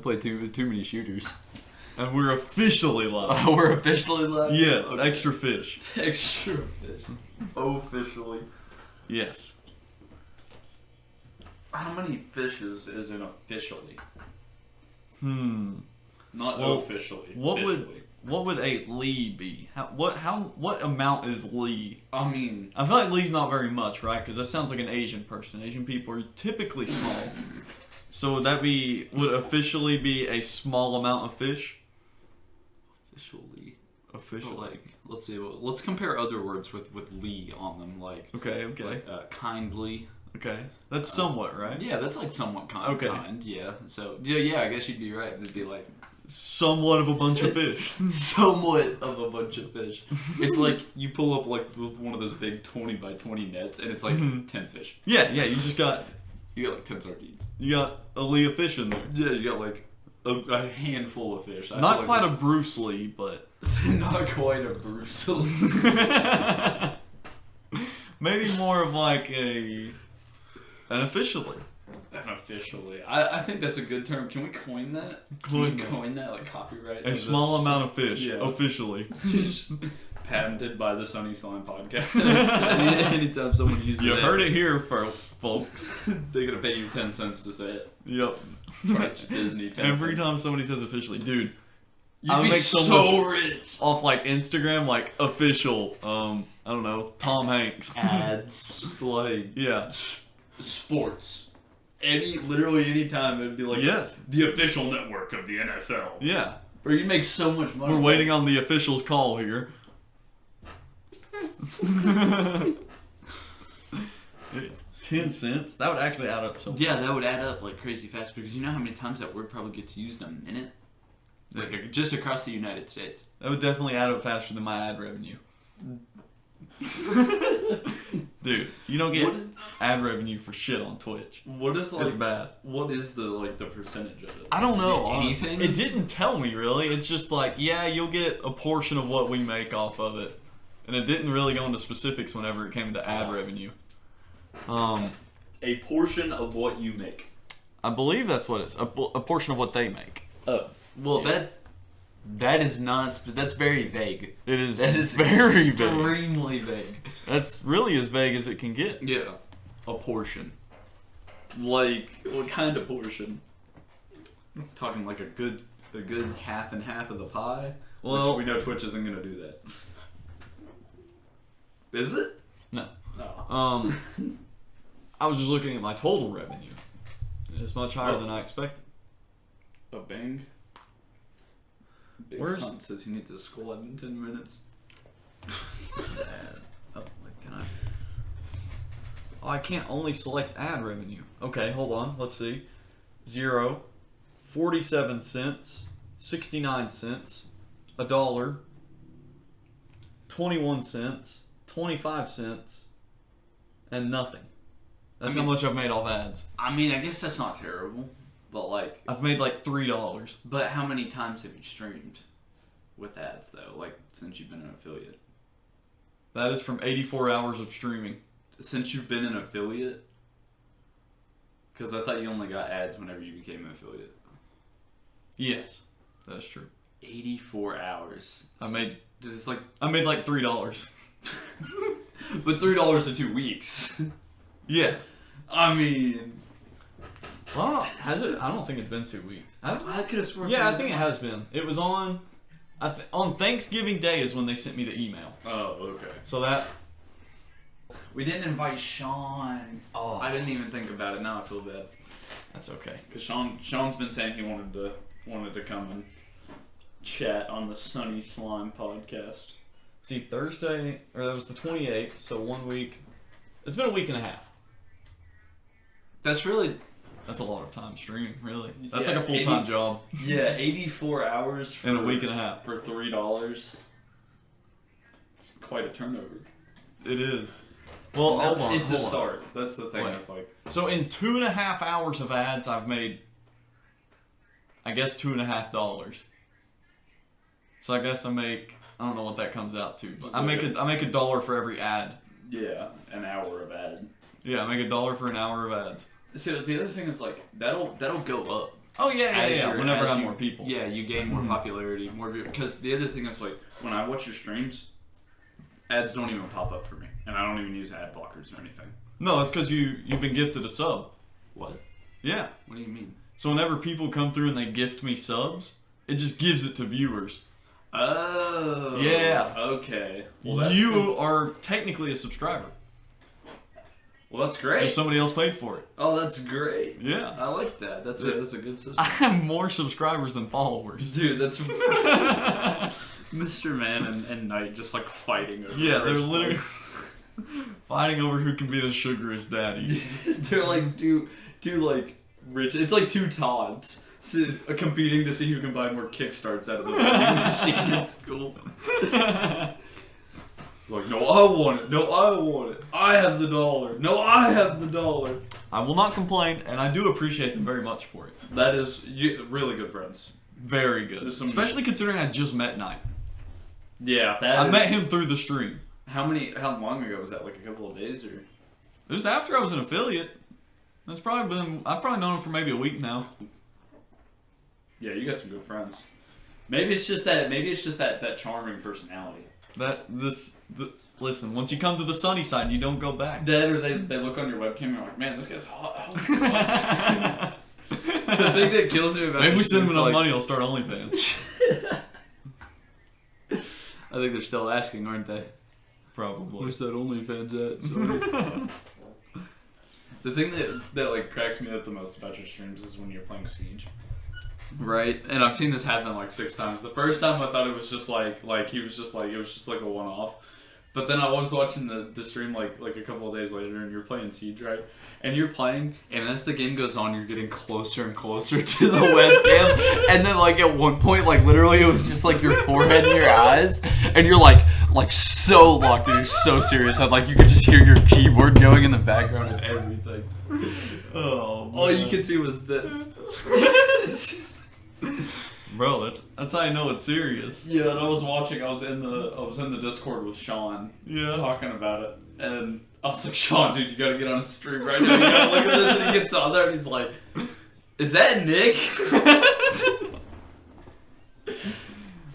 played too many shooters. And we're officially live. We're officially live? Yes, Okay. extra fish. Extra fish. Officially. Yes. How many fishes is in officially? Not Well, officially. What officially. would a Lee be? What amount is Lee? I mean, I feel like Lee's not very much, right? Because that sounds like an Asian person. Asian people are typically small. So would officially be a small amount of fish? officially. Officially. But like, let's see. Let's compare other words with Lee on them. Like, Okay. like kindly. Okay. That's somewhat, right? Yeah, that's like somewhat kind. Okay. Kind, yeah. So yeah, I guess you'd be right. It'd be like Somewhat of a bunch of fish. somewhat of a bunch of fish. It's like you pull up like one of those big 20 by 20 nets, and it's like 10 fish. Yeah, you just got You got like 10 sardines. a Lee of fish in there. Yeah, you got like a handful of fish. I Not feel quite like a Bruce Lee, but not quite a Bruce Lee. maybe more of like an officially. Unofficially, I think that's a good term. Can we coin that? Can we coin that like copyright? A small amount of fish, Yeah. officially. Patented by the Sunny Slime Podcast. Anytime someone uses You it, heard it here, folks. they're gonna pay you 10 cents to say it. Yep. Charge Disney 10 Every cents. time somebody says officially, dude, You'd be make so much rich. off like Instagram, like official, I don't know, Tom Hanks. Ads, like Yeah. sports. Literally any time it'd be like Yes. the official network of the NFL. Yeah. Bro, you make so much money. We're waiting on the official's call here. 10 cents? That would actually add up so Yeah, fast. that would add up like crazy fast because you know how many times that word probably gets used in a minute? Like just across the United States. That would definitely add up faster than my ad revenue. Dude, you don't get ad revenue for shit on Twitch. What is It's bad. What is the percentage of it? I don't know. Anything? Honestly. It didn't tell me really. It's just like, yeah, you'll get a portion of what we make off of it, and it didn't really go into specifics whenever it came to ad revenue. A portion of what you make. I believe that's what it's a portion of what they make. Oh, well that is not. That's very vague. It is. That is very vague. extremely vague. That's really as vague as it can get. Yeah, a portion. Like what kind of portion? Talking like a good half and half of the pie. Well, which we know Twitch isn't gonna do that. Is it? No. No. I was just looking at my total revenue. It's much higher than I expected. A bang. Big Hunt says you need to scroll up in 10 minutes. Oh, wait, can I? Oh, I can't only select ad revenue. Okay, hold on. Let's see. 0, 47 cents, 69 cents, $1, 21 cents, 25 cents, and nothing. That's how much I've made off ads. I mean, I guess that's not terrible, but like... I've made like $3. But how many times have you streamed with ads, though, like, since you've been an affiliate? That is from 84 hours of streaming. Since you've been an affiliate? Because I thought you only got ads whenever you became an affiliate. Yes, that's true. 84 hours. I made like $3. But $3 in 2 weeks. Yeah. I mean... Well, has it? I don't think it's been 2 weeks. I could have sworn... Yeah, I think it has been. It was on... on Thanksgiving Day is when they sent me the email. Oh, okay. So that... We didn't invite Sean. Oh. I didn't even think about it. Now I feel bad. That's okay. Because Sean's been saying he wanted to come and chat on the Sunny Slime podcast. See, Thursday... Or that was the 28th, so 1 week... It's been a week and a half. That's a lot of time streaming, really. That's Yeah, like a full-time job. Yeah, 84 hours for, In a week and a half. for $3. It's quite a turnover. It is. Well, hold on. It's a hold on. start. That's the thing. Wait. It's like So in 2.5 hours of ads, I've made, I guess, $2.50. So I guess I don't know what that comes out to, but I make $1 for every ad. Yeah, an hour of ad. Yeah, I make $1 for an hour of ads. So the other thing is like that'll go up Oh yeah. Whenever I have more people. Yeah, you gain more popularity, more because the other thing is like when I watch your streams, ads don't even pop up for me, and I don't even use ad blockers or anything. No, it's because you've been gifted a sub. What? Yeah. What do you mean? So whenever people come through and they gift me subs, it just gives it to viewers. Oh. Yeah. Okay. Well, you cool. are technically a subscriber. Well, that's great. Just somebody else paid for it. Oh, that's great. Yeah. I like that. That's a good system. I have more subscribers than followers. Dude, that's Mr. Man and Knight just like fighting over they're literally fighting over who can be the sugarest daddy. They're like two like rich. It's like two Todds competing to see who can buy more kickstarts out of the vending machine at school. Like, no, I want it. No, I want it. I have the dollar. No, I have the dollar. I will not complain, and I do appreciate them very much for it. That is really good friends. Very good. Especially considering I just met Knight. Yeah, I met him through the stream. How long ago was that? Like a couple of days, or? It was after I was an affiliate. That's probably been. I've probably known him for maybe a week now. Yeah, you got some good friends. Maybe it's just that charming personality. Listen, once you come to the sunny side, you don't go back. That or they look on your webcam and are like, man, this guy's hot. The thing that kills me about maybe if we send him enough money, he'll start OnlyFans. I think they're still asking, aren't they? Probably. Where's that OnlyFans at? Sorry. The thing that like cracks me up the most about your streams is when you're playing Siege. Right, and I've seen this happen like 6 times. The first time I thought it was just like he was just like it was just like a one-off, but then I was watching the stream like a couple of days later, and you're playing Siege, right? And you're playing, and as the game goes on, you're getting closer and closer to the webcam, and then like at one point, like literally, it was just like your forehead and your eyes, and you're like so locked, and you're so serious, and like you could just hear your keyboard going in the background and everything. Oh, man. All you could see was this. Bro, that's how I know it's serious. Yeah, and I was watching. I was in the Discord with Sean, talking about it, and I was like, Sean, dude, you gotta get on a stream right now. You gotta look at this, and he gets on there, and he's like, "Is that Nick?"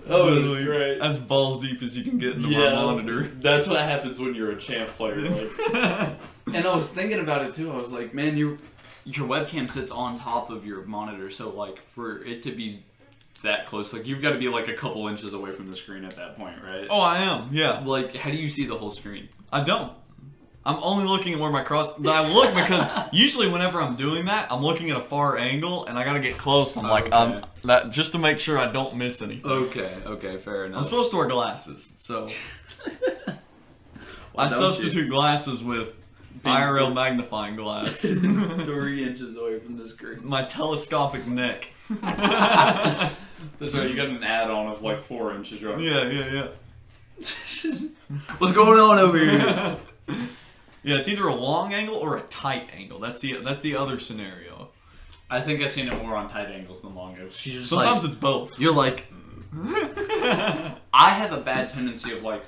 Oh, it was great. As balls deep as you can get into my monitor. That's what happens when you're a champ player. Like. And I was thinking about it too. I was like, man, your webcam sits on top of your monitor, so like for it to be that close, like you've got to be like a couple inches away from the screen at that point, right? Oh, I am. Yeah. Like, how do you see the whole screen? I don't. I'm only looking at where my cross. I look because usually whenever I'm doing that, I'm looking at a far angle, and I gotta get close. I'm like, that just to make sure I don't miss anything. Okay, fair enough. I'm supposed to wear glasses, so I substitute glasses with IRL magnifying glass. 3 inches away from the screen. My telescopic neck. So you got an add-on of like 4 inches, right? Yeah. What's going on over here? Yeah, it's either a long angle or a tight angle. That's the other scenario. I think I've seen it more on tight angles than long angles. Sometimes it's both. You're like, I have a bad tendency of like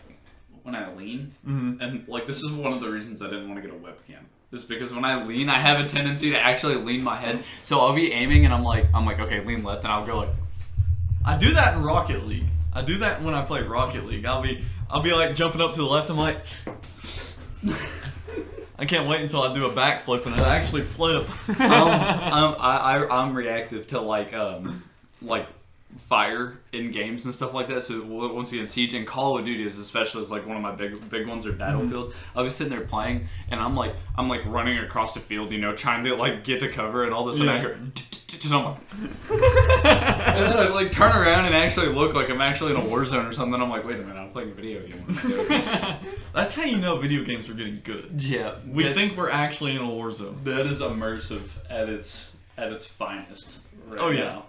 when I lean, and like this is one of the reasons I didn't want to get a webcam. Just because when I lean, I have a tendency to actually lean my head. So I'll be aiming, and I'm like, okay, lean left, and I'll go like. I do that in Rocket League. I do that when I play Rocket League. I'll be like jumping up to the left. I'm like. I can't wait until I do a backflip and I actually flip. I'm reactive to like fire in games and stuff like that. So once again, Siege and Call of Duty is especially like one of my big ones, or Battlefield. I'll be sitting there playing and I'm like running across the field, trying to like get to cover, and all of a sudden I hear. And I'm like, and then I like turn around and actually look like I'm actually in a war zone or something. I'm like, wait a minute, I'm playing a video game. That's how you know video games are getting good. Yeah, we think we're actually in a war zone. That is immersive at its finest. Right oh yeah, now.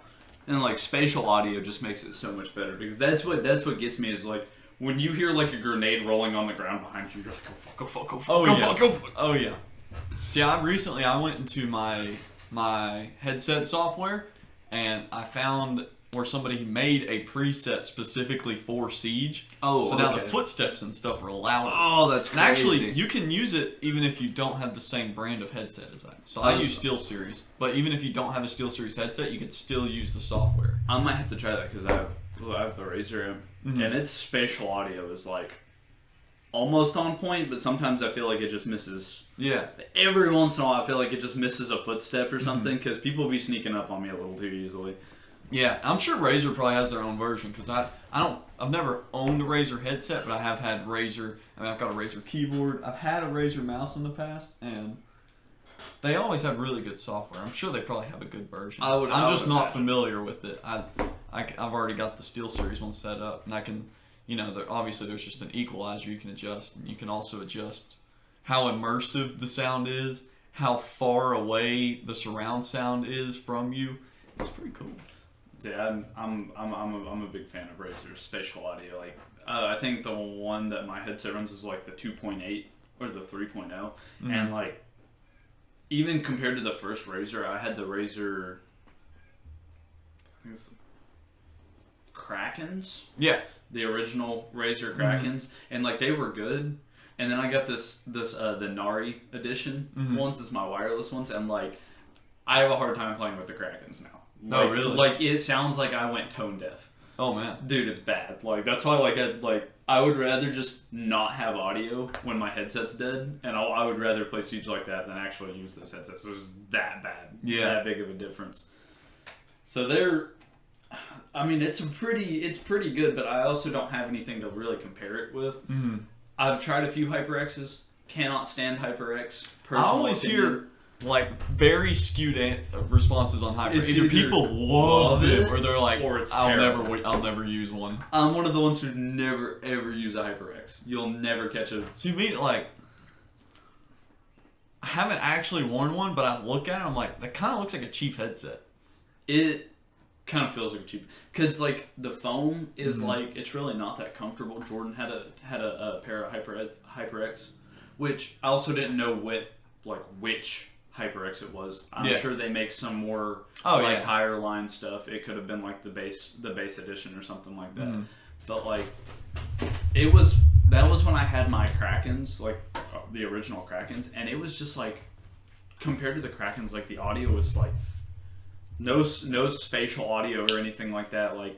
And like spatial audio just makes it so much better, because that's what gets me is like when you hear like a grenade rolling on the ground behind you, you're like, go fuck. Oh yeah. See, I went into my headset software, and I found where somebody made a preset specifically for Siege. Oh, so now the footsteps and stuff are allowed. Oh, that's crazy. And actually, you can use it even if you don't have the same brand of headset as I do. So I use SteelSeries, but even if you don't have a SteelSeries headset, you can still use the software. I might have to try that because I have the Razer, and its spatial audio is like almost on point, but sometimes I feel like it just misses. Yeah. Every once in a while, I feel like it just misses a footstep or something because people be sneaking up on me a little too easily. Yeah, I'm sure Razer probably has their own version because I've never owned a Razer headset, but I have had Razer. I mean, I've got a Razer keyboard. I've had a Razer mouse in the past, and they always have really good software. I'm sure they probably have a good version. I'm just not familiar with it. I've already got the SteelSeries one set up, and I can, obviously there's just an equalizer you can adjust, and you can also adjust how immersive the sound is, how far away the surround sound is from you. It's pretty cool. Yeah, I'm a big fan of Razer's spatial audio. Like, I think the one that my headset runs is like the 2.8 or the 3.0, and like, even compared to the first Razer, I had the Razer, I think it's Krakens. Yeah, the original Razer Krakens, and like they were good. And then I got the Nari edition ones. This is my wireless ones, and like I have a hard time playing with the Krakens now. Oh, really? Like, it sounds like I went tone deaf. Oh, man. Dude, it's bad. Like, that's why, I would rather just not have audio when my headset's dead, and I would rather play Siege like that than actually use those headsets. It was that bad. Yeah. That big of a difference. So it's pretty good, but I also don't have anything to really compare it with. Mm-hmm. I've tried a few HyperXs. Cannot stand HyperX. I always hear very skewed responses on HyperX. Either people love it, or they're like, or it's I'll never use one. I'm one of the ones who never ever use a HyperX. You'll never catch a. See me I haven't actually worn one, but I look at it, I'm like, that kind of looks like a cheap headset. It kind of feels like a cheap, because like the foam is like it's really not that comfortable. Jordan had a pair of HyperX, which I also didn't know which HyperX it was. I'm sure they make some more higher line stuff. It could have been like the base edition or something like that. But like that was when I had my Krakens, like the original Krakens, and it was just like compared to the Krakens, like the audio was like no spatial audio or anything like that. Like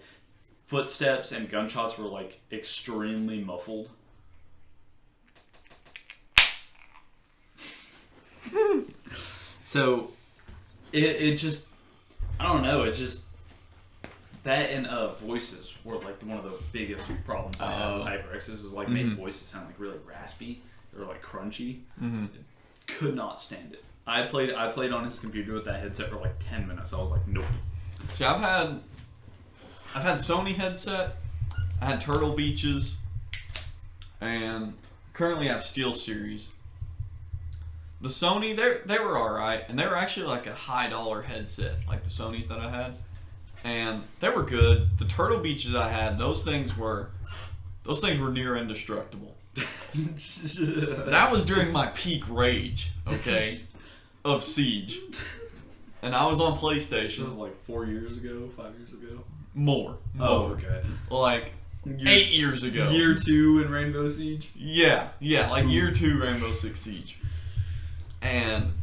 footsteps and gunshots were like extremely muffled. So, it just, I don't know, it just, that and voices were like one of the biggest problems I had with HyperXs is like made voices sound like really raspy or like crunchy. Could not stand it. I played on his computer with that headset for like 10 minutes. I was like, nope. See, I've had Sony headset, I had Turtle Beaches, and currently I have SteelSeries. The Sony, they were alright, and they were actually like a high dollar headset, like the Sonys that I had, and they were good. The Turtle Beaches I had, those things were near indestructible. That was during my peak rage, okay, of Siege, and I was on PlayStation. This was like 4 years ago, 5 years ago. More. Oh, okay. Like 8 years ago. Year 2 in Rainbow Siege. Yeah, like year 2 Rainbow Six Siege. And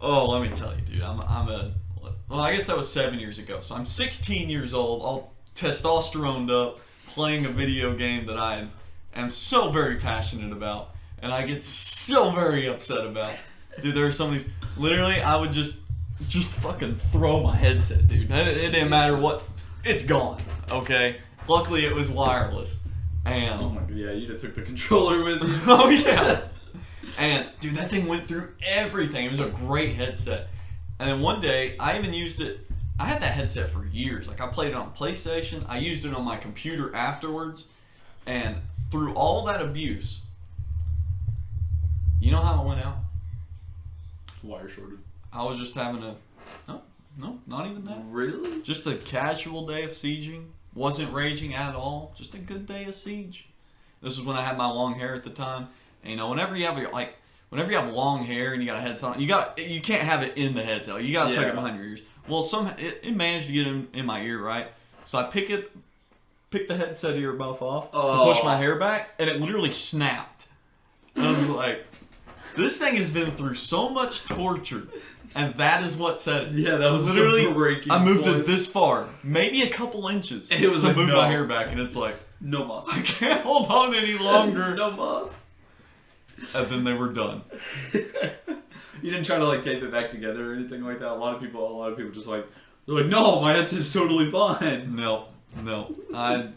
let me tell you, dude, I guess that was 7 years ago. So I'm 16 years old, all testosteroned up, playing a video game that I am so very passionate about, and I get so very upset about. Dude, there are so many. Literally, I would just fucking throw my headset, dude. It didn't matter what. It's gone. Okay. Luckily, it was wireless. And oh my god, yeah, you'd have took the controller with you. Oh yeah. And, dude, that thing went through everything. It was a great headset. And then one day, I even used it. I had that headset for years. Like, I played it on PlayStation. I used it on my computer afterwards. And through all that abuse, you know how it went out? Wire shorted. I was just having no, not even that. Really? Just a casual day of sieging. Wasn't raging at all. Just a good day of siege. This was when I had my long hair at the time. And, whenever you have long hair and you got a headset on, you can't have it in the headset. You got to tuck it behind your ears. Well, it managed to get in my ear, right? So I pick the headset earmuff off to Oh. push my hair back, and it literally snapped. I was like, this thing has been through so much torture, and that is what said it. Yeah, that was literally the breaking I moved point. it this far, maybe a couple inches, It was to like, move no. my hair back, and it's like, No mas. I can't hold on any longer. No mas. And then they were done. You didn't try to like tape it back together or anything like that. A lot of people just like they're like, no, my headset's totally fine. No. I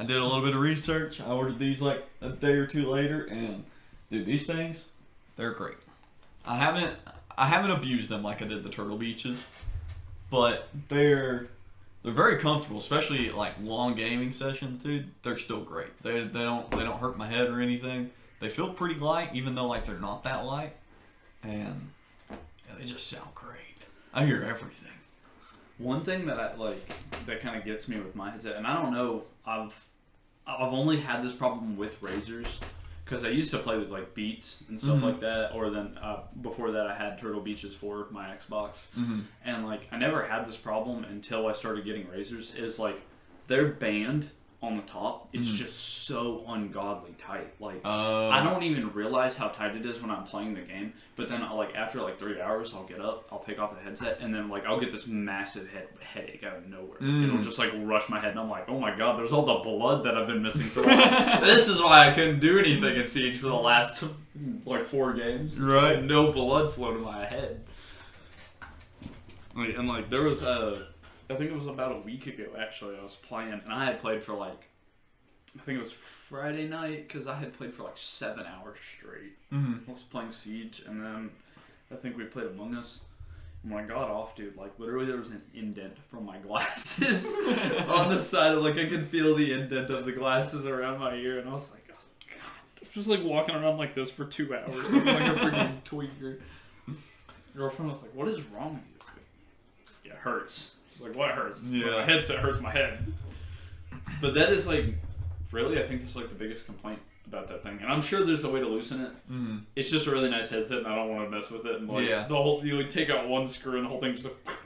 did a little bit of research. I ordered these like a day or two later, and dude, these things, they're great. I haven't abused them like I did the Turtle Beaches, but they're very comfortable, especially like long gaming sessions, dude. They're still great. They don't hurt my head or anything. They feel pretty light, even though like they're not that light, and yeah, they just sound great. I hear everything. One thing that that kind of gets me with my headset, and I don't know, I've only had this problem with Razors, because I used to play with like Beats and stuff like that, or then before that I had Turtle Beaches for my Xbox, and like I never had this problem until I started getting Razors. Is like their band on the top is just so ungodly tight. Like I don't even realize how tight it is when I'm playing the game, but then like after like 3 hours I'll get up, I'll take off the headset, and then like I'll get this massive headache out of nowhere. It'll just like rush my head, and I'm like, oh my god, there's all the blood that I've been missing for like, this is why I couldn't do anything in Siege for the last like 4 games. Right. Like, no blood flow to my head. And like there was I think it was about a week ago, actually, I was playing, and I had played for, like, I think it was Friday night, because I had played for, like, 7 hours straight. I was playing Siege, and then I think we played Among Us. And when I got off, dude, like, literally there was an indent from my glasses on the side of, like, I could feel the indent of the glasses around my ear, and I was like, God. I was just, like, walking around like this for 2 hours, looking like a freaking tweaker. Girlfriend was like, what is wrong with you? I was like, it hurts. She's like, what hurts? Yeah. My headset hurts my head. But that is like, really, I think that's like the biggest complaint about that thing. And I'm sure there's a way to loosen it. It's just a really nice headset, and I don't want to mess with it. And like the whole, you like take out one screw, and the whole thing just like,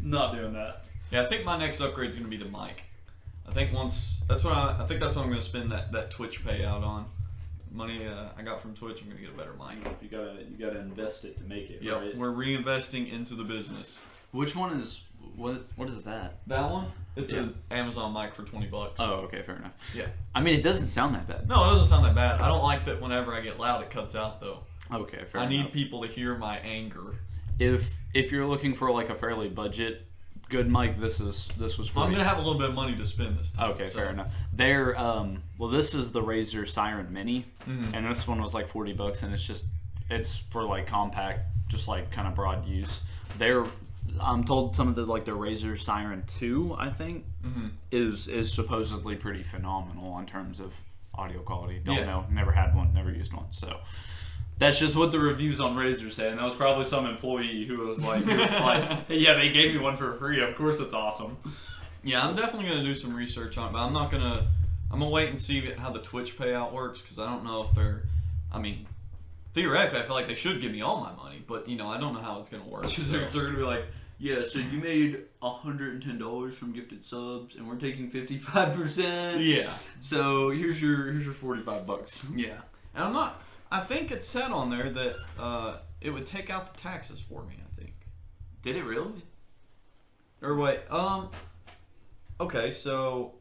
not doing that. Yeah, I think my next upgrade is gonna be the mic. I think that's what I'm gonna spend that Twitch payout on. Money I got from Twitch, I'm gonna get a better mic. You gotta invest it to make it. Yep, right? we're reinvesting into the business. Which one is what is that? That one? It's an Amazon mic for $20. Oh, okay, fair enough. Yeah. I mean, it doesn't sound that bad. No, it doesn't sound that bad. I don't like that whenever I get loud, it cuts out though. Okay, fair enough. I need people to hear my anger. If you're looking for like a fairly good mic, this was for I'm you. gonna have a little bit of money to spend this time. Okay, fair enough. They're well, this is the Razer Siren Mini, and this one was like $40, and it's for like compact, just like kind of broad use. I'm told some of the like the Razer Siren 2, I think, is supposedly pretty phenomenal in terms of audio quality. Don't know, never had one, never used one, so. That's just what the reviews on Razer say, and that was probably some employee who was like, hey, yeah, they gave me one for free. Of course, it's awesome. Yeah, I'm definitely gonna do some research on it, but I'm gonna wait and see how the Twitch payout works, because I don't know if theoretically, I feel like they should give me all my money, but I don't know how it's gonna work. So. They're gonna be like, yeah, so you made $110 from gifted subs, and we're taking 55%. Yeah. So here's your $45. Yeah, and I think it said on there that it would take out the taxes for me, I think. Did it really? Or wait, okay, so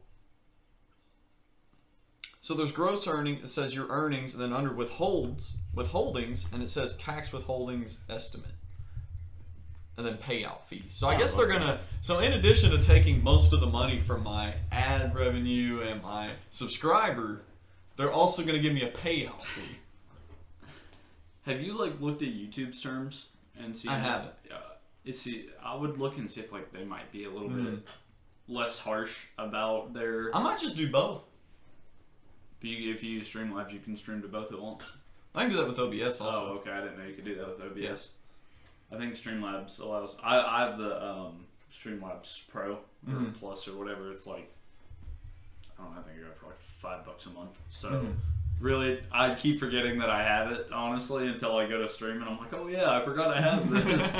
there's gross earnings, it says your earnings, and then under withholdings, and it says tax withholdings estimate. And then payout fee. So I guess they're gonna, so in addition to taking most of the money from my ad revenue and my subscriber, they're also gonna give me a payout fee. Have you like looked at YouTube's terms and see? I haven't. I would look and see if like they might be a little bit less harsh about their. I might just do both. If you use Streamlabs, you can stream to both at once. I can do that with OBS also. Oh, okay. I didn't know you could do that with OBS. Yes. I think Streamlabs allows. I have the Streamlabs Pro or Plus or whatever. It's like I don't know. I think I got it for like $5 a month. So really, I keep forgetting that I have it honestly until I go to stream and I'm like, oh yeah, I forgot I have this.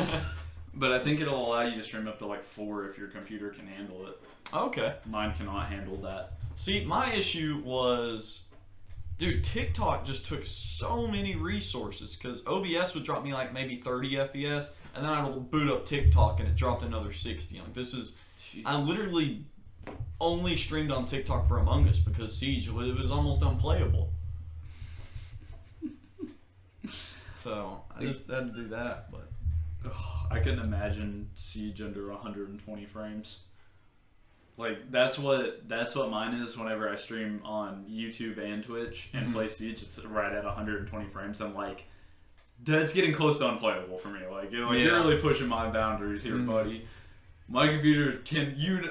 But I think it'll allow you to stream up to like 4 if your computer can handle it. Okay. Mine cannot handle that. See, my issue was, dude, TikTok just took so many resources because OBS would drop me like maybe 30 FPS, and then I would boot up TikTok and it dropped another 60. Like this is, Jesus. I literally only streamed on TikTok for Among Us because Siege, it was almost unplayable. So I just had to do that, but I couldn't imagine Siege under 120 frames. Like that's what mine is whenever I stream on YouTube and Twitch and play Siege. It's right at 120 frames. I'm like, that's getting close to unplayable for me. Like, you're really pushing my boundaries here, buddy. My computer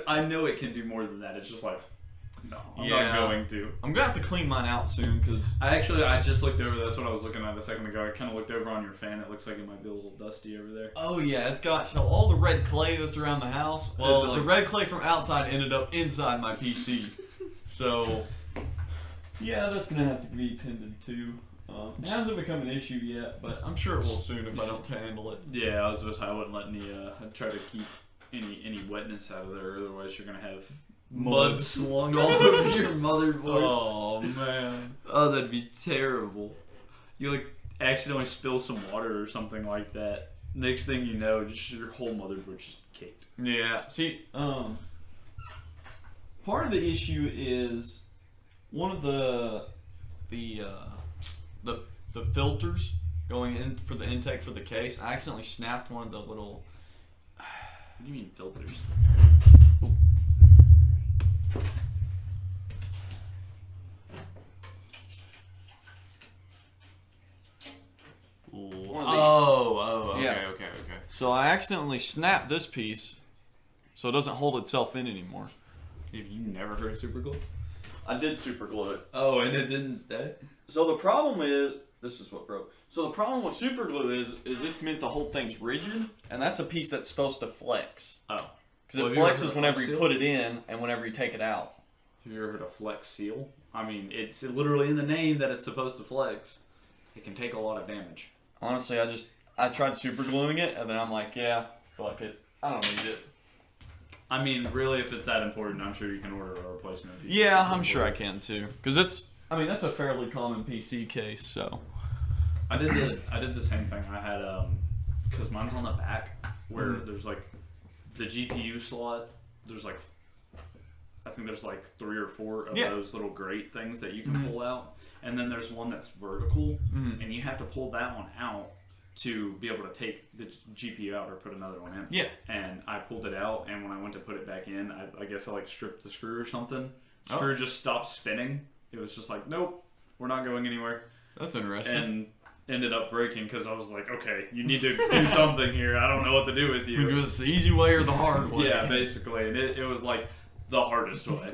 I know it can do more than that. It's just like, no, I'm not going to. I'm gonna have to clean mine out soon because I just looked over. That's what I was looking at a second ago. I kind of looked over on your fan. It looks like it might be a little dusty over there. Oh yeah, it's got all the red clay that's around the house. Well, the red clay from outside ended up inside my PC. So yeah, that's gonna have to be tended to. It hasn't become an issue yet, but I'm sure it will soon if I don't handle it. Yeah, I wouldn't let any. I'd try to keep any wetness out of there. Otherwise, you're gonna have mud slung all over your motherboard. Oh man. Oh, that'd be terrible. You like accidentally spill some water or something like that. Next thing you know, just your whole motherboard's just caked. Yeah. See, part of the issue is one of the filters going in for the intake for the case. I accidentally snapped one of the little. What do you mean filters? Okay. So I accidentally snapped this piece, so it doesn't hold itself in anymore. Have you never heard of super glue? I did super glue it. Oh, and it didn't stay? So the problem is, this is what broke. So the problem with super glue is it's meant to hold things rigid, and that's a piece that's supposed to flex. Oh. Because it flexes whenever you put it in and whenever you take it out. Have you ever heard of Flex Seal? I mean, it's literally in the name that it's supposed to flex. It can take a lot of damage. Honestly, I tried super gluing it, and then I'm like, yeah, fuck it. I don't need it. I mean, really, if it's that important, I'm sure you can order a replacement piece. Yeah, I'm sure I can too. Because that's a fairly common PC case, so. I did the same thing. I had, because mine's on the back, where there's like, the GPU slot, there's like, I think there's like 3 or 4 of those little grate things that you can pull out. And then there's one that's vertical, and you have to pull that one out to be able to take the GPU out or put another one in. Yeah. And I pulled it out, and when I went to put it back in, I guess I like stripped the screw or something. Screw just stopped spinning. It was just like, nope, we're not going anywhere. That's interesting. And ended up breaking because I was like, okay, you need to do something here. I don't know what to do with you. We do this the easy way or the hard way. Yeah, basically. And it was like the hardest way.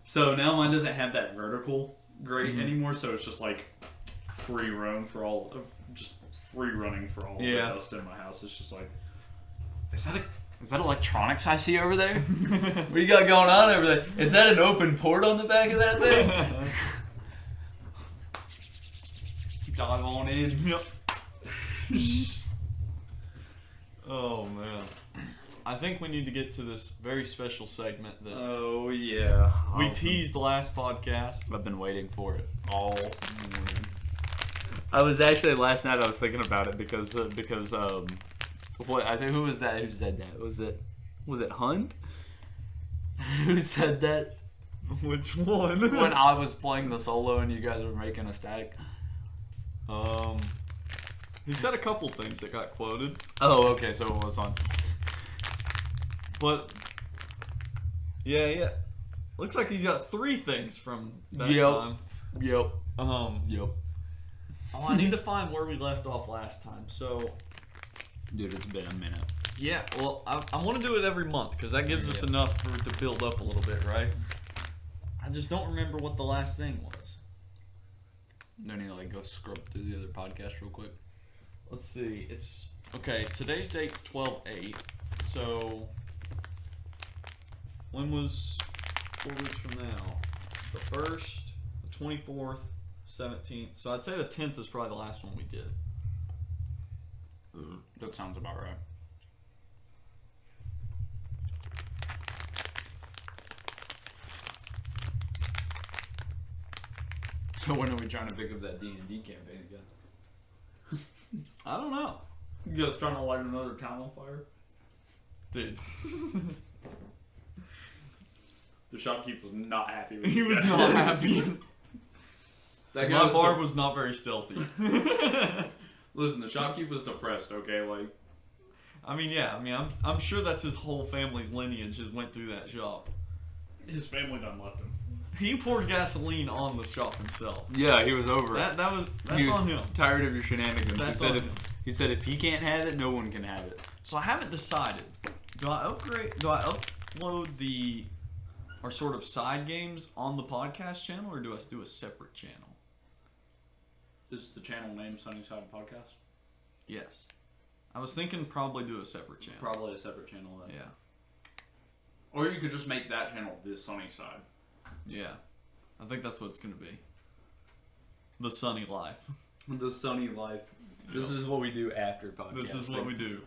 So now mine doesn't have that vertical grate anymore, so it's just like free running for all the dust in my house. It's just like, is that electronics I see over there? What do you got going on over there? Is that an open port on the back of that thing? Dive on in. Yep. Oh man. I think we need to get to this very special segment that we teased last podcast. I've been waiting for it all morning. I was actually last night I was thinking about it because what I think who was that? Who said that? Was it Hunt? Who said that? Which one? When I was playing the solo and you guys were making a stack. He said a couple things that got quoted. Oh, okay, so it was on. But yeah. Looks like he's got 3 things from that time. Yep. Oh, I need to find where we left off last time. So, dude, it's been a minute. Yeah, well, I want to do it every month because that gives us enough for it to build up a little bit, right? I just don't remember what the last thing was. Don't need to like go scrub through the other podcast real quick. Let's see. It's okay. Today's date's 12/8. So when was 4 weeks from now? The 1st, the 24th, 17th. So I'd say the 10th is probably the last one we did. That sounds about right. So when are we trying to pick up that D&D campaign again? I don't know. You guys trying to light another town on fire? Dude. The shopkeep was not happy with He you was guys. not happy. That My guy bar was not very stealthy. Listen, the shopkeep was depressed, okay? Like, I mean, yeah. I mean, I'm sure that's his whole family's lineage just went through that shop. his family done left him. He poured gasoline on the shop himself. Yeah, he was over it. That's He was on him. tired of your shenanigans. That's he said on if him. he said if he can't have it, no one can have it. So I haven't decided. Do I upload our sort of side games on the podcast channel, or do I do a separate channel? Is the channel name Sunnyside Podcast? Yes. I was thinking probably do a separate channel. Probably a separate channel then. Yeah. Or you could just make that channel the Sunnyside. Yeah. I think that's what it's going to be. The sunny life. The sunny life. This is what we do after podcast. This is what we do.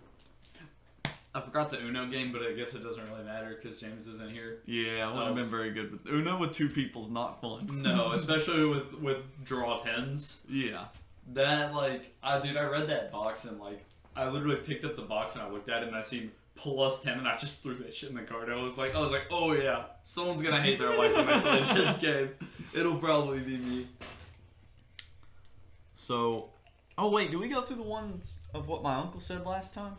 I forgot the Uno game, but I guess it doesn't really matter because James isn't here. Yeah, I wouldn't have been very good with Uno with two people's not fun. No, especially with draw tens. Yeah. That I read that box and I literally picked up the box and I looked at it and I seen +10 and I just threw that shit in the cart. I was like, oh yeah, someone's gonna hate their life when they play this game. It'll probably be me. So, oh wait, do we go through the ones of what my uncle said last time?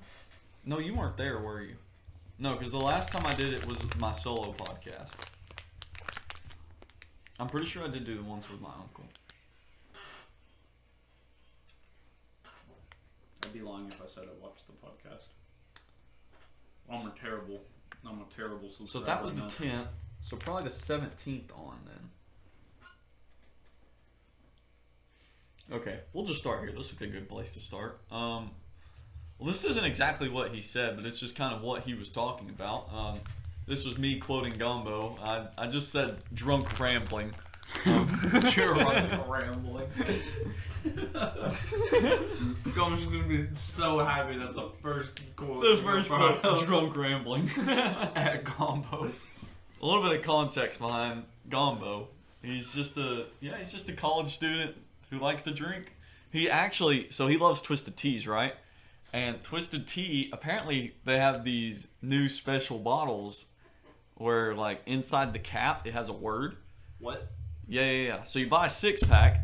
No, you weren't there, were you? No, because the last time I did it was my solo podcast. I'm pretty sure I did do the ones with my uncle. I'd be lying if I said I watched the podcast. I'm a terrible subscriber. So that was the now. 10th. So probably the 17th on then. Okay, we'll just start here. This looks like a good place to start. Well, this isn't exactly what he said, but it's just kind of what he was talking about. This was me quoting Gumbo. I just said drunk rambling. You're rambling. Gumbo's gonna be so happy. That's the first quote. The first quote, drunk rambling. At Gumbo. A little bit of context behind Gumbo. He's just a college student who likes to drink. He loves Twisted Teas, right? And Twisted Tea, apparently they have these new special bottles where inside the cap it has a word. What? Yeah. So you buy a 6-pack,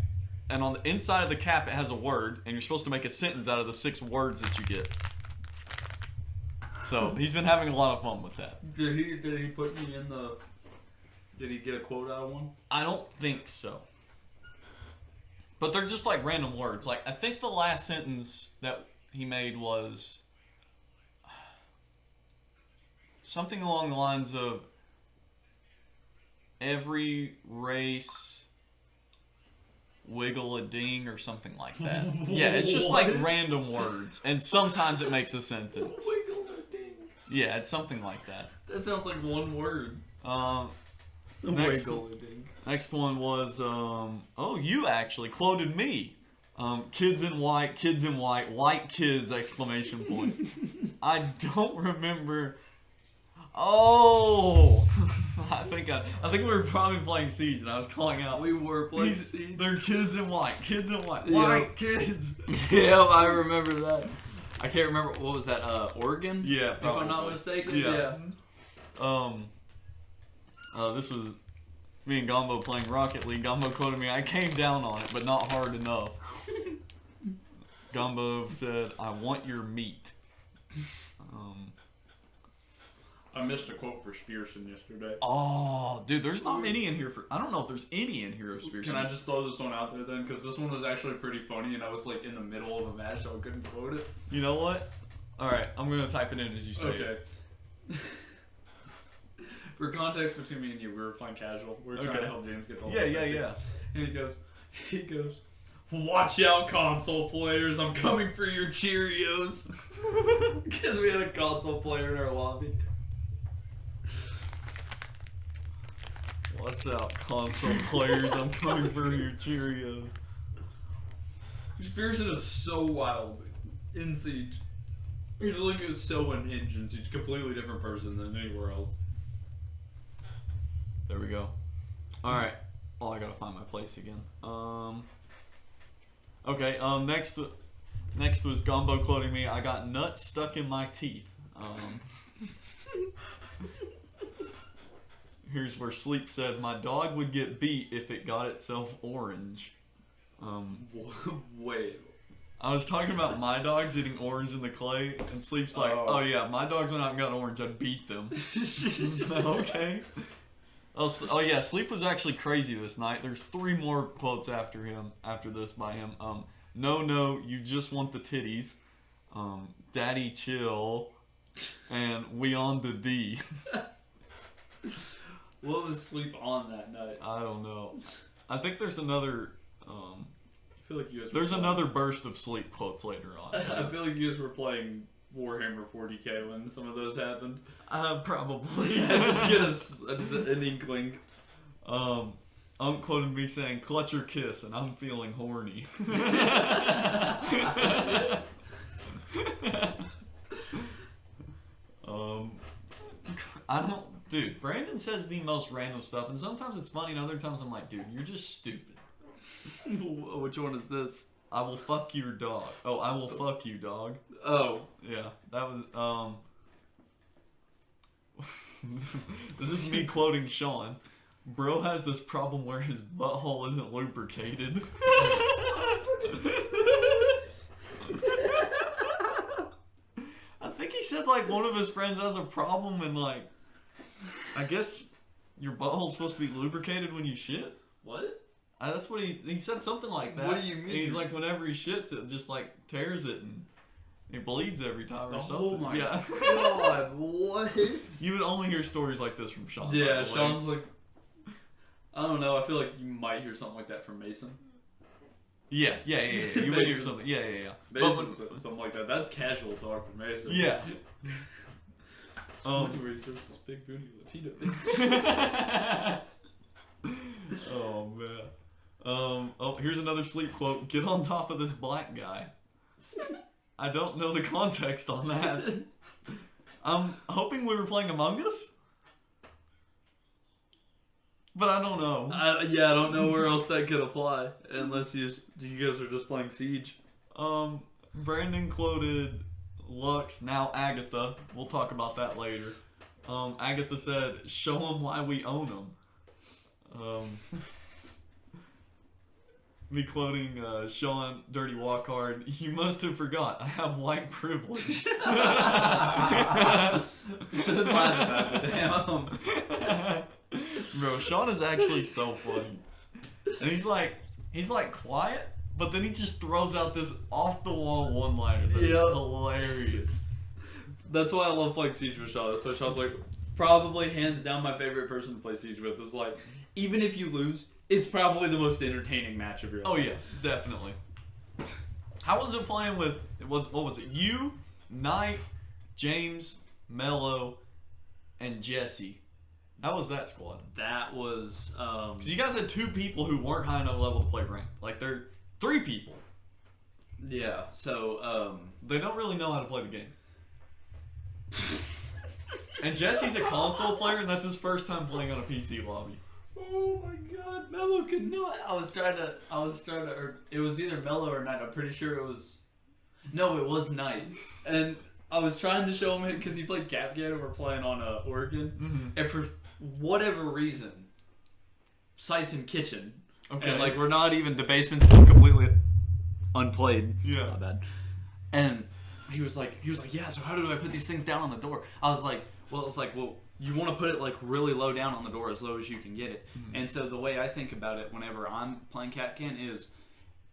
and on the inside of the cap it has a word, and you're supposed to make a sentence out of the 6 words that you get. So he's been having a lot of fun with that. Did he put me in the? Did he get a quote out of one? I don't think so. But they're just random words. I think the last sentence that he made was something along the lines of every race wiggle a ding or something like that. Yeah, it's just random words, and sometimes it makes a sentence. Wiggle a ding. Yeah, it's something like that. That sounds like one word. Next, Wiggle a ding. next one was you actually quoted me. Kids in white, white kids, exclamation point. I don't remember. Oh, I think we were probably playing Siege, and I was calling out. We were playing Siege. They're kids in white, Yeah. white kids. Yeah, I remember that. I can't remember what was that. Oregon. Yeah, if I'm not mistaken. Yeah. This was me and Gumbo playing Rocket League. Gumbo quoted me. I came down on it, but not hard enough. Gumbo said, "I want your meat." I missed a quote for Spearson yesterday. Oh, dude, there's not many in here for. I don't know if there's any in here of Spearson. Can I just throw this one out there then? Because this one was actually pretty funny, and I was in the middle of a match, so I couldn't quote it. You know what? All right, I'm gonna type it in as you say it. Okay. For context between me and you, we were playing casual. We were trying to help James get the whole thing. Yeah. And he goes, "Watch out, console players! I'm coming for your Cheerios." Because we had a console player in our lobby. What's up, console players? I'm coming for your Cheerios. Spearson is so wild in Siege. He's so unhinged in Siege. Completely different person than anywhere else. There we go. All right. Oh, I gotta find my place again. Okay. Next was Gumbo quoting me. I got nuts stuck in my teeth. Here's where Sleep said, my dog would get beat if it got itself orange. Wait. I was talking about my dogs eating orange in the clay, and Sleep's like, oh yeah, my dogs went out and got orange, I'd beat them. Okay. Oh yeah, Sleep was actually crazy this night. There's 3 more quotes after this by him. No, you just want the titties. Daddy chill. And we on the D. What was Sleep on that night? I don't know. I think there's another... I feel like you guys there's another burst of Sleep quotes later on. I feel like you guys were playing Warhammer 40k when some of those happened. Probably. Yeah, just get an inkling. Quoted me saying, clutch or kiss, and I'm feeling horny. I don't... Dude, Brandon says the most random stuff, and sometimes it's funny, and other times I'm like, dude, you're just stupid. Which one is this? I will fuck your dog. Oh, I will fuck you, dog. Oh. Yeah, that was, this is me quoting Sean. Bro has this problem where his butthole isn't lubricated. I think he said, like, one of his friends has a problem and, like, I guess your butthole's supposed to be lubricated when you shit? What? That's what he said, something like that. What do you mean? And he's like, whenever he shits, it just like tears it and it bleeds every time or something. Oh my god, what? You would only hear stories like this from Sean. Yeah, Sean's like, I don't know. I feel like you might hear something like that from Mason. Yeah. You would hear something. Yeah. Mason said something like that. That's casual talk from Mason. Yeah. Somebody researched this big booty Latino. Oh man. Here's another Sleep quote. Get on top of this black guy. I don't know the context on that. I'm hoping we were playing Among Us, but I don't know. I don't know where else that could apply unless you guys are just playing Siege. Brandon quoted Lux, now Agatha. We'll talk about that later. Agatha said, "Show them why we own them." Me quoting Sean, Dirty Walk Hard, you must have forgot, I have white privilege. Shouldn't laugh at that, Bro, Sean is actually so funny. And he's like quiet, but then he just throws out this off-the-wall one-liner that's hilarious. That's why I love playing Siege with Sean. That's why Sean's like, probably hands down my favorite person to play Siege with. Is like, even if you lose, it's probably the most entertaining match of your life. Oh yeah, definitely. How was it playing with, what was it? You, Knight, James, Mello, and Jesse. How was that squad? That was... Because you guys had 2 people who weren't high enough level to play ranked. Like, they're 3 people. Yeah, so... They don't really know how to play the game. And Jesse's a console player, and that's his first time playing on a PC lobby. Oh my god, Mello could not. I was trying to, or it was either Mello or Knight. I'm pretty sure it was. No, it was Knight. And I was trying to show him because he played Capgate and we're playing on Oregon. And for whatever reason, Sights in Kitchen. Okay. And like, we're not even, the basement's still completely unplayed. Yeah. Not bad. And he was like, yeah, so how do I put these things down on the door? I was like, well, you want to put it like really low down on the door, as low as you can get it. And so the way I think about it whenever I'm playing Catcan is,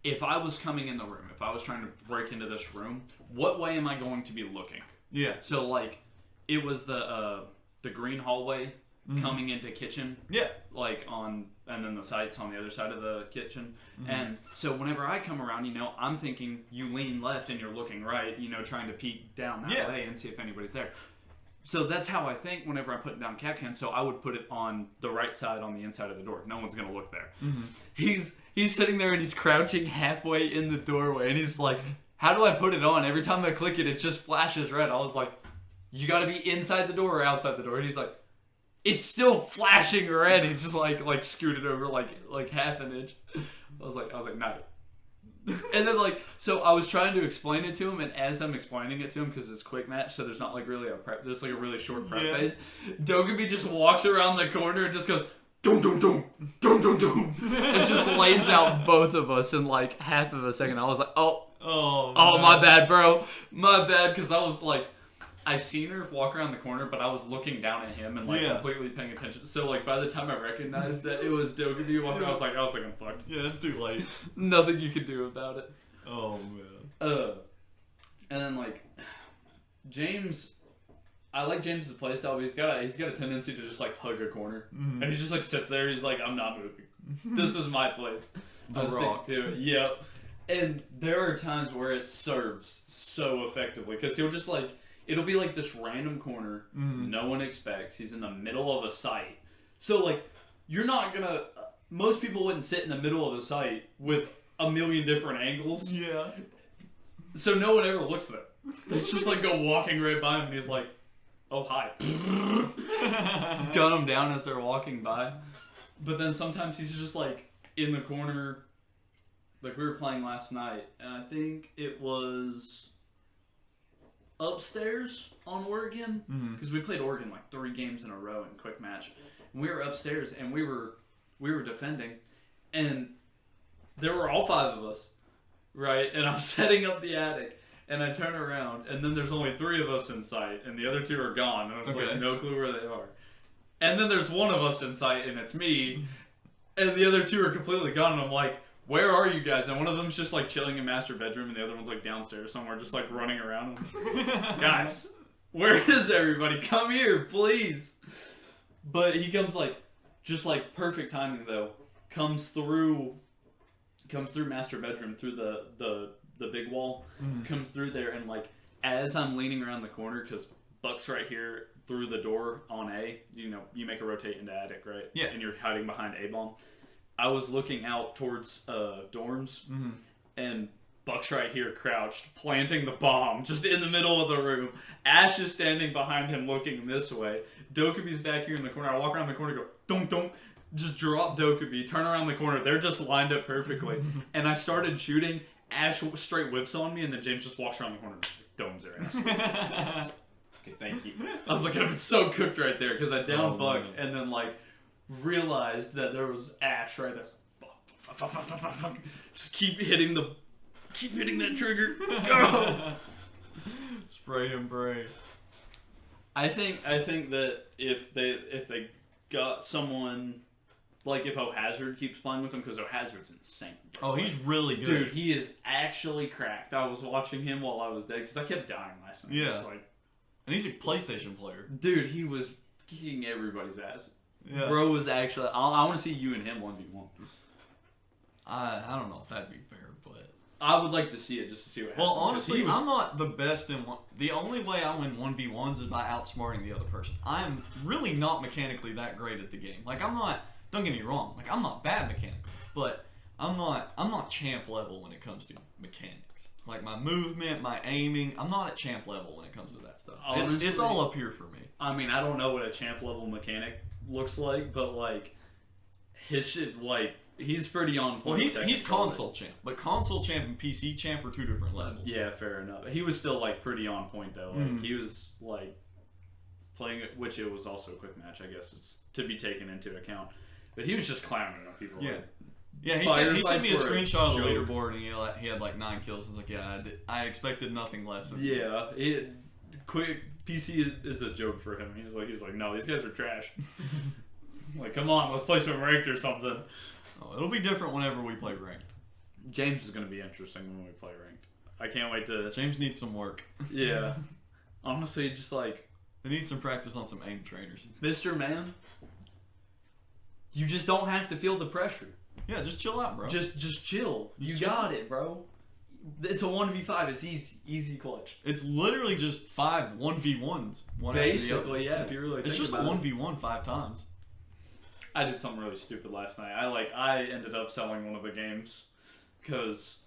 if I was coming in the room, if I was trying to break into this room, what way am I going to be looking? Yeah. So like, it was the green hallway coming into kitchen. Yeah. Like and then the sights on the other side of the kitchen. And so whenever I come around, I'm thinking you lean left and you're looking right, trying to peek down that way and see if anybody's there. So that's how I think whenever I'm putting down cat cans. So I would put it on the right side on the inside of the door. No one's going to look there. He's sitting there and he's crouching halfway in the doorway. And he's like, how do I put it on? Every time I click it, it just flashes red. I was like, you got to be inside the door or outside the door? And he's like, it's still flashing red. He just like scooted over like half an inch. I was like, no. And then so I was trying to explain it to him, and as I'm explaining it to him, because it's quick match, so there's not like really a prep, there's like a really short prep phase. Dokkaebi just walks around the corner and just goes dum dum dum dum dum dum, and just lays out both of us in like half of a second. I was like, oh, my bad, bro, my bad, because I was like, I seen her walk around the corner, but I was looking down at him and completely paying attention. So like by the time I recognized that it was Dokkaebi walking, I was like, I'm fucked. Yeah, it's too late. Nothing you could do about it. Oh man. And then like James, I like James's playstyle, but he's got a tendency to just like hug a corner, and he just like sits there. He's like, I'm not moving. This is my place. I'm sticking to it. Yep. And there are times where it serves so effectively because he'll just like. It'll be like this random corner no one expects. He's in the middle of a site. So, like, you're not gonna... most people wouldn't sit in the middle of the site with a million different angles. Yeah. So no one ever looks there. They just, like, go walking right by him and he's like, oh, hi. Gun them down as they're walking by. But then sometimes he's just, like, in the corner. Like, we were playing last night, and I think it was... upstairs on Oregon, because we played Oregon like 3 games in a row in quick match. And we were upstairs and we were defending, and there were all 5 of us, right? And I'm setting up the attic, and I turn around, and then there's only 3 of us in sight, and the other 2 are gone, and I was like, no clue where they are. And then there's one of us in sight, and it's me, and the other 2 are completely gone, and I'm like, where are you guys? And one of them's just like chilling in master bedroom, and the other one's like downstairs somewhere, just like running around. Guys, where is everybody? Come here, please. But he comes like, just like perfect timing though. Comes through master bedroom through the big wall. Comes through there, and like as I'm leaning around the corner, because Buck's right here through the door on A. You know, you make a rotate into attic, right? Yeah. And you're hiding behind A bomb. I was looking out towards dorms, and Buck's right here crouched, planting the bomb, just in the middle of the room. Ash is standing behind him looking this way. Dokkaebi's back here in the corner. I walk around the corner, go, dunk, dunk, just drop Dokkaebi, turn around the corner. They're just lined up perfectly. And I started shooting. Ash straight whips on me, and then James just walks around the corner and domes her ass. Okay, thank you. I was like, I've been so cooked right there, because I downed Buck, and then like, realized that there was Ash right there. Fuck. Just keep hitting that trigger. Go. Spray and pray. I think that if they got someone like if O'Hazard keeps playing with them, because O'Hazard's insane. Oh, he's really good. Dude, he is actually cracked. I was watching him while I was dead because I kept dying last night. Yeah. And he's a PlayStation player. Dude, he was kicking everybody's ass. Yeah. Bro was actually... I want to see you and him 1v1. I don't know if that'd be fair, but... I would like to see it just to see what happens. Well, honestly, I'm not the best in one... The only way I win 1v1s is by outsmarting the other person. I'm really not mechanically that great at the game. Like, I'm not... Don't get me wrong. Like, I'm not bad mechanically, but I'm not champ level when it comes to mechanics. Like, my movement, my aiming, I'm not at champ level when it comes to that stuff. Honestly, it's all up here for me. I mean, I don't know what a champ level mechanic looks like, but like his shit, like he's pretty on point. Well, he's console champ, but console champ and PC champ are 2 different levels. Yeah, fair enough. He was still like pretty on point though. Like he was like playing it, which it was also a quick match. I guess it's to be taken into account. But he was just clowning on people. Yeah. Like, yeah, he sent me a screenshot of the leaderboard, and he had like 9 kills. I was like, yeah, I expected nothing less of him. Yeah, quick PC is a joke for him. He's like, no, these guys are trash. Like, come on, let's play some ranked or something. Oh, it'll be different whenever we play ranked. James is gonna be interesting when we play ranked. I can't wait to. James needs some work. Yeah, honestly, just like they need some practice on some aim trainers. Mr. Man, you just don't have to feel the pressure. Yeah, just chill out, bro. Just chill. You got it, bro. It's a 1v5. It's easy clutch. It's literally just 5 1v1s. Basically, yeah. If you really, it's just a 1v1 5 times. I did something really stupid last night. I ended up selling one of the games because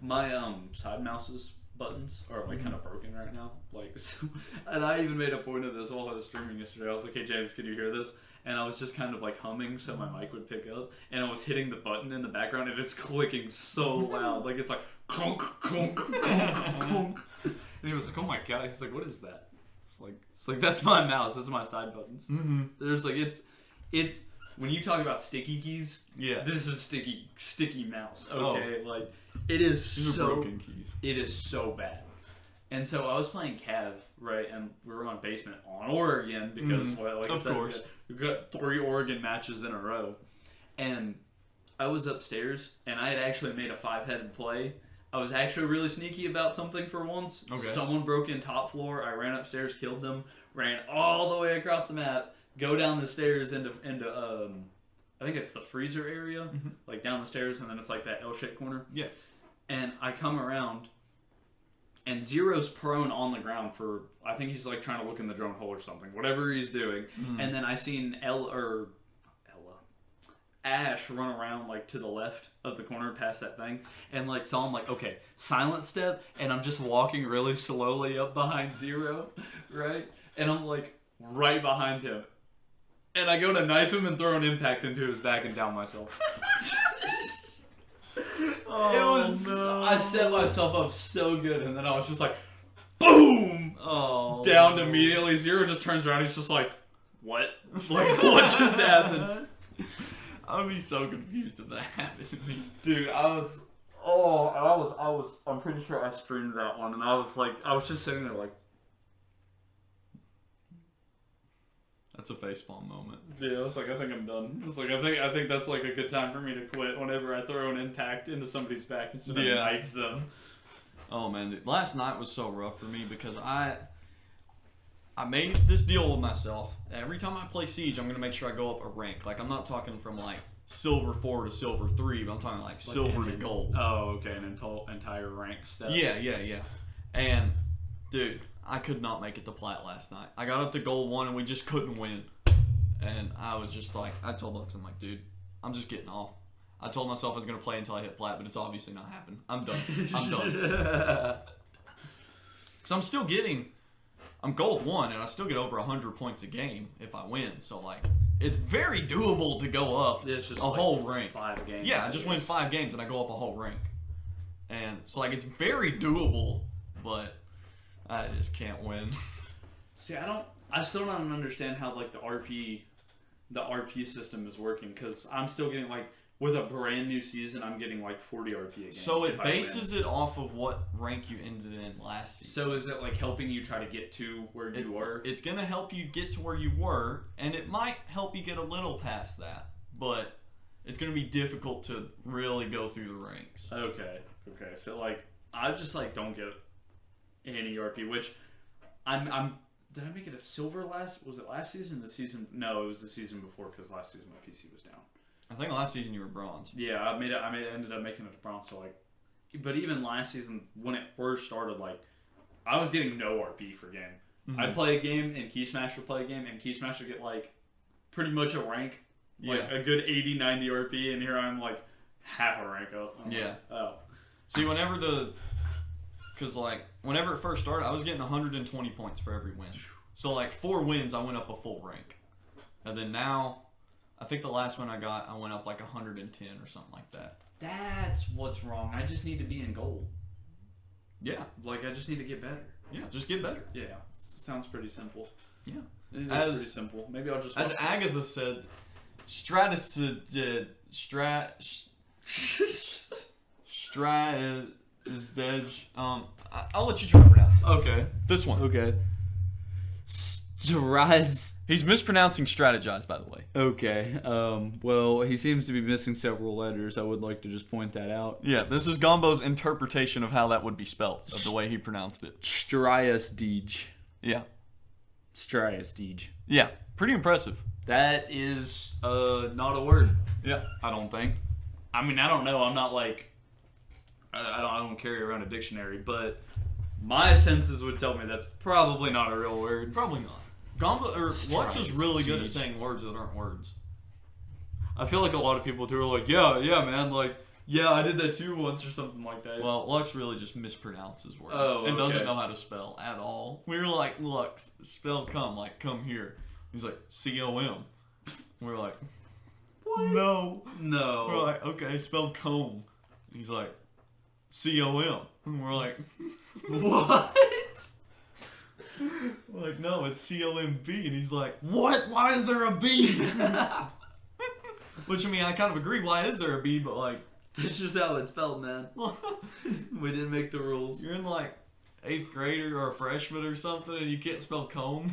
my side mouses buttons are like kind of broken right now. Like, so, and I even made a point of this while I was streaming yesterday. I was like, "Hey James, can you hear this?" And I was just kind of like humming so my mic would pick up, and I was hitting the button in the background, and it's clicking so loud, like it's like clunk, clunk, clunk, clunk. And he was like, "Oh my god!" He's like, "What is that?" It's like that's my mouse. That's my side buttons. Mm-hmm. There's like it's when you talk about sticky keys. Yeah. This is sticky mouse. Okay, like it is These are so broken keys. It is so bad. And so I was playing Cav, right, and we were on basement on Oregon because, like I said, course. we got 3 Oregon matches in a row. And I was upstairs, and I had actually made a 5-headed play. I was actually really sneaky about something for once. Okay. Someone broke in top floor. I ran upstairs, killed them, ran all the way across the map, go down the stairs into I think it's the freezer area, like down the stairs, and then it's like that L-shaped corner. Yeah. And I come around, and Zero's prone on the ground for, I think he's like trying to look in the drone hole or something, whatever he's doing. And then I seen Ash run around like to the left of the corner past that thing, and like saw him like, okay, silent step, and I'm just walking really slowly up behind Zero, right? And I'm like right behind him. And I go to knife him and throw an impact into his back and down myself. I set myself up so good, and then I was just like, boom! Down immediately. Zero just turns around, he's just like, what? Like, what just happened? I would be so confused if that happened to me. Dude, I'm pretty sure I streamed that one, and I was just sitting there like, That's a facepalm moment. yeah, I was like, I think I'm done. It's like, I think that's like a good time for me to quit whenever I throw an impact into somebody's back instead of knife them. Oh man, dude. Last night was so rough for me because I made this deal with myself. Every time I play Siege, I'm gonna make sure I go up a rank. Like, I'm not talking from like silver 4 to silver 3, but I'm talking like silver to gold. Oh, okay, an entire rank step. Yeah. And dude, I could not make it to plat last night. I got up to gold 1 and we just couldn't win. And I was just like, I told Lux, I'm like, dude, I'm just getting off. I told myself I was going to play until I hit plat, but it's obviously not happening. I'm done. Because I'm still getting, I'm gold 1 and I still get over 100 points a game if I win. So like, it's very doable to go up It's just a like whole rank. 5 games. Yeah, I just win 5 games and I go up a whole rank. And so like, it's very doable, but I just can't win. See, I still don't understand how like the RP system is working, because I'm still getting like, with a brand new season, I'm getting like 40 RP a game. So it bases it off of what rank you ended in last season. So is it like helping you try to get to where you were? It's going to help you get to where you were, and it might help you get a little past that, but it's going to be difficult to really go through the ranks. Okay. So like, I just like don't get any RP, which I'm did I make it a silver was it last season or the season? No, it was the season before, because last season my PC was down. I think last season you were bronze. Yeah, I ended up making it a bronze. So like, but even last season when it first started, like, I was getting no RP for game. Mm-hmm. I'd play a game and Key Smash would play a game, and Key Smash would get like pretty much a rank, like a good 80, 90 RP, and here I'm like half a rank up. I'm like, oh. See, because like whenever it first started, I was getting 120 points for every win. So like 4 wins, I went up a full rank, and then now, I think the last one I got, I went up like 110 or something like that. That's what's wrong. I just need to be in gold. Yeah. Like, I just need to get better. Yeah, just get better. Yeah, sounds pretty simple. Yeah. It is pretty simple. Maybe I'll just... As Agatha said, Stratus is dead. I'll let you try to pronounce it. Okay. This one. Okay. He's mispronouncing strategize, by the way. Okay. Well, he seems to be missing several letters. I would like to just point that out. Yeah, this is Gombo's interpretation of how that would be spelled, of the way he pronounced it. Striastige. Yeah. Striastige. Yeah, pretty impressive. That is not a word. Yeah. I don't think. I mean, I don't know. I'm not like... I don't carry around a dictionary, but my senses would tell me that's probably not a real word. Probably not. Gombo or Lux is really good at saying words that aren't words. I feel like a lot of people too are like, yeah, man, like Yeah, I did that too once or something like that. Well, Lux really just mispronounces words Oh, and doesn't okay. know how to spell at all. We were like, Lux, spell come, like come here. He's like, C-O-M. We're like, What? no. No. We're like, okay, spell comb. He's like, C-O-M. And we're like, What? we're like, no, it's C-O-M-B. And he's like, what? Why is there a B? Which, I mean, I kind of agree. Why is there a B? But, like, That's just how it's spelled, man. We didn't make the rules. you're in, like, 8th grade or a freshman or something and you can't spell comb.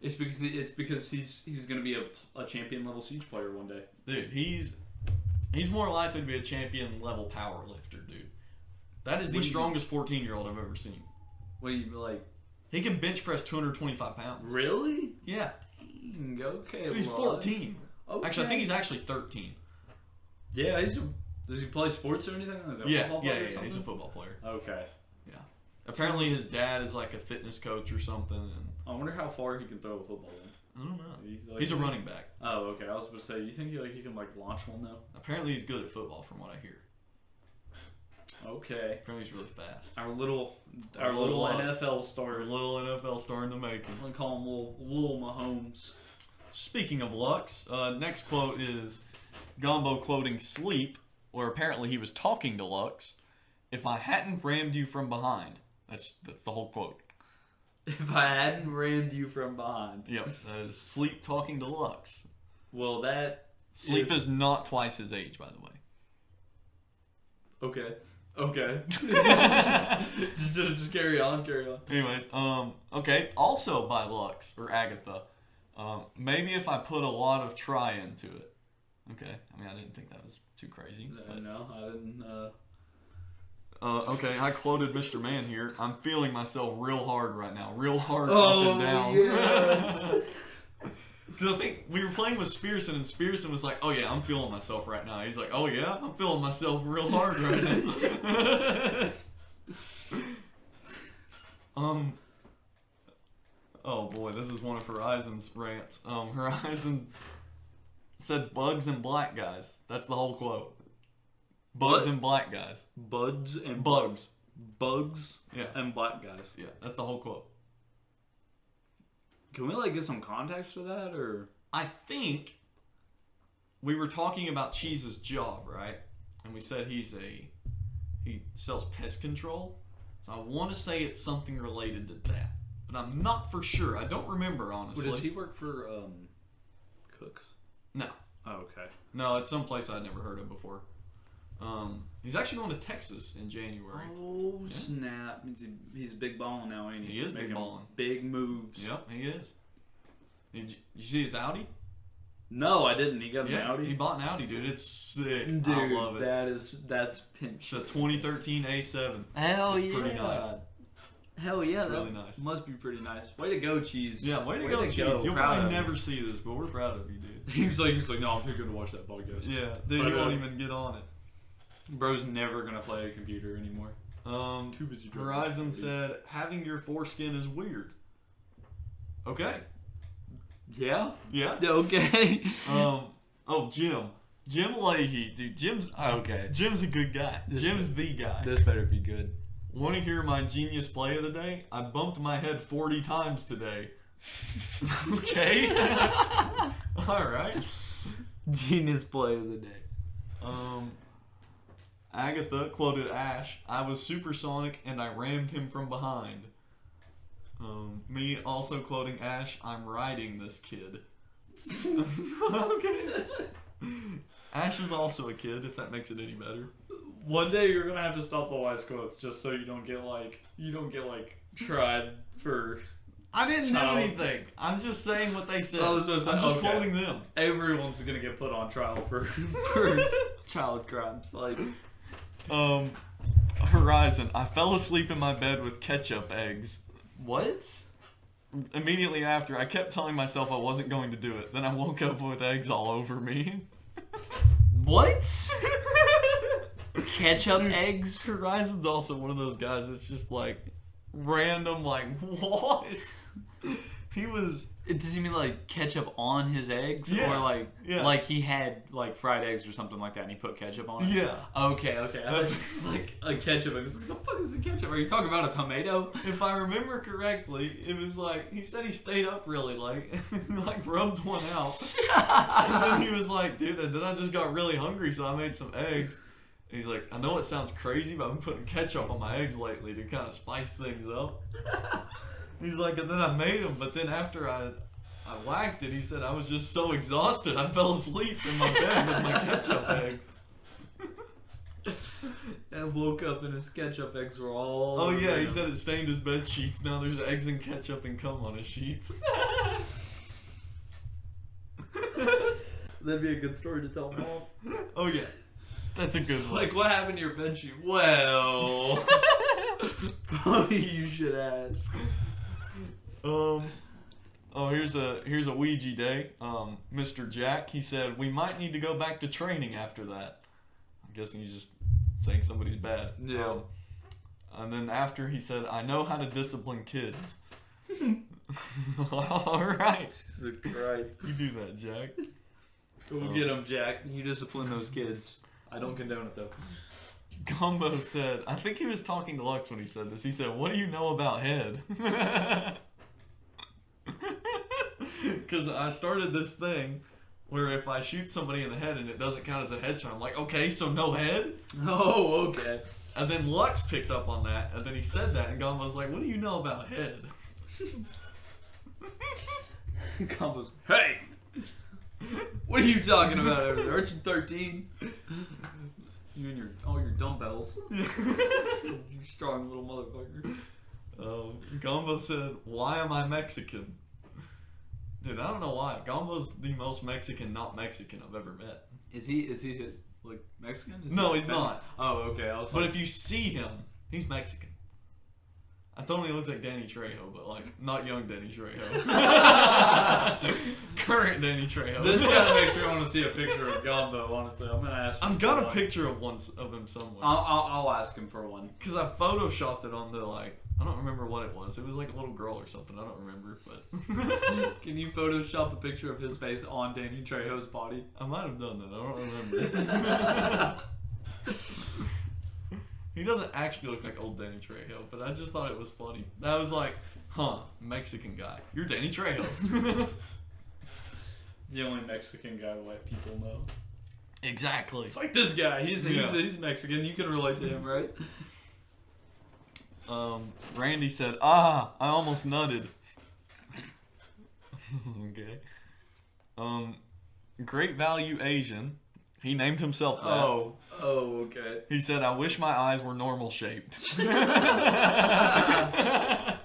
It's because he's gonna be a champion level Siege player one day. Dude, he's more likely to be a champion level power lifter, dude. That is the strongest 14-year-old I've ever seen. What do you like? He can bench press 225 pounds. Really? Yeah. Dang, okay. He's 14. Okay. Actually, I think he's actually 13. Yeah, does he play sports or anything? Is he a football player or something? He's a football player. Okay. Yeah. Apparently his dad is like a fitness coach or something. And I wonder how far he can throw a football. I don't know. He's a running back. Oh, okay. I was supposed to say, you think he can launch one though? Apparently he's good at football from what I hear. Okay. Apparently he's really fast. Our little Lux. NFL Our star. little NFL star in the making. I'm gonna call him little Mahomes. Speaking of Lux, next quote is Gombo quoting Sleep, where apparently he was talking to Lux. If I hadn't rammed you from behind. That's the whole quote. If I hadn't rammed you from behind. Yep, that is Sleep talking to Lux. Well, that Sleep is not twice his age, by the way. Okay. just carry on. Anyways, okay. Also by Lux or Agatha, maybe if I put a lot of try into it. Okay, I mean I didn't think that was too crazy. No, I didn't. Okay, I quoted Mr. Man here. I'm feeling myself real hard right now, real hard Oh, up and down. yes. Because I think we were playing with Spearson, and Spearson was like, "Oh yeah, I'm feeling myself right now." He's like, "Oh yeah, I'm feeling myself real hard right now." Oh boy, this is one of Horizon's rants. Horizon said bugs and black guys. That's the whole quote. Bugs What? and black guys. Bugs and Bugs. bugs Yeah. and black guys. Yeah, that's the whole quote. Can we get some context for that, or I think we were talking about Cheese's job, right? And we said he sells pest control. So I want to say it's something related to that, but I'm not for sure. I don't remember honestly. does he work for Cooks? No, Oh, okay. no, it's someplace I'd never heard of before. He's actually going to Texas in January. Oh Yeah. snap! He's big balling now, ain't he? He is big Making balling. Big moves. Yep, he is. Did you see his Audi? No, I didn't. He got an Yeah, Audi. he bought an Audi, dude. It's sick. Dude, I love it. that's pinch. It's a 2013 A7. Hell It's yeah! pretty nice. Hell yeah! It's that really nice. Must be pretty nice. Way to go, Cheese. Yeah, way to go, Cheese. You'll Proud probably of never see this, but we're proud of you, dude. you. He's like, no, I'm too good to watch that podcast. Yeah, dude, But, he won't even get on it. Bro's never gonna play a computer anymore. Too busy. driving. Horizon said, having your foreskin is weird. Okay. Yeah. Yeah. Okay. Jim. Jim Leahy. Dude, Jim's Okay. Jim's a good guy. Jim's the guy. This better be good. Want to hear my genius play of the day? I bumped my head 40 times today. Okay. Alright. Genius play of the day. Agatha quoted Ash, I was supersonic and I rammed him from behind. Me also quoting Ash, I'm riding this kid. Okay. Ash is also a kid, if that makes it any better. One day you're gonna have to stop the wise quotes just so you don't get tried for. I didn't know Child. anything. I'm just saying what they said. I was supposed to- I'm just okay. quoting them. Everyone's gonna get put on trial for child crimes. Like, Horizon, I fell asleep in my bed with ketchup eggs. what? Immediately after, I kept telling myself I wasn't going to do it. Then I woke up with eggs all over me. What? Ketchup eggs? Horizon's also one of those guys that's just like random, like, what? He was. Does he mean like ketchup on his eggs, Yeah, or like yeah. like he had like fried eggs or something like that, and he put ketchup on it? Yeah. Okay. Like a ketchup. What the fuck is a ketchup? Are you talking about a tomato? If I remember correctly, it was like he said he stayed up really late, and like rubbed one out, and then he was like, "Dude," and then I just got really hungry, so I made some eggs. And he's like, "I know it sounds crazy, but I've been putting ketchup on my eggs lately to kind of spice things up." He's like, and then I made them, but then after I whacked it, he said I was just so exhausted I fell asleep in my bed with my ketchup eggs. And woke up and his ketchup eggs were all. Oh yeah, he said it stained his bed sheets. Now there's eggs and ketchup and cum on his sheets. That'd be a good story to tell Mom. Oh yeah, that's a good one. Like, what happened to your bed sheet? Well, probably you should ask. Oh, here's a Ouija day. Mr. Jack, he said we might need to go back to training after that. I'm guessing he's just saying somebody's bad. Yeah. And then after he said, I know how to discipline kids. All right. Jesus Christ. You do that, Jack. Go get him, Jack. You discipline those kids. I don't condone it though. Gumbo said, I think he was talking to Lux when he said this. He said, what do you know about head? Because I started this thing where if I shoot somebody in the head and it doesn't count as a headshot, I'm like, okay, so no head? Oh, okay. And then Lux picked up on that, and then he said that, and Gumbo's like, what do you know about head? Combo's, hey! What are you talking about over there? Aren't you 13? You and all your dumbbells. You strong little motherfucker. Gumbo said, why am I Mexican? Dude, I don't know why. Gumbo's the most Mexican not Mexican I've ever met. Is he like Mexican? No, he's not. Oh, okay. But if you see him, he's Mexican. I told him he looks like Danny Trejo, but like not young Danny Trejo. Current Danny Trejo. This kind of makes me want to see a picture of Gumbo. Honestly, I'm gonna ask. I've got a picture of him somewhere. I'll ask him for one. Because I photoshopped it on the I don't remember what it was. It was like a little girl or something. I don't remember, but Can you Photoshop a picture of his face on Danny Trejo's body? I might have done that. I don't remember. He doesn't actually look like old Danny Trejo, but I just thought it was funny. I was like, Mexican guy. You're Danny Trejo. The only Mexican guy white people know. Exactly. It's like this guy. He's Mexican. You can relate to him, right? Randy said, I almost nutted. Okay. Great Value Asian. He named himself that. Oh, okay. He said, I wish my eyes were normal shaped. I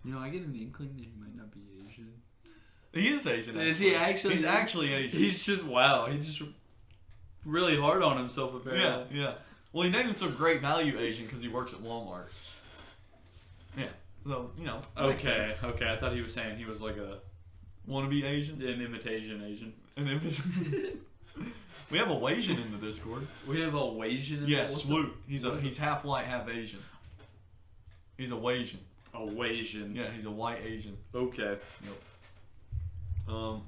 get an inkling that he might not be Asian. He is Asian. Actually. Is he actually? He's actually Asian. He's just really hard on himself apparently. Yeah. Well, he named himself Great Value Asian because he works at Walmart. Yeah. So, Okay. I thought he was saying he was like a wannabe Asian? An imitation Asian. We have a Wasian in the Discord. We have a Wasian in the Discord? Swoop. He's half white, half Asian. He's a Wasian. A Wasian. Yeah, he's a white Asian. Okay. Yep.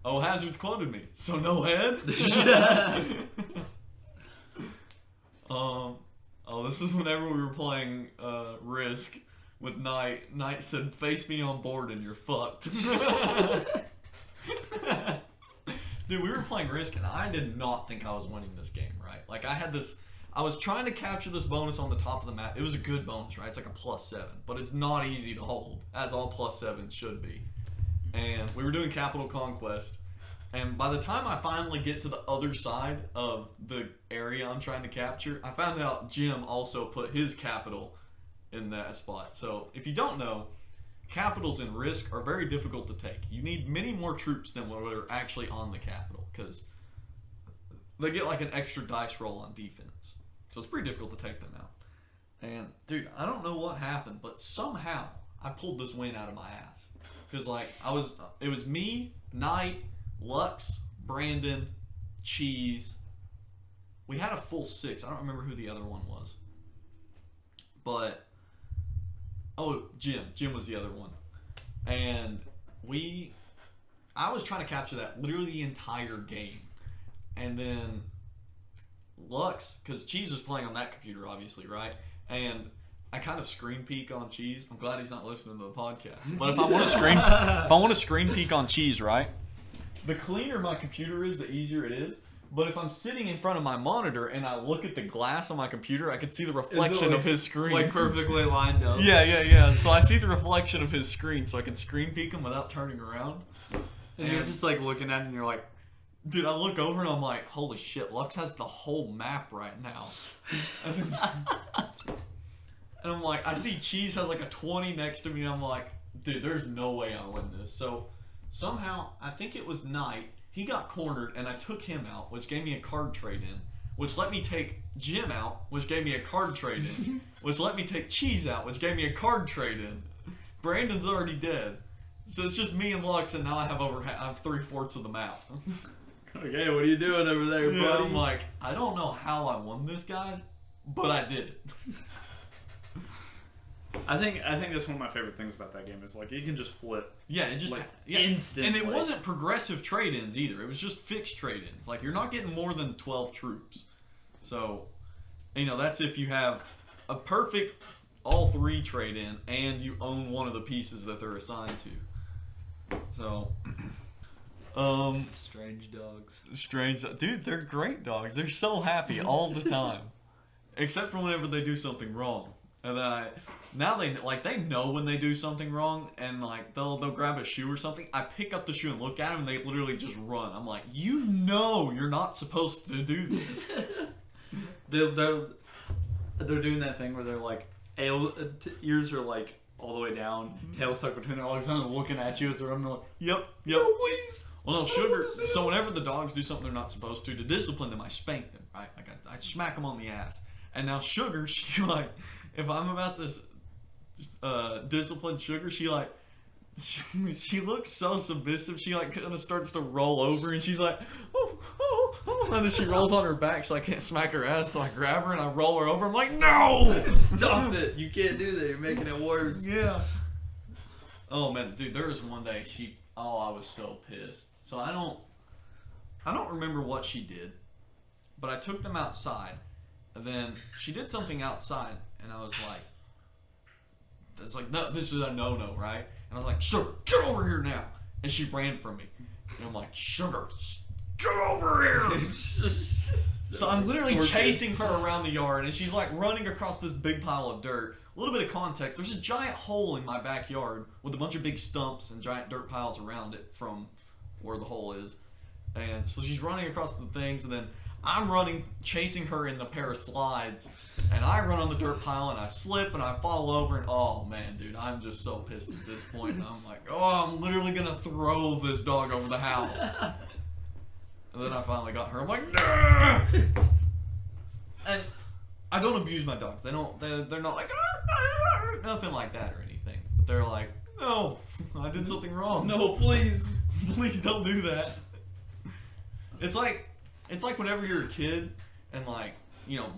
Hazard's quoted me. So no head? This is whenever we were playing Risk with Knight. Knight said, face me on board and you're fucked. Dude, we were playing Risk and I did not think I was winning this game, right? Like I was trying to capture this bonus on the top of the map. It was a good bonus, right? It's like a +7, but it's not easy to hold, as all +7s should be. And we were doing Capital Conquest, and by the time I finally get to the other side of the area I'm trying to capture, I found out Jim also put his capital in that spot. So if you don't know, capitals in Risk are very difficult to take. You need many more troops than what are actually on the capital, because they get like an extra dice roll on defense. So it's pretty difficult to take them out. And dude, I don't know what happened, but somehow I pulled this win out of my ass. Because it was me, Knight, Lux, Brandon, Cheese. We had a full 6. I don't remember who the other one was. But Jim. Jim was the other one. And I was trying to capture that literally the entire game. And then Lux, because Cheese was playing on that computer, obviously, right? And I kind of screen peek on Cheese. I'm glad he's not listening to the podcast. But if I want to screen peek on Cheese, right? The cleaner my computer is, the easier it is. But if I'm sitting in front of my monitor and I look at the glass on my computer, I can see the reflection of his screen. Like perfectly lined up. Yeah. So I see the reflection of his screen, so I can screen peek him without turning around. And you're just like looking at it and you're like, dude, I look over and I'm like, holy shit, Lux has the whole map right now. And I'm like, I see Cheese has like a 20 next to me, and I'm like, dude, there's no way I'll win this. So somehow, I think it was night, he got cornered, and I took him out, which gave me a card trade-in, which let me take Jim out, which gave me a card trade-in, which let me take Cheese out, which gave me a card trade-in. Brandon's already dead. So it's just me and Lux, and now I have 3/4 of the map. okay, what are you doing over there, Yeah, buddy? I'm like, I don't know how I won this, guys, but I did it. I think that's one of my favorite things about that game is like you can just flip. Yeah, it just instantly. And it wasn't progressive trade-ins either. It was just fixed trade-ins. Like you're not getting more than 12 troops. So, that's if you have a perfect all 3 trade-in and you own one of the pieces that they're assigned to. So, strange dogs. Dude, they're great dogs. They're so happy all the time. Except for whenever they do something wrong. And then they know when they do something wrong, and like they'll grab a shoe or something. I pick up the shoe and look at them, and they literally just run. I'm like, you're not supposed to do this. They're doing that thing where they're like ears are like all the way down, tail stuck between their legs, and they're looking at you as they're running. Like, Yep. no, please. Well, no, Sugar. So whenever the dogs do something they're not supposed to discipline them, I spank them. Right? Like I smack them on the ass. And now Sugar, she like, if I'm about to discipline Sugar, she looks so submissive. She like kind of starts to roll over, and she's like, oh, and then she rolls on her back, so I can't smack her ass. So I grab her and I roll her over. I'm like, no, stop it! You can't do that. You're making it worse. Yeah. Oh man, dude, there was one day I was so pissed. So I don't remember what she did, but I took them outside, and then she did something outside, and I was like, it's like, no, this is a no-no, right? And I was like, Sugar, get over here now. And she ran from me. And I'm like, Sugar, get over here. So I'm literally chasing her around the yard, and she's like running across this big pile of dirt. A little bit of context, there's a giant hole in my backyard with a bunch of big stumps and giant dirt piles around it from where the hole is. And so she's running across the things, and then I'm running, chasing her in the pair of slides, and I run on the dirt pile, and I slip, and I fall over, and oh man, dude, I'm just so pissed at this point, and I'm like, oh, I'm literally gonna throw this dog over the house. And then I finally got her. I'm like, nah! And I don't abuse my dogs. They're not like, nothing like that or anything. But they're like, no, I did something wrong. No, please. Please don't do that. It's like whenever you're a kid and like,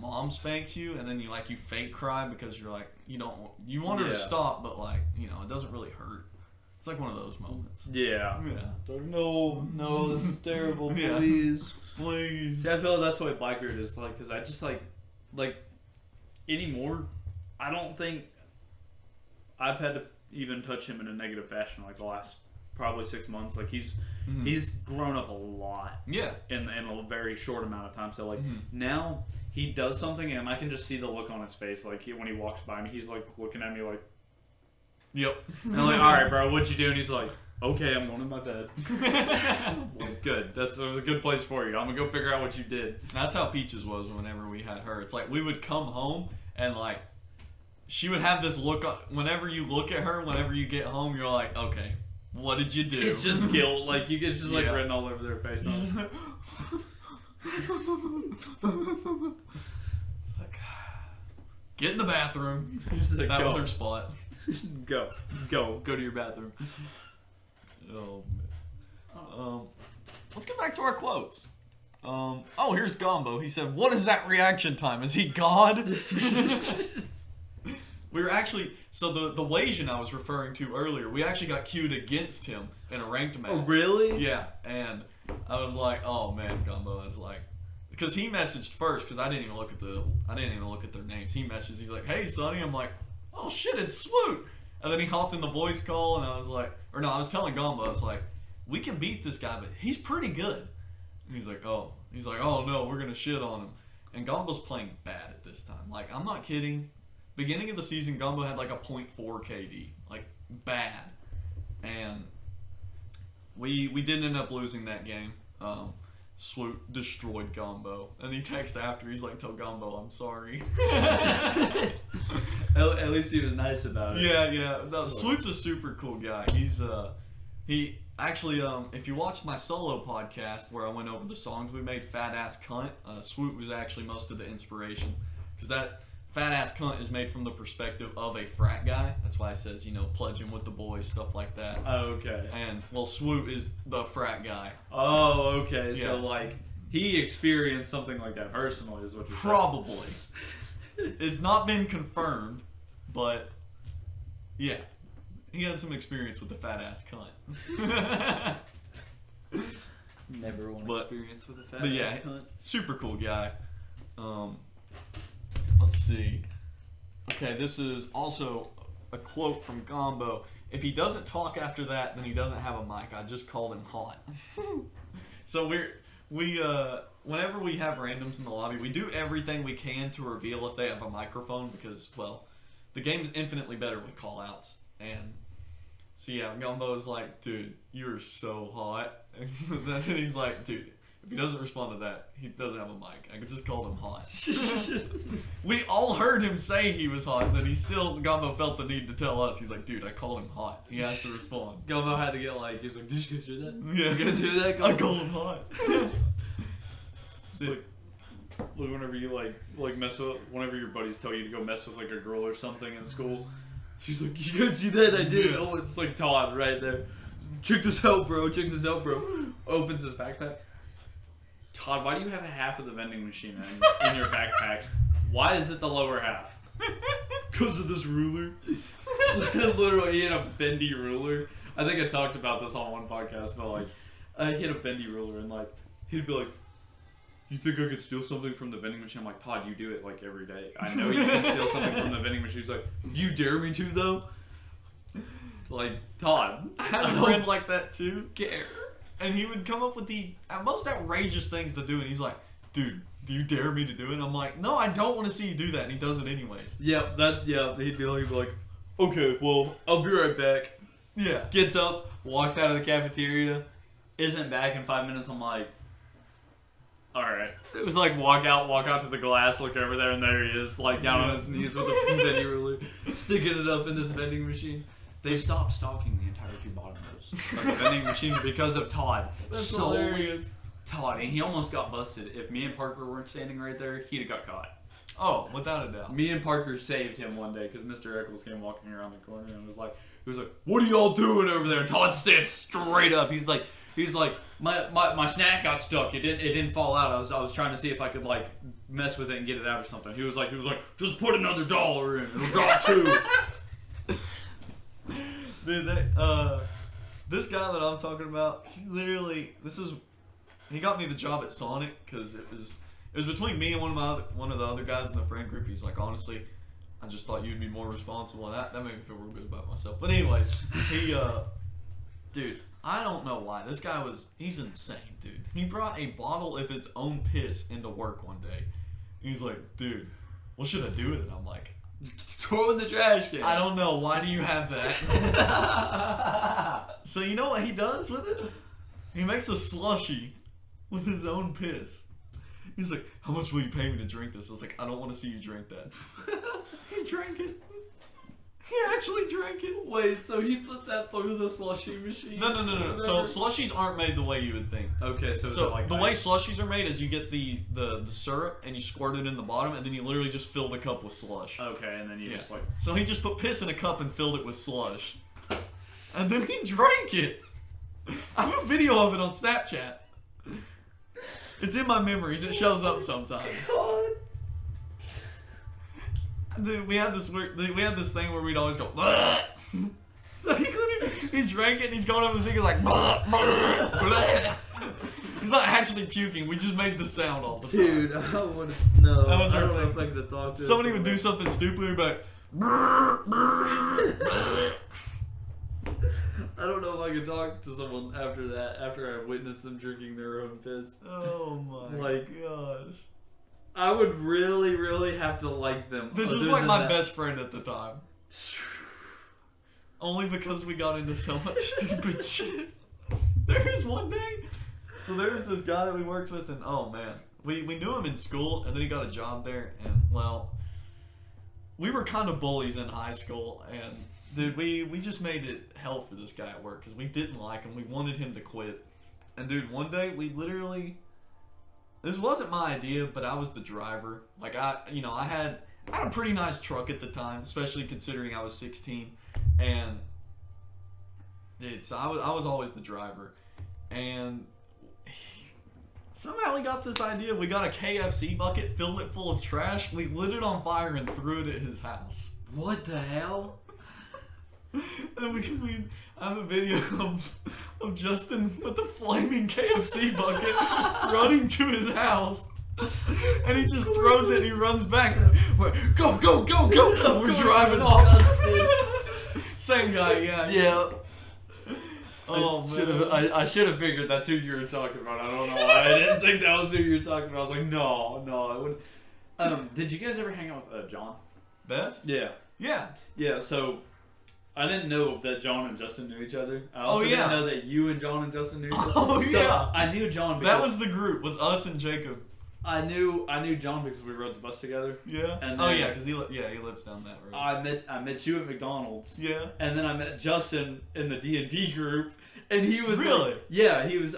mom spanks you, and then you fake cry because you're like, you want her to stop, but like, it doesn't really hurt. It's like one of those moments. Yeah. No, this is terrible. Please. Please. See, I feel like that's what Blackbeard is like, because I just like anymore, I don't think I've had to even touch him in a negative fashion like the last probably 6 months. Like he's grown up a lot. Yeah. In a very short amount of time. So like now he does something, and I can just see the look on his face. Like when he walks by me, he's like looking at me like, yep. And I'm like, all right, bro, what'd you do? And he's like, okay, I'm going to my bed. Like, good. That was a good place for you. I'm going to go figure out what you did. That's how Peaches was whenever we had her. It's like we would come home, and like she would have this look. Whenever you look at her, whenever you get home, you're like, okay, what did you do? It's just guilt. Like, you get just like written all over their face. It's like, get in the bathroom. Like, that was her spot. Go to your bathroom. Oh man. Let's get back to our quotes. Here's Gombo. He said, "What is that reaction time? Is he God?" We were actually the Wasian I was referring to earlier. We actually got queued against him in a ranked match. Oh, really? Yeah, and I was like, oh man, Gumbo. I was like, because he messaged first because I didn't even look at their names. He messaged. He's like, hey Sonny. I'm like, oh shit, it's Swoot. And then he hopped in the voice call, and I was like, I was telling Gumbo, I was like, we can beat this guy, but he's pretty good. And he's like, oh no, we're gonna shit on him. And Gumbo's playing bad at this time. Like, I'm not kidding. Beginning of the season, Gumbo had like a .4 KD, like bad, and we did end up losing that game. Swoop destroyed Gumbo, and he texted after. He's like, "Tell Gumbo I'm sorry." At least he was nice about it. Yeah. No, Swoop's a super cool guy. He actually, if you watched my solo podcast where I went over the songs we made, Fat Ass Cunt, Swoop was actually most of the inspiration, because that Fat Ass Cunt is made from the perspective of a frat guy. That's why it says, pledging with the boys, stuff like that. Oh, okay. And, Swoop is the frat guy. Oh, okay. Yeah. So, like, he experienced something like that personally, is what you're Probably. It's not been confirmed, but, yeah. He had some experience with the Fat Ass Cunt. Never want experience with a fat ass cunt. Super cool guy. Let's see. Okay, this is also a quote from Gombo. If he doesn't talk after that, then he doesn't have a mic. I just called him hot. So we whenever we have randoms in the lobby, we do everything we can to reveal if they have a microphone, because, well, the game's infinitely better with call-outs. And so yeah, Gumbo's like, dude, you're so hot. And then he's like, dude, if he doesn't respond to that, he doesn't have a mic. I could just call him hot. We all heard him say he was hot, and then Gumbo felt the need to tell us. He's like, dude, I called him hot. He has to respond. Gumbo had to get like, he's like, did you guys hear that? Yeah. You guys hear that? I called him hot. It's like whenever you like mess with, whenever your buddies tell you to go mess with like a girl or something in school, she's like, you guys see that? I did. Oh, it's like Todd right there. Check this out, bro. Opens his backpack. Todd, why do you have half of the vending machine in your backpack? Why is it the lower half? Because of this ruler. Literally, he had a bendy ruler. I think I talked about this on one podcast, but like, he had a bendy ruler, and like, he'd be like, you think I could steal something from the vending machine? I'm like, Todd, you do it like every day. I know you can steal something from the vending machine. He's like, you dare me to though? Like, Todd, I had a friend like that too. Care. And he would come up with these most outrageous things to do, and he's like, dude, do you dare me to do it? And I'm like, no, I don't want to see you do that, and he does it anyways. He'd be like, okay, well, I'll be right back. Yeah. Gets up, walks out of the cafeteria, isn't back in 5 minutes. I'm like, alright. It was like walk out to the glass, look over there, and there he is, like down on his knees with a vending ruler, sticking it up in this vending machine. They stopped stocking the entire two bottom rows of the vending machine because of Todd. That's so hilarious. Todd, and he almost got busted. If me and Parker weren't standing right there, he'd have got caught. Oh, without a doubt. Me and Parker saved him one day because Mr. Eccles came walking around the corner and was like, what are y'all doing over there? And Todd stands straight up. He's like, my snack got stuck. It didn't fall out. I was trying to see if I could like mess with it and get it out or something. He was like, just put another $1 in. It'll drop too. Dude, this guy that I'm talking about, he got me the job at Sonic because it was between me and one of the other guys in the friend group. He's like, honestly, I just thought you'd be more responsible. That made me feel real good about myself. But anyways, dude, I don't know why. This guy he's insane, dude. He brought a bottle of his own piss into work one day. He's like, dude, what should I do with it? I'm like, throw in the trash can. I don't know. Why do you have that? So you know what he does with it? He makes a slushie with his own piss. He's like, how much will you pay me to drink this? I was like, I don't want to see you drink that. He drank it. He actually drank it. Wait, so he put that through the slushie machine? No. So slushies aren't made the way you would think. Okay, so like the way slushies are made is you get the syrup and you squirt it in the bottom, and then you literally just fill the cup with slush. Okay, and then you just like... So he just put piss in a cup and filled it with slush. And then he drank it. I have a video of it on Snapchat. It's in my memories. It shows up sometimes. God. Dude, we had this thing where we'd always go. So he drank it and he's going over the sink. He's like. He's not actually puking. We just made the sound all the time. Dude, I would no. That was I our don't know thing. if I could have talked to Somebody him. would do something stupid. We'd be like. I don't know if I could talk to someone after that, after I witnessed them drinking their own piss. Oh my gosh. I would really, really have to like them. This was other like than my that. best friend at the time. Only because we got into so much stupid shit. There was one day. So there was this guy that we worked with, and oh man. We knew him in school, and then he got a job there, and well, we were kind of bullies in high school, and dude, we just made it hell for this guy at work because we didn't like him. We wanted him to quit. And dude, one day we literally, this wasn't my idea, but I was the driver. Like I had a pretty nice truck at the time, especially considering I was 16. And dude, so I was always the driver. And somehow we got this idea. We got a KFC bucket, filled it full of trash. We lit it on fire and threw it at his house. What the hell? And we have a video of Justin with the flaming KFC bucket running to his house. And he just throws it and he runs back. We're, go, go, go, go! We're driving off. Same guy, yeah. Yeah. Oh, man. I should have figured that's who you were talking about. I don't know why. I didn't think that was who you were talking about. I was like, no, I wouldn't. Did you guys ever hang out with John? Best? Yeah. Yeah. Yeah, so I didn't know that John and Justin knew each other. I also didn't know that you and John and Justin knew each other. Oh, so yeah. I knew John because That was the group, was us and Jacob. I knew John because we rode the bus together. Yeah. And Oh then yeah, because he lives down that road. I met you at McDonald's. Yeah. And then I met Justin in the D&D group, and he was Really? like, yeah, he was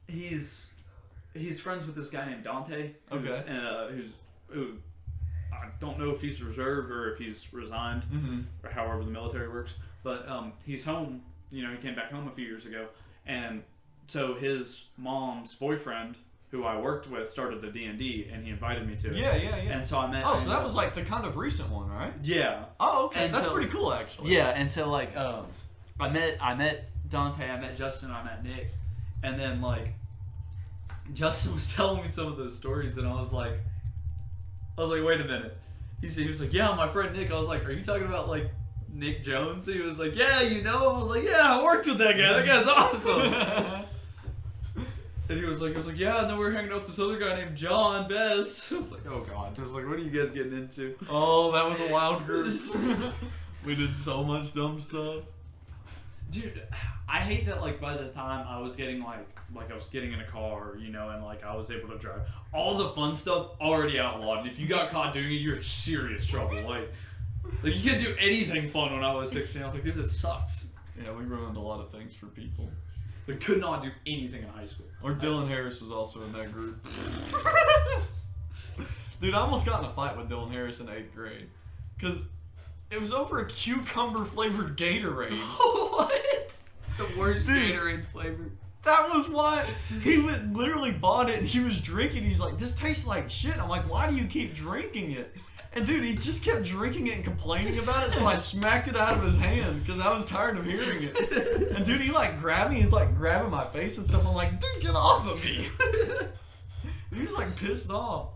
he's friends with this guy named Dante. Who I don't know if he's reserved or if he's resigned or however the military works, but he's home. You know, he came back home a few years ago, and so his mom's boyfriend, who I worked with, started the D&D, and he invited me to it. Yeah. And so I met. Oh, so that was like the kind of recent one, right? Yeah. Oh, okay. And That's so, pretty cool, actually. Yeah, and so like I met Dante, I met Justin, I met Nick, and then like Justin was telling me some of those stories, and I was like, wait a minute. He was like, yeah, my friend Nick. I was like, are you talking about like Nick Jones? He was like, yeah, you know him. I was like, yeah, I worked with that guy. That guy's awesome. And he was like, yeah, and then we were hanging out with this other guy named John Best. I was like, oh god. I was like, what are you guys getting into? Oh, that was a wild group. We did so much dumb stuff. Dude, I hate that like by the time I was getting like I was getting in a car, you know, and like I was able to drive. All the fun stuff already outlawed. And if you got caught doing it, you're in serious trouble. Like you couldn't do anything fun when I was 16. I was like, dude, this sucks. Yeah, we ruined a lot of things for people. We could not do anything in high school. Or Dylan Harris was also in that group. Dude, I almost got in a fight with Dylan Harris in 8th grade. Because it was over a cucumber-flavored Gatorade. What? The worst Dude. Gatorade flavor. That was why he literally bought it and he was drinking. He's like, this tastes like shit. I'm like, why do you keep drinking it? And dude, he just kept drinking it and complaining about it, so I smacked it out of his hand because I was tired of hearing it. And dude, he like grabbed me, he's like grabbing my face and stuff. I'm like, dude, get off of me. He was like pissed off.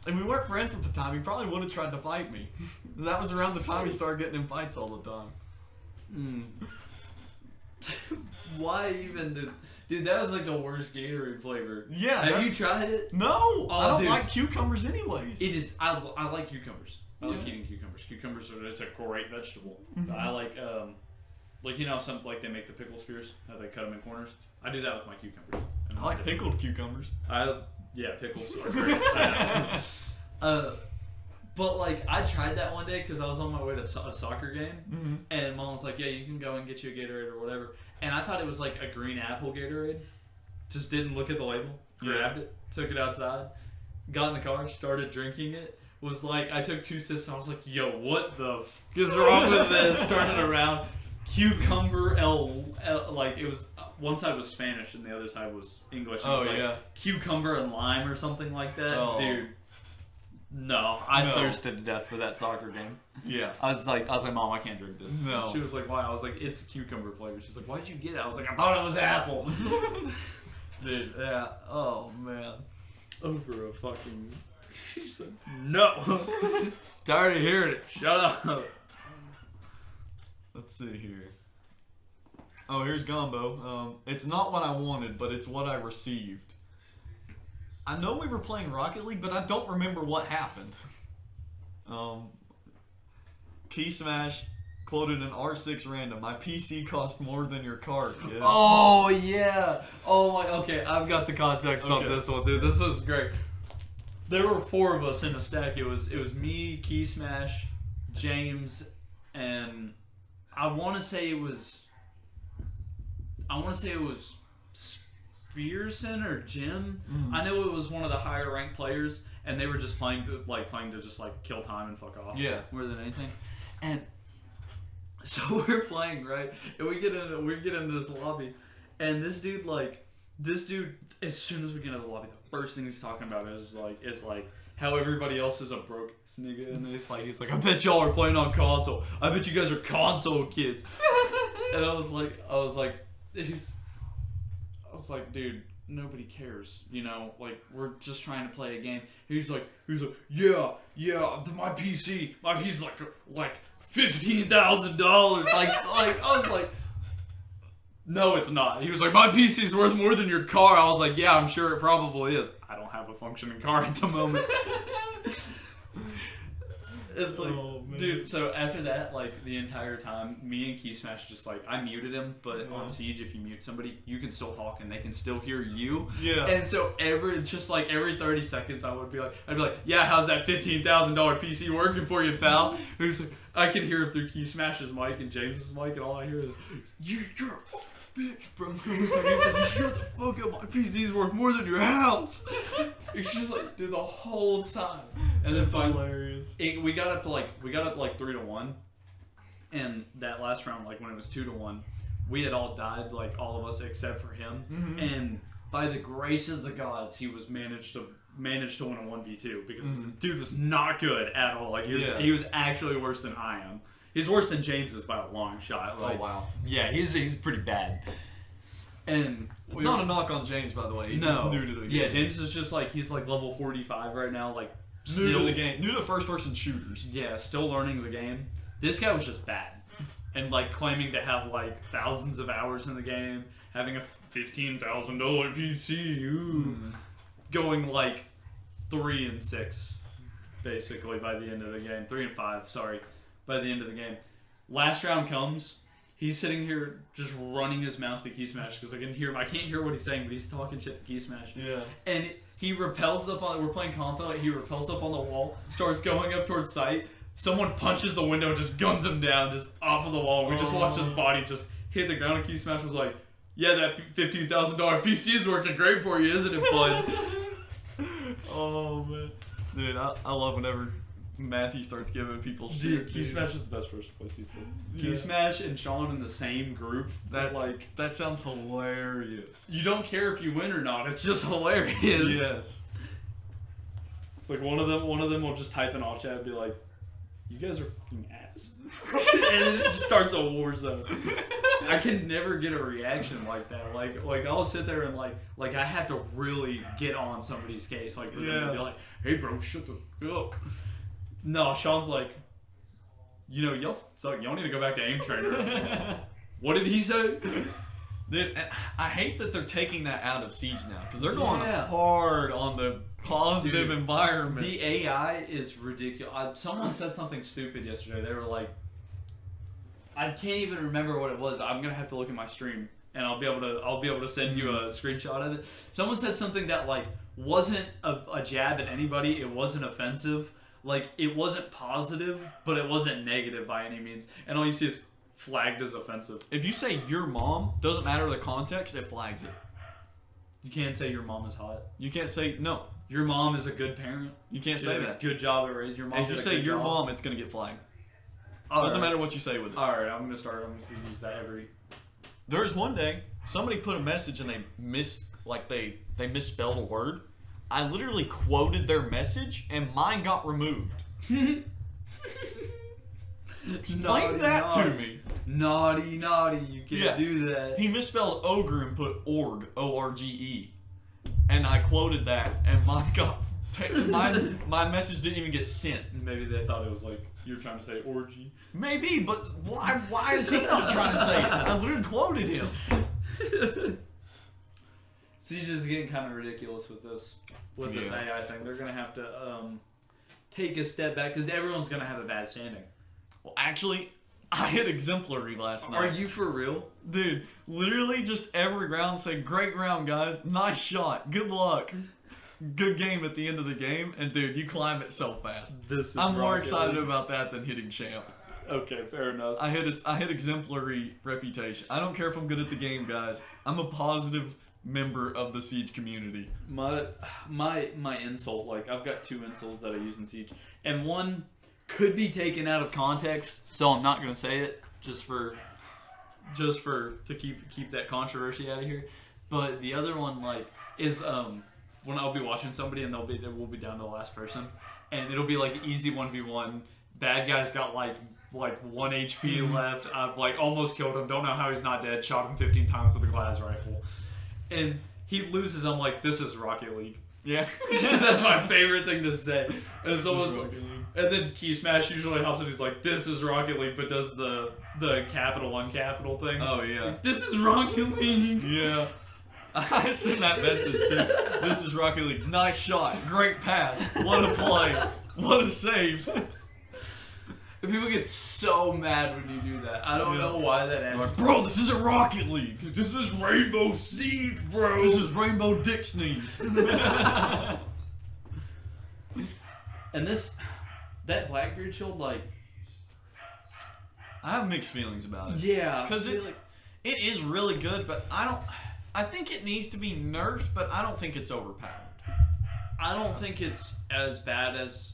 And we weren't friends at the time. He probably would have tried to fight me. That was around the time he started getting in fights all the time. Why even dude, that was like the worst Gatorade flavor. Yeah. Have you tried it? No, I don't dude. like cucumbers anyways. It is. I like cucumbers. I like eating cucumbers. Cucumbers are it's a great vegetable. I like you know some like they make the pickle spears how they cut them in corners. I do that with my cucumbers. And I like pickled cucumbers. Pickles are great. I know. But like I tried that one day because I was on my way to a soccer game, and Mom was like, "Yeah, you can go and get you a Gatorade or whatever." And I thought it was like a green apple Gatorade. Just didn't look at the label. Grabbed it, took it outside, got in the car, started drinking it. Was like I took 2 sips and I was like, "Yo, what the f is wrong with this?" Turn it around. Cucumber like it was one side was Spanish and the other side was English. And it was like cucumber and lime or something like that, dude. No, I No. thirsted to death for that soccer game. Yeah. I was like, Mom, I can't drink this. No. She was like, why? I was like, it's cucumber flavor. She's like, why'd you get it? I was like, I thought it was apple. Dude, yeah. Oh, man. Over a fucking. She said, no. Tired of hearing it. Shut up. Let's see here. Oh, here's Gumbo. It's not what I wanted, but it's what I received. I know we were playing Rocket League, but I don't remember what happened. Key Smash quoted an R6 random. My PC cost more than your car, kid. Oh, yeah. Oh, my. Okay, I've got the context on Okay. this one, dude. This was great. There were 4 of us in a stack. It was me, Key Smash, James, and I want to say it was Spearson or Jim. I know it was one of the higher ranked players, and they were just playing to just like kill time and fuck off. Yeah. More than anything. And so we're playing, right? And we get into this lobby, and this dude, as soon as we get into the lobby, the first thing he's talking about is like how everybody else is a broke ass nigga, and he's like, I bet y'all are playing on console. I bet you guys are console kids. And I was like, dude, nobody cares, you know, like, we're just trying to play a game. He's like, yeah, my PC's like $15,000. Like, I was like, no, it's not. He was like, my PC's worth more than your car. I was like, yeah, I'm sure it probably is. I don't have a functioning car at the moment. It's like, Oh, man. dude, so after that, like, the entire time, me and Key Smash just, like, I muted him, but on Siege, if you mute somebody, you can still talk and they can still hear you. Yeah. And so every 30 seconds, I'd be like, yeah, how's that $15,000 PC working for you, pal? He's like, I could hear him through Key Smash's mic and James's mic, and all I hear is, you're a fucking bitch, bro. He's like, you shut the fuck up, my PC's worth more than your house. It's just like, dude, the whole time. And then finally, hilarious. we got up to like 3-1, and that last round, like when it was 2-1, we had all died, like all of us except for him. And by the grace of the gods, he was managed to win a 1v2 because the dude was not good at all. Like he was actually worse than I am. He's worse than James is by a long shot. Like, Oh, wow. yeah, he's pretty bad. And It's not a knock on James, by the way. He's just new to the game. Yeah, James is just like, he's like level 45 right now, like New to the game. New to first-person shooters. Yeah, still learning the game. This guy was just bad. And like claiming to have like thousands of hours in the game, having a $15,000 PC, going like 3-6, basically by the end of the game. 3-5, sorry, by the end of the game. Last round comes. He's sitting here just running his mouth to Key Smash because I can hear him. I can't hear what he's saying, but he's talking shit to Key Smash. Yeah. And he repels up on. We're playing console. He repels up on the wall, starts going up towards sight. Someone punches the window, just guns him down, just off of the wall. We just watch his body just hit the ground. And Key Smash was like, "Yeah, that $15,000 PC is working great for you, isn't it, bud?" Oh man, dude, I love whenever Matthew starts giving people shit. Dude, Key Smash is the best person to play C4. Key Smash and Sean in the same group. That sounds hilarious. You don't care if you win or not. It's just hilarious. Yes. It's like one of them will just type in all chat and be like, "You guys are fucking ass," and it just starts a war zone. I can never get a reaction like that. Like I'll sit there and like I have to really get on somebody's case. Like for them to be like, "Hey bro, shut the fuck up." No, Sean's like, you know, y'all suck. Y'all need to go back to aim trainer. What did he say? Dude, I hate that they're taking that out of Siege now because they're going hard on the positive environment. The AI is ridiculous. Someone said something stupid yesterday. They were like, I can't even remember what it was. I'm gonna have to look at my stream and I'll be able to send you a screenshot of it. Someone said something that like wasn't a jab at anybody. It wasn't offensive. Like, it wasn't positive, but it wasn't negative by any means. And all you see is flagged as offensive. If you say your mom, doesn't matter the context, it flags it. You can't say your mom is hot. You can't say, no. Your mom is a good parent. You can't say that. Good job at raising your mom. If you say your mom, it's going to get flagged. Doesn't matter what you say with it. Alright, I'm going to use that every... There's one day, somebody put a message and they misspelled a word. I literally quoted their message, and mine got removed. Explain that to me. Naughty, you can't do that. He misspelled ogre and put org, O-R-G-E. And I quoted that, and mine got... my message didn't even get sent. Maybe they thought it was like, you were trying to say orgy. Maybe, but why is he not trying to say it? I literally quoted him. Siege is getting kind of ridiculous with this AI thing. They're going to have to take a step back, because everyone's going to have a bad standing. Well, actually, I hit exemplary last night. Are you for real? Dude, literally just every round say, great round, guys. Nice shot. Good luck. Good game at the end of the game. And, dude, you climb it so fast. I'm more excited about that than hitting champ. Okay, fair enough. I hit exemplary reputation. I don't care if I'm good at the game, guys. I'm a positive member of the Siege community. My insult, like, I've got 2 insults that I use in Siege. And one could be taken out of context, so I'm not gonna say it just to keep that controversy out of here. But the other one, like, is when I'll be watching somebody and we'll be down to the last person, and it'll be like easy 1v1. Bad guy's got like 1 HP left. I've like almost killed him. Don't know how he's not dead. Shot him 15 times with a glass rifle, and he loses. I'm like, this is Rocket League. Yeah, that's my favorite thing to say. And so and then Key Smash usually helps it. He's like, this is Rocket League, but does the capital uncapital thing. Oh yeah. Like, this is Rocket League. Yeah. I sent that message too. This is Rocket League. Nice shot. Great pass. What a play. What a save. And people get so mad when you do that. I don't know why that happens. Like, bro, this isn't Rocket League. This is Rainbow Siege, bro. This is Rainbow Dick Sneeze. And that Blackbeard shield, like, I have mixed feelings about it. Yeah, because it is really good, but I think it needs to be nerfed, but I don't think it's overpowered. I don't think it's as bad as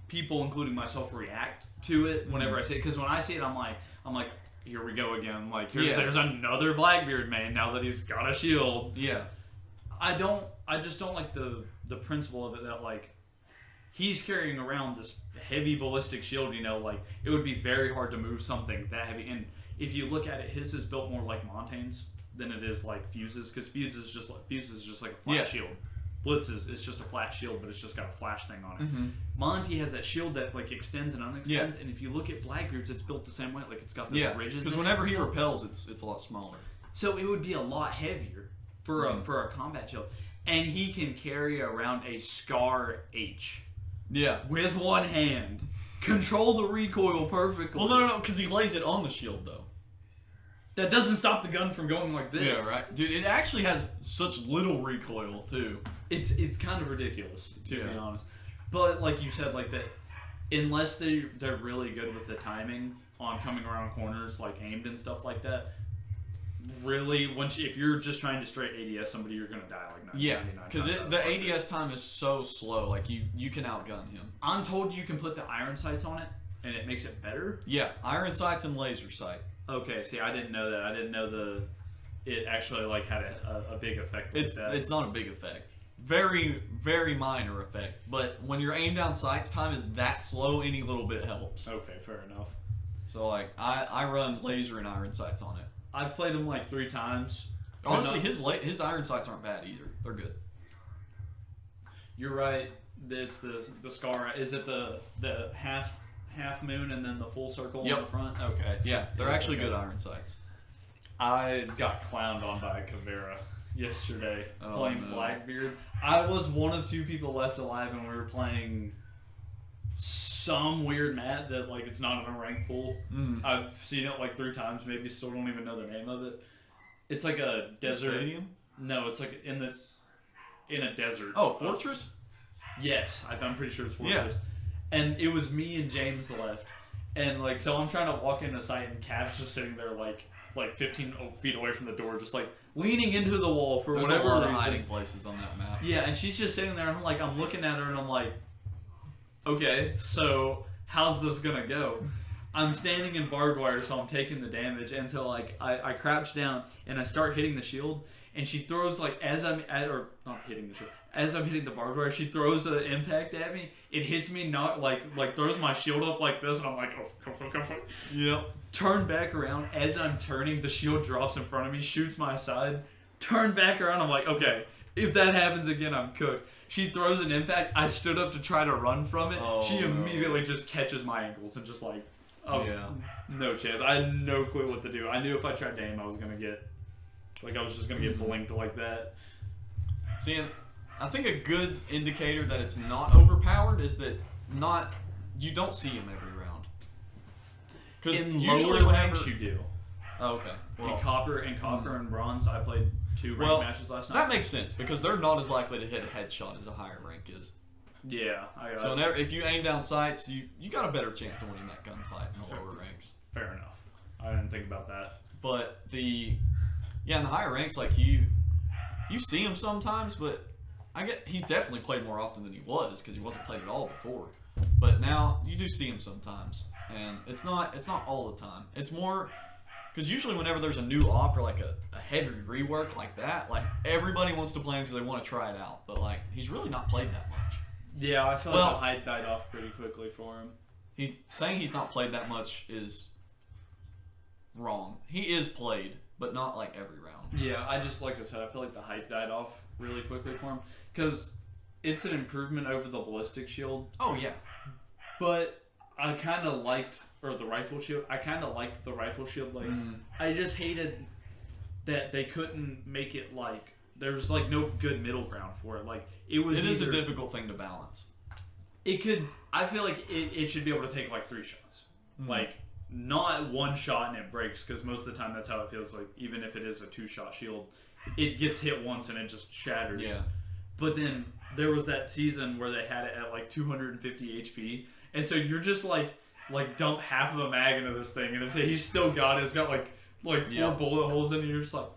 people, including myself, react to it whenever I see it. Because when I see it, I'm like, here we go again. Like, there's another Blackbeard main now that he's got a shield. Yeah. I just don't like the principle of it, that like he's carrying around this heavy ballistic shield, you know, like it would be very hard to move something that heavy. And if you look at it, his is built more like Montaigne's than it is like Fuse's, because Fuse is just like a flat shield. Blitz's is just a flat shield, but it's just got a flash thing on it. Mm-hmm. Monty has that shield that like extends and unextends, and if you look at Blackbeard's, it's built the same way. Like it's got those ridges. Because whenever he repels, it's a lot smaller. So it would be a lot heavier for a combat shield, and he can carry around a Scar H. Yeah. With one hand, control the recoil perfectly. Well, no, because he lays it on the shield though. That doesn't stop the gun from going like this. Yeah, right. Dude, it actually has such little recoil too. It's kind of ridiculous, to be honest. But like you said, like that, unless they're really good with the timing on coming around corners, like aimed and stuff like that. Really, if you're just trying to straight ADS somebody, you're gonna die like 99. Yeah, because the ADS time is so slow. Like you can outgun him. I'm told you can put the iron sights on it, and it makes it better. Yeah, iron sights and laser sight. Okay, see, I didn't know that. I didn't know it actually like had a big effect like that. It's not a big effect. Very, very minor effect. But when your aim down sights time is that slow, any little bit helps. Okay, fair enough. So like I run laser and iron sights on it. I've played him like 3 times. Honestly, his iron sights aren't bad either. They're good. You're right. It's the Scar. Is it the half moon and then the full circle in the front? Okay. Yeah, they're actually good iron sights. I got clowned on by Caveira yesterday playing Blackbeard. I was one of 2 people left alive, and we were playing some weird map that like it's not in a ranked pool. I've seen it like 3 times, maybe still don't even know the name of it. It's like a desert stadium. No, it's like in a desert. Oh, Fortress. Yes, I'm pretty sure it's Fortress. Yeah. And it was me and James left, and like so I'm trying to walk into sight, and Cav's just sitting there like 15 feet away from the door, just like leaning into the wall for whatever a lot reason. of hiding places on that map. Yeah, and she's just sitting there, and I'm looking at her, and I'm like, okay, so how's this gonna go? I'm standing in barbed wire, so I'm taking the damage, and so like I crouch down and I start hitting the shield, and she throws like as I'm not hitting the shield, as I'm hitting the barbed wire, she throws an impact at me. It hits me, not like throws my shield up like this, and I'm like, oh, come. Yep. Turn back around. As I'm turning, the shield drops in front of me, shoots my side. Turn back around. I'm like, okay, if that happens again, I'm cooked. She throws an impact. I stood up to try to run from it. Oh, she no. immediately just catches my ankles and just like, no chance. I had no clue what to do. I knew if I tried to aim, I was just gonna get blinked like that. See, and I think a good indicator that it's not overpowered is that you don't see him every round. Because In usually lower whenever ranks, you do. Oh, okay. Well, In copper and bronze, I played 2 ranked matches last night. That makes sense because they're not as likely to hit a headshot as a higher rank is. Yeah, I guess. So if you aim down sights, you got a better chance of winning that gunfight in the lower ranks. Fair enough. I didn't think about that. But in the higher ranks, like you see him sometimes, but he's definitely played more often than he was because he wasn't played at all before. But now you do see him sometimes, and it's not all the time. It's more because usually whenever there's a new op or like a heavy rework like that, like everybody wants to play him because they want to try it out. But like he's really not played that much. Yeah, I feel like the hype died off pretty quickly for him. He's saying he's not played that much is wrong. He is played, but not like every round. Yeah, I said, I feel like the hype died off really quickly for him because it's an improvement over the ballistic shield. Oh yeah, but I kind of liked the rifle shield. I kind of liked the rifle shield. Like I just hated that they couldn't make it like there's like no good middle ground for it. Like it is a difficult thing to balance. It could. I feel like it should be able to take like 3 shots. Like not 1 shot and it breaks because most of the time that's how it feels. Like even if it is a 2-shot shield, it gets hit once and it just shatters. Yeah. But then there was that season where they had it at like 250 HP, and so you're just like dump half of a mag into this thing, and he's still got it. It's got like 4 bullet holes in it. And you're just like,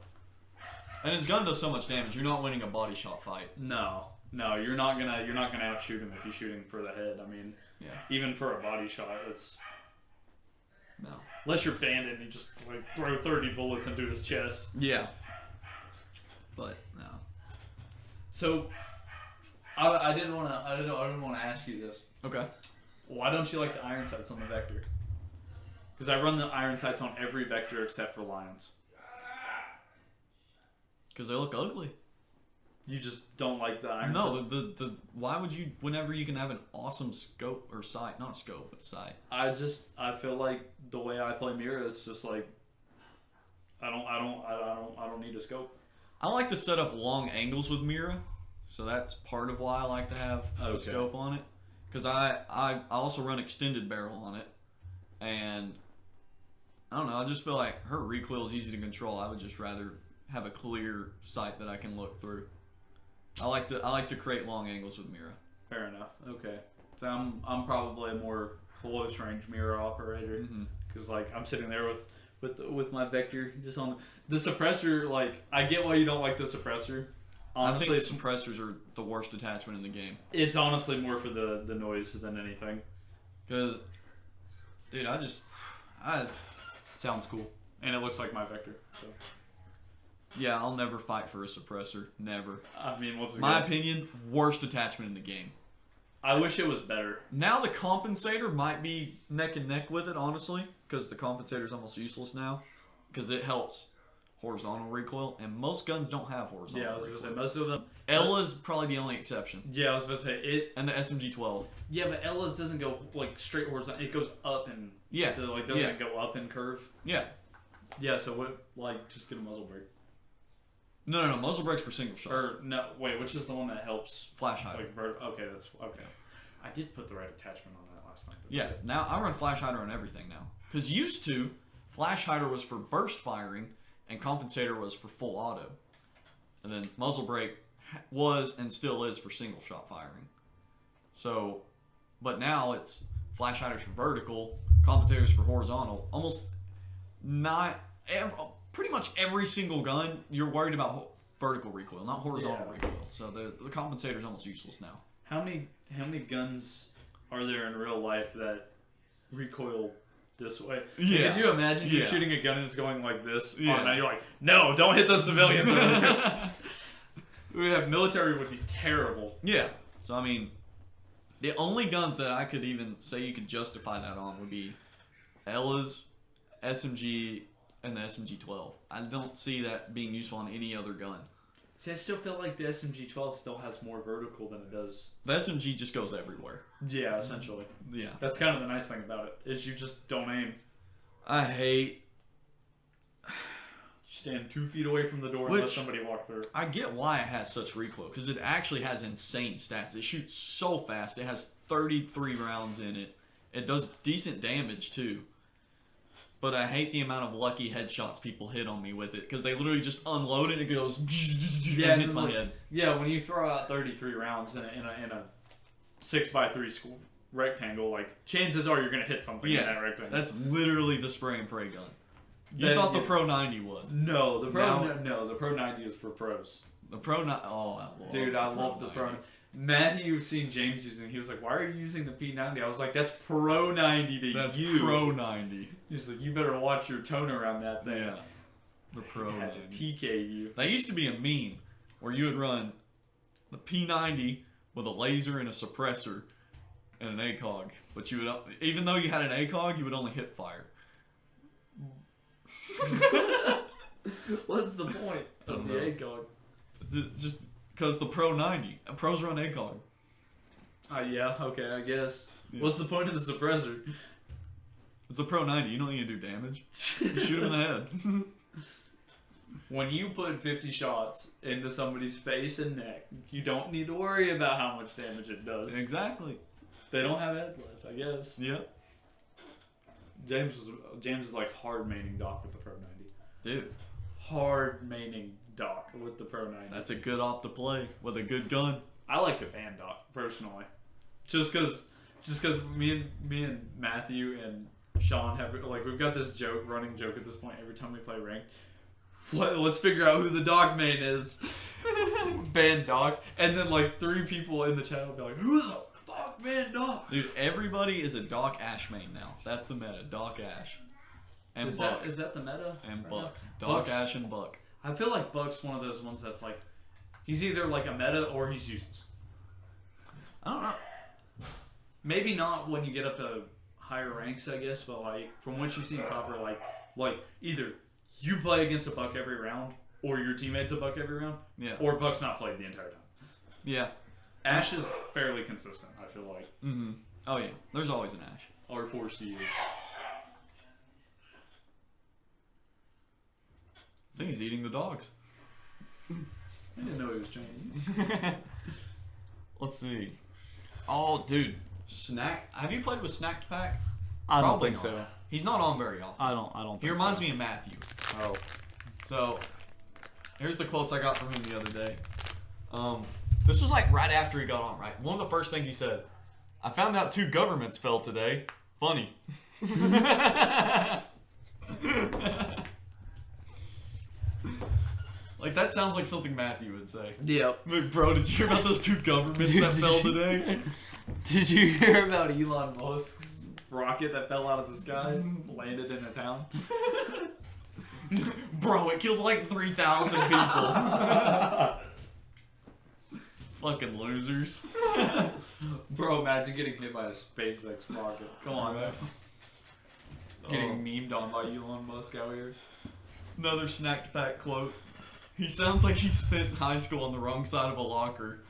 and his gun does so much damage. You're not winning a body shot fight. No, you're not gonna outshoot him if you shoot him for the head. I mean, even for a body shot, it's no. Unless you're bandit and you just like throw 30 bullets into his chest. Yeah. But no. So I didn't want to ask you this. Okay. Why don't you like the iron sights on the Vector? Because I run the iron sights on every Vector except for Lions. Because they look ugly. You just don't like the iron No, sights? the why would you, whenever you can have an awesome scope or sight, not scope, but sight. I feel like the way I play Mira is just like I don't need a scope. I like to set up long angles with Mira, so that's part of why I like to have a scope on it. Because I also run extended barrel on it, and I don't know. I just feel like her recoil is easy to control. I would just rather have a clear sight that I can look through. I like to create long angles with Mira. Fair enough. Okay, so I'm probably a more close range Mira operator because like I'm sitting there with my Vector just on the suppressor. Like I get why you don't like the suppressor. Honestly, I think suppressors are the worst attachment in the game. It's honestly more for the noise than anything. Because, dude, sounds cool. And it looks like my Vector. So. Yeah, I'll never fight for a suppressor. Never. I mean, what's my opinion? Worst attachment in the game. I wish it was better. Now the compensator might be neck and neck with it, honestly, because the compensator is almost useless now, because it helps horizontal recoil, and most guns don't have horizontal recoil. Yeah, I was going to say, most of them... Ella's probably the only exception. Yeah, I was going to say, it... And the SMG-12. Yeah, but Ella's doesn't go, like, straight horizontal. It goes up and... Yeah. Doesn't it go up and curve? Yeah. Yeah, so what, like, just get a muzzle brake. No, muzzle brake's for single shot. Or, no, wait, which is the one that helps... Flash hider. Like, okay, that's... Okay. I did put the right attachment on that last night. Now I run flash hider on everything now. Because used to, flash hider was for burst firing, and compensator was for full auto. And then muzzle brake was and still is for single shot firing. So, but now it's flash hiders for vertical, compensators for horizontal. Pretty much every single gun, you're worried about vertical recoil, not horizontal recoil. So the compensator is almost useless now. How many guns are there in real life that recoil this way. Yeah. Could you imagine you're Yeah. shooting a gun and it's going like this? Yeah. And you're like, no, don't hit those civilians over there. We have military would be terrible. Yeah. So I mean, the only guns that I could even say you could justify that on would be Ella's, SMG, and the SMG-12. I don't see that being useful on any other gun. See, I still feel like the SMG-12 still has more vertical than it does. The SMG just goes everywhere. Yeah, essentially. Yeah. That's kind of the nice thing about it, is you just don't aim. I hate... You stand 2 feet away from the door and let somebody walk through. I get why it has such recoil, because it actually has insane stats. It shoots so fast. It has 33 rounds in it. It does decent damage, too. But I hate the amount of lucky headshots people hit on me with it, because they literally just unload it and it goes and hits my head. Yeah, when you throw out 33 rounds in a 6x3 rectangle, like, chances are you're going to hit something in that rectangle. That's literally the spray and pray gun. You thought the Pro 90 was. No, the Pro 90 is for pros. The Pro 90, Dude, I love the Pro 90. Matthew seen James using it. He was like, why are you using the P90? I was like, that's Pro 90 to That's you. Pro 90. He's like, you better watch your tone around that thing. Yeah. The Pro I had 90. to TK you. That used to be a meme where you would run the P90 with a laser and a suppressor and an ACOG. But you would, even though you had an ACOG, you would only hip fire. What's the point of the ACOG? Just because the Pro 90. Pros run ACOG. Yeah, okay, I guess. Yeah. What's the point of the suppressor? It's a Pro 90. You don't need to do damage. You shoot him in the head. When you put 50 shots into somebody's face and neck, you don't need to worry about how much damage it does. Exactly. They don't have head left, I guess. Yeah. James is like hard maining Doc with the Pro 90. Dude. Hard maining Doc with the Pro 90. That's a good op to play with a good gun. I like to ban Doc personally, just because me and Matthew and Sean have like we've got this running joke at this point every time we play ranked. Let's figure out who the Doc main is. Ban Doc, and then like 3 people in the chat will be like, who the fuck ban Doc? Dude, everybody is a Doc Ash main now. That's the meta. Doc Ash. And Buck. Is that the meta? And right Buck. now? Doc Buck's, Ash and Buck. I feel like Buck's one of those ones that's like, he's either like a meta or he's useless. I don't know. Maybe not when you get up to higher ranks, I guess, but like from what you see Copper, like either you play against a Buck every round, or your teammate's a Buck every round, Yeah. or Buck's not played the entire time. Yeah. Ash is fairly consistent, I feel like. Mm-hmm. Oh yeah. There's always an Ash. R4C is. I think he's eating the dogs. I didn't know he was Chinese. Let's see. Oh, dude. Snack. Have you played with Snacked Pack? I don't Probably think not. so. He's not on very often. I don't think He reminds so. me of Matthew. Oh. So, here's the quotes I got from him the other day. This was like right after he got on, right? One of the first things he said, I found out 2 governments fell today. Funny. Like, that sounds like something Matthew would say. Yep. Like, bro, did you hear about those 2 governments Dude, that did fell you- today? Did you hear about Elon Musk's rocket that fell out of the sky, landed in a town? Bro, it killed like 3,000 people. Fucking losers. Bro, imagine getting hit by a SpaceX rocket. Come on, man. Getting memed on by Elon Musk out here. Another Snacked Pack quote. He sounds like he spent high school on the wrong side of a locker.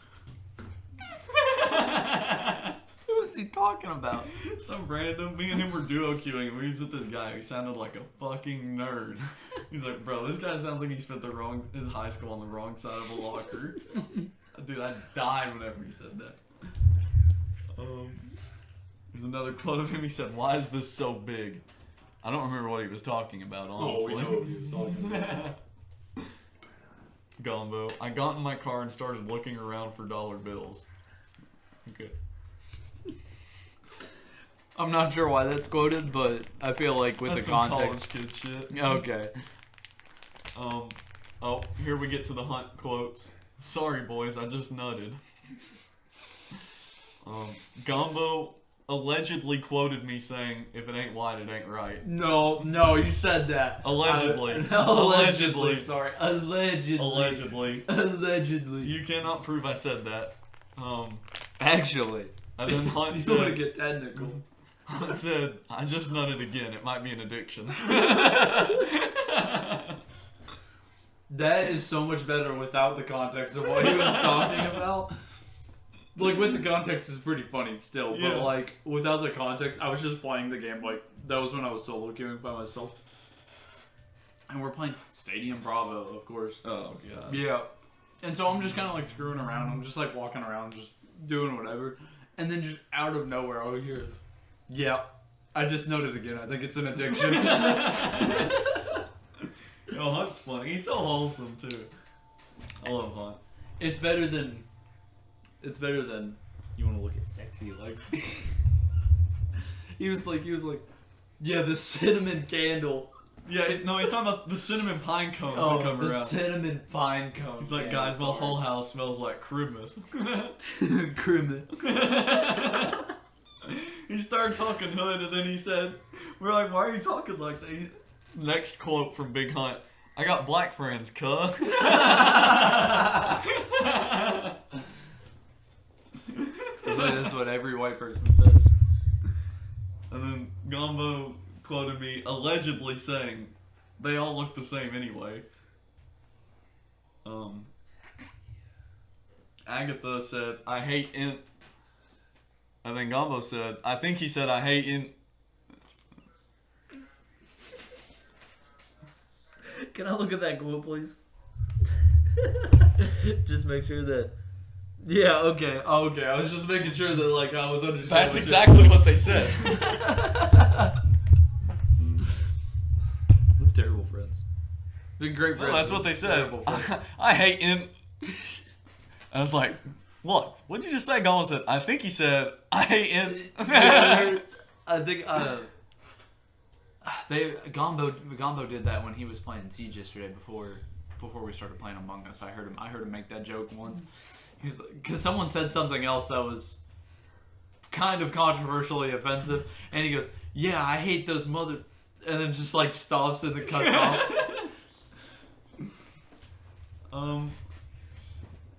Who is he talking about? Some random. Me and him were duo queuing, and we was with this guy who sounded like a fucking nerd. He's like, bro, this guy sounds like he spent his high school on the wrong side of a locker. Dude, I died whenever he said that. There's another quote of him. He said, "Why is this so big?" I don't remember what he was talking about, honestly. Oh, we know what he was talking about. Gumbo. I got in my car and started looking around for dollar bills. Okay. I'm not sure why that's quoted, but I feel like with That's the some context. college kid shit. Okay. Oh, here we get to the hunt quotes. Sorry, boys, I just nutted. Gumbo allegedly quoted me saying, "If it ain't white, it ain't right." No, you said that. Allegedly. Allegedly. Sorry. Allegedly. Allegedly. You cannot prove I said that. Actually. And then Hunt You said, want to get technical. Hunt said, "I just nutted again. It might be an addiction." That is so much better without the context of what he was talking about. Like, with the context, it's pretty funny still. Yeah. But, like, without the context, I was just playing the game. Like, that was when I was solo queuing by myself. And we're playing Stadium Bravo, of course. Oh, God. Yeah. And so I'm just kind of, like, screwing around. I'm just, like, walking around, just doing whatever. And then just out of nowhere, I'll hear, "Yeah, I just noted again. I think it's an addiction." Yo, Hunt's funny. He's so wholesome, too. I love Hunt. It's better than you want to look at sexy legs. he was like, "Yeah, the cinnamon candle." Yeah, no, he's talking about the cinnamon pine cones that Oh, come the around. cinnamon pine cone. He's like, "Guys, my whole house smells like Christmas." Crimin. He started talking hood, and then he said, "We're like, why are you talking like that?" Next quote from Big Hunt: "I got black friends, cuh." That's what every white person says. And then Gombo quoted me allegedly saying, "They all look the same anyway." Agatha said, "I hate int." And then Gombo said, I think he said, "I hate int." Can I look at that quote, please? Just make sure that. Yeah. Okay. Okay. I was just making sure that like I was understanding. That's exactly what they said. We're terrible friends. Been great friends. Well, that's what they said. I hate int. I was like, "What? What did you just say?" Gombo said, "I think he said, I hate int." I think Gombo did that when he was playing Siege yesterday before we started playing Among Us. I heard him make that joke once. He's because someone said something else that was kind of controversially offensive, and he goes, "Yeah, I hate those mother," and then just like stops and then cuts off.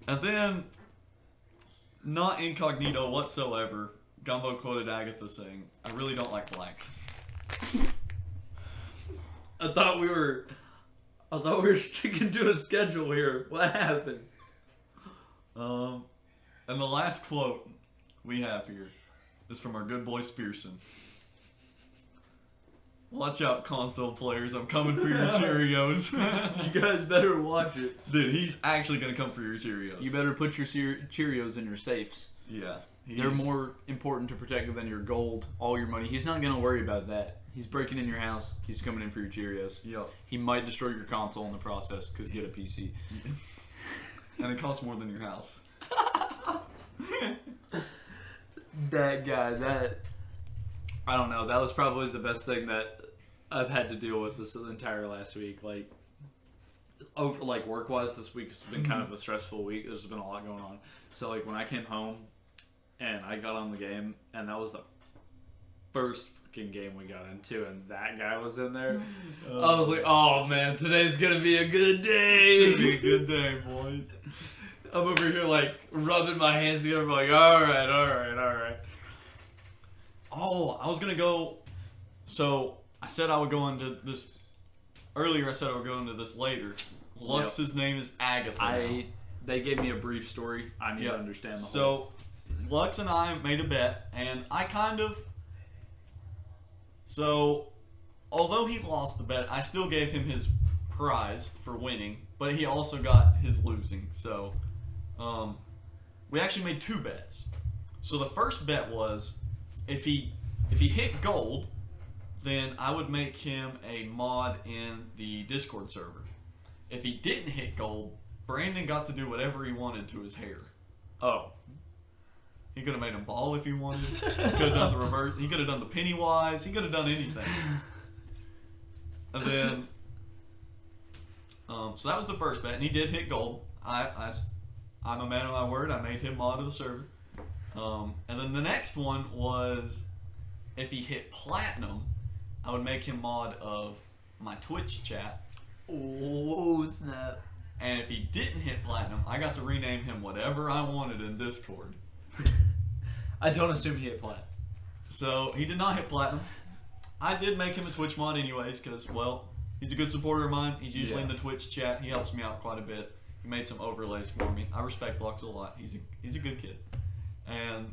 And then, not incognito whatsoever, Gumbo quoted Agatha saying, "I really don't like blacks." I thought we were sticking to a schedule here. What happened? And the last quote we have here is from our good boy Spearson. "Watch out, console players. I'm coming for your Cheerios." You guys better watch it. Dude, he's actually going to come for your Cheerios. You better put your Cheerios in your safes. Yeah. They're more important to protect than your gold, all your money. He's not going to worry about that. He's breaking in your house. He's coming in for your Cheerios. Yep. He might destroy your console in the process because you get a PC. And it costs more than your house. That guy, I don't know. That was probably the best thing that I've had to deal with this entire last week. Like, work-wise, this week has been kind of a stressful week. There's been a lot going on. So, like, when I came home and I got on the game, and that was the first fucking game we got into, and that guy was in there, I was like, oh, man, today's going to be a good day. It's gonna be a good day, boys. I'm over here, like, rubbing my hands together, like, all right. Oh, I was gonna go. So I said I would go into this earlier. I said I would go into this later. Lux's name is Agatha. They gave me a brief story. I need to understand the whole. So Lux and I made a bet, and I kind of. So, although he lost the bet, I still gave him his prize for winning, but he also got his losing. So, we actually made two bets. So the first bet was, if he hit gold, then I would make him a mod in the Discord server. If he didn't hit gold, Brandon got to do whatever he wanted to his hair. Oh. He could have made him bald if he wanted. He could have done the reverse. He could have done the Pennywise. He could have done anything. And then, so that was the first bet, and he did hit gold. I'm a man of my word. I made him mod of the server. And then the next one was if he hit platinum, I would make him mod of my Twitch chat. Oh, snap. And if he didn't hit platinum, I got to rename him whatever I wanted in Discord. I don't assume he hit plat. So he did not hit platinum. I did make him a Twitch mod anyways because, well, he's a good supporter of mine. He's usually in the Twitch chat. He helps me out quite a bit. He made some overlays for me. I respect Lux a lot. He's a good kid. And,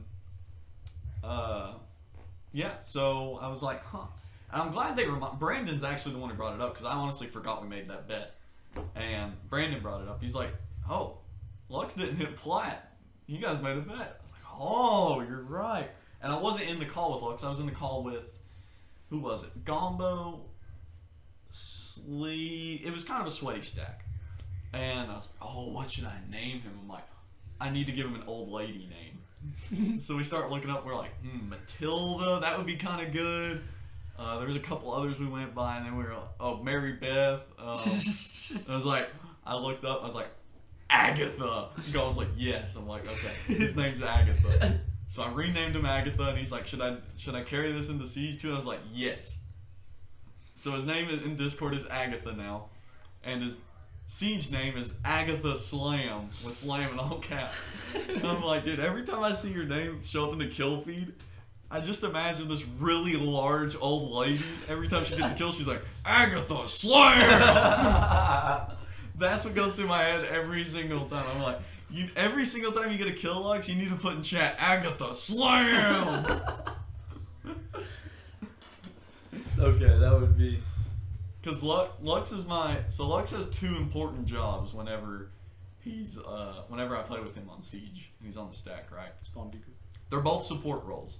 yeah, so I was like, huh. And I'm glad Brandon's actually the one who brought it up because I honestly forgot we made that bet. And Brandon brought it up. He's like, oh, Lux didn't hit plat. You guys made a bet. I was like, oh, you're right. And I wasn't in the call with Lux. I was in the call with, who was it? Gombo, Slee. It was kind of a sweaty stack. And I was like, oh, what should I name him? I'm like, I need to give him an old lady name. So we start looking up. We're like, Matilda, that would be kind of good. There was a couple others we went by, and then we were like, oh, Mary Beth. I was like, I looked up, I was like, Agatha. I was like, yes. I'm like, okay, his name's Agatha. So I renamed him Agatha, and he's like, should I carry this into Siege too? And I was like, yes. So his name in Discord is Agatha now, and his Siege name is Agatha Slam, with Slam in all caps. And I'm like, dude, every time I see your name show up in the kill feed, I just imagine this really large old lady. Every time she gets a kill, she's like, Agatha Slam! That's what goes through my head every single time. I'm like, every single time you get a kill, Lux, you need to put in chat, Agatha Slam! Okay, that would be... Because Lux is so Lux has two important jobs whenever whenever I play with him on Siege. He's on the stack, right? Spawn peeker. They're both support roles.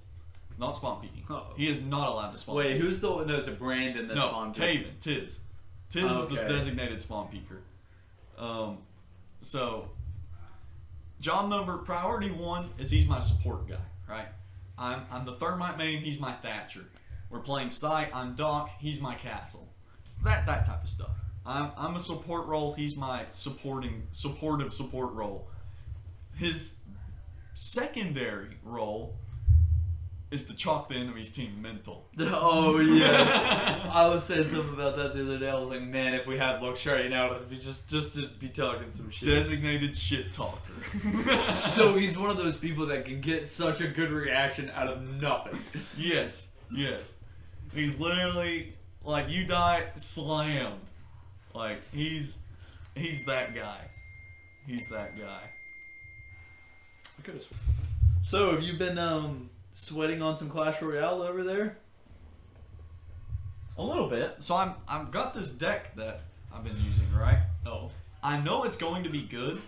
Not spawn peeking. Uh-oh. He is not allowed to spawn Wait, peek. who's the one? No, it's a Brandon that's spawn peeking. Taven. Tiz is the designated spawn peeker. So, job number, priority 1 is he's my support guy, right? I'm the Thermite main, he's my Thatcher. We're playing site, I'm Doc, he's my Castle. So that type of stuff. I'm a support role, he's my supportive support role. His secondary role is to chalk the enemy's team mental. Oh, yes. I was saying something about that the other day. I was like, man, if we had Lux right now, it'd be just to be talking some shit. Designated shit talker. So he's one of those people that can get such a good reaction out of nothing. Yes. He's literally, like, you die, slammed. Like, he's that guy. He's that guy. I could have sworn. So, have you been, sweating on some Clash Royale over there? A little bit. So I've got this deck that I've been using, right? Oh. I know it's going to be good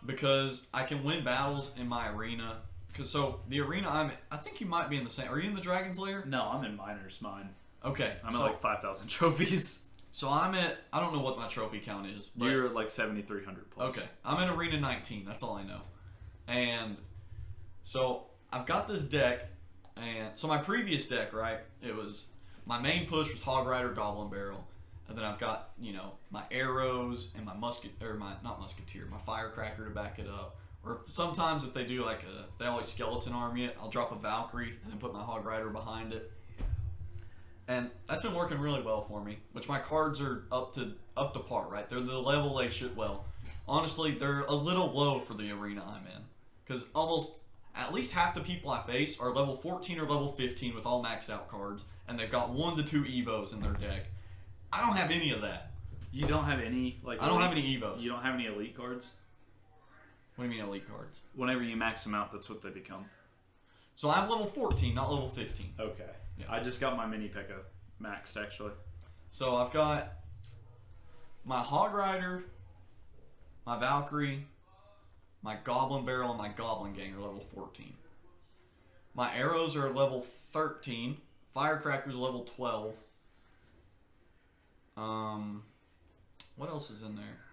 because I can win battles in my arena. So the arena I think you might be in the same. Are you in the Dragon's Lair? No, I'm in Miner's Mine. Okay. I'm at like 5,000 trophies. So I don't know what my trophy count is. But you're at like 7,300 plus. Okay. I'm in arena 19. That's all I know. And so I've got this deck, and so my previous deck, right, it was, my main push was Hog Rider, Goblin Barrel, and then I've got, my arrows and my not musketeer, my firecracker to back it up, or sometimes if they do they always skeleton arm it, I'll drop a Valkyrie and then put my Hog Rider behind it. And that's been working really well for me, which my cards are up to par, right? They're the level they should, well, honestly, they're a little low for the arena I'm in, because at least half the people I face are level 14 or level 15 with all maxed out cards, and they've got 1 to 2 Evos in their deck. I don't have any of that. You don't have any, I don't have any Evos. You don't have any elite cards? What do you mean elite cards? Whenever you max them out, that's what they become. So I'm level 14, not level 15. Okay. Yeah. I just got my mini P.E.K.K.A. maxed, actually. So I've got my Hog Rider, my Valkyrie, my Goblin Barrel, and my Goblin Gang are level 14. My arrows are level 13. Firecracker's level 12. What else is in there?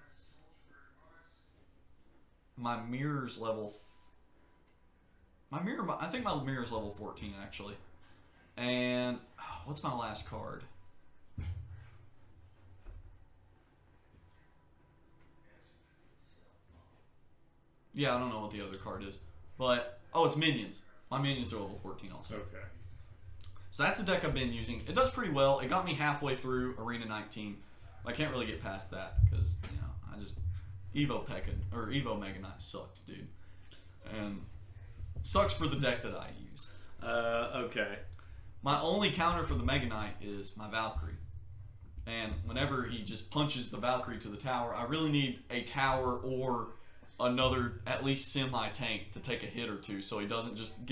My mirror's level... I think my mirror's level 14, actually. And... what's my last card? Yeah, I don't know what the other card is. But Oh, it's minions. My minions are level 14 also. Okay. So that's the deck I've been using. It does pretty well. It got me halfway through Arena 19. I can't really get past that because, I just... Evo Mega Knight sucks, dude. And sucks for the deck that I use. Okay. My only counter for the Mega Knight is my Valkyrie. And whenever he just punches the Valkyrie to the tower, I really need a tower or another, at least semi-tank to take a hit or two so he doesn't just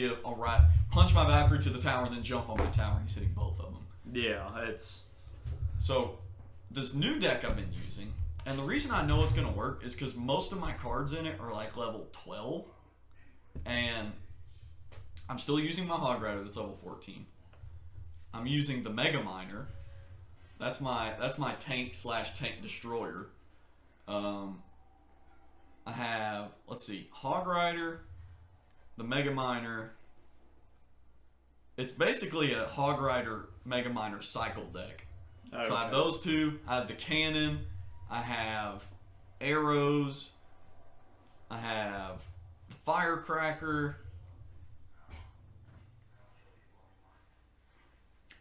punch my Valkyrie to the tower and then jump on my tower and he's hitting both of them. Yeah, it's... So, this new deck I've been using, and the reason I know it's going to work is because most of my cards in it are like level 12, and I'm still using my Hog Rider that's level 14. I'm using the Mega Miner. That's my tank / tank destroyer. I have, let's see, Hog Rider, the Mega Miner. It's basically a Hog Rider Mega Miner cycle deck. Okay. So I have those two. I have the cannon. I have arrows. I have the firecracker.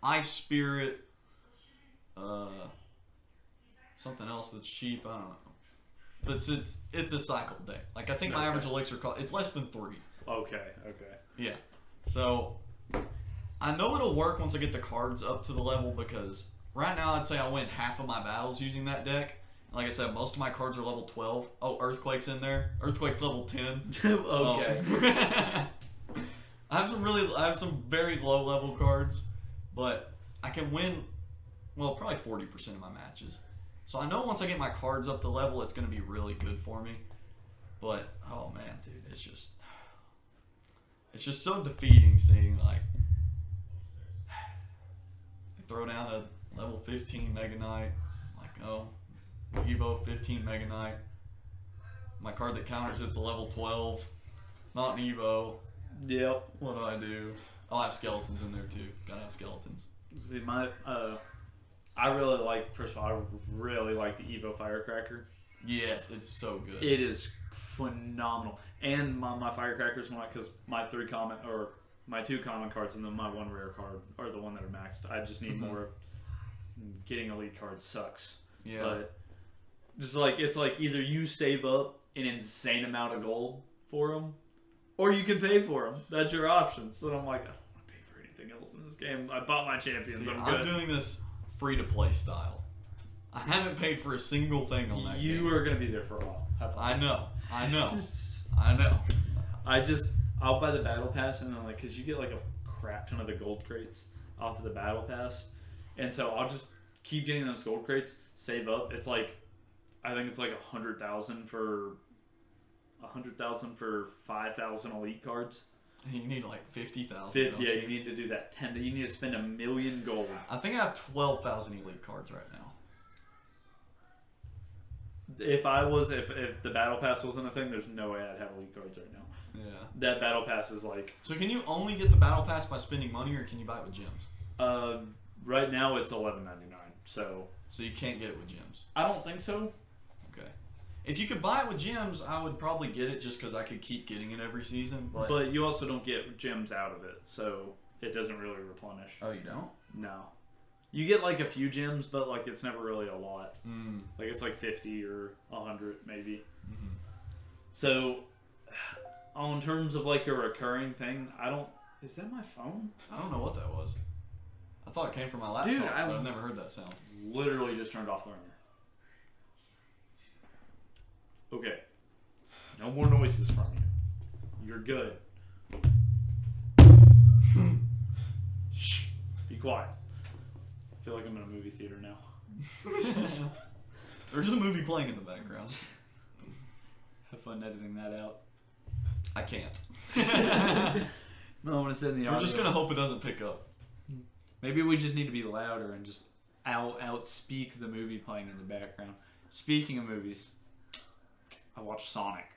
Ice Spirit. Something else that's cheap. I don't know. But it's a cycle deck. Like I think my average elixir cost, it's less than 3. Okay. Yeah. So I know it'll work once I get the cards up to the level because right now I'd say I win half of my battles using that deck. Like I said, most of my cards are level 12. Oh, Earthquake's in there. Earthquake's level 10. Okay. I have some very low level cards, but I can win, well, probably 40% of my matches. So I know once I get my cards up to level, it's going to be really good for me. But, oh man, dude, it's just so defeating seeing, like, they throw down a level 15 Mega Knight, like, oh, Evo 15 Mega Knight. My card that counters it's a level 12, not an Evo. Yep. What do I do? I'll have skeletons in there too. Gotta have skeletons. See, I really like, first of all, I really like the Evo Firecracker. Yes, it's so good. It is phenomenal. And my Firecracker's because my 2 common cards and then my 1 rare card are the one that are maxed. I just need more. Getting elite cards sucks. Yeah. But just like, it's like either you save up an insane amount of gold for them, or you can pay for them. That's your option. So I'm like, I don't want to pay for anything else in this game. I bought my champions. See, I'm good. I'm doing this free-to-play style. I haven't paid for a single thing on that game. You are going to be there for a while. Have fun. I know. I'll buy the battle pass and then because you get like a crap ton of the gold crates off of the battle pass. And so I'll just keep getting those gold crates, save up. It's like, I think it's like 100,000 for 5,000 elite cards. You need like 50,000. Yeah, you need to do that. You need to spend 1 million gold. I think I have 12,000 elite cards right now. If the battle pass wasn't a thing, there's no way I'd have elite cards right now. Yeah. That battle pass is like. So can you only get the battle pass by spending money, or can you buy it with gems? Right now it's $11.99. So you can't get it with gems. I don't think so. Okay. If you could buy it with gems, I would probably get it just because I could keep getting it every season. But you also don't get gems out of it, so it doesn't really replenish. Oh, you don't? No. You get like a few gems, but like it's never really a lot. Like it's like 50 or 100 maybe. Mm-hmm. So, in terms of like a recurring thing, is that my phone? I don't know what that was. I thought it came from my laptop, Dude, but I've never heard that sound. Literally just turned off the ringer. Okay. No more noises from you. You're good. Shh. Be quiet. I feel like I'm in a movie theater now. There's a movie playing in the background. Have fun editing that out. I can't. No, I'm gonna send the audio. We're just gonna hope it doesn't pick up. Maybe we just need to be louder and just outspeak the movie playing in the background. Speaking of movies, I watched Sonic.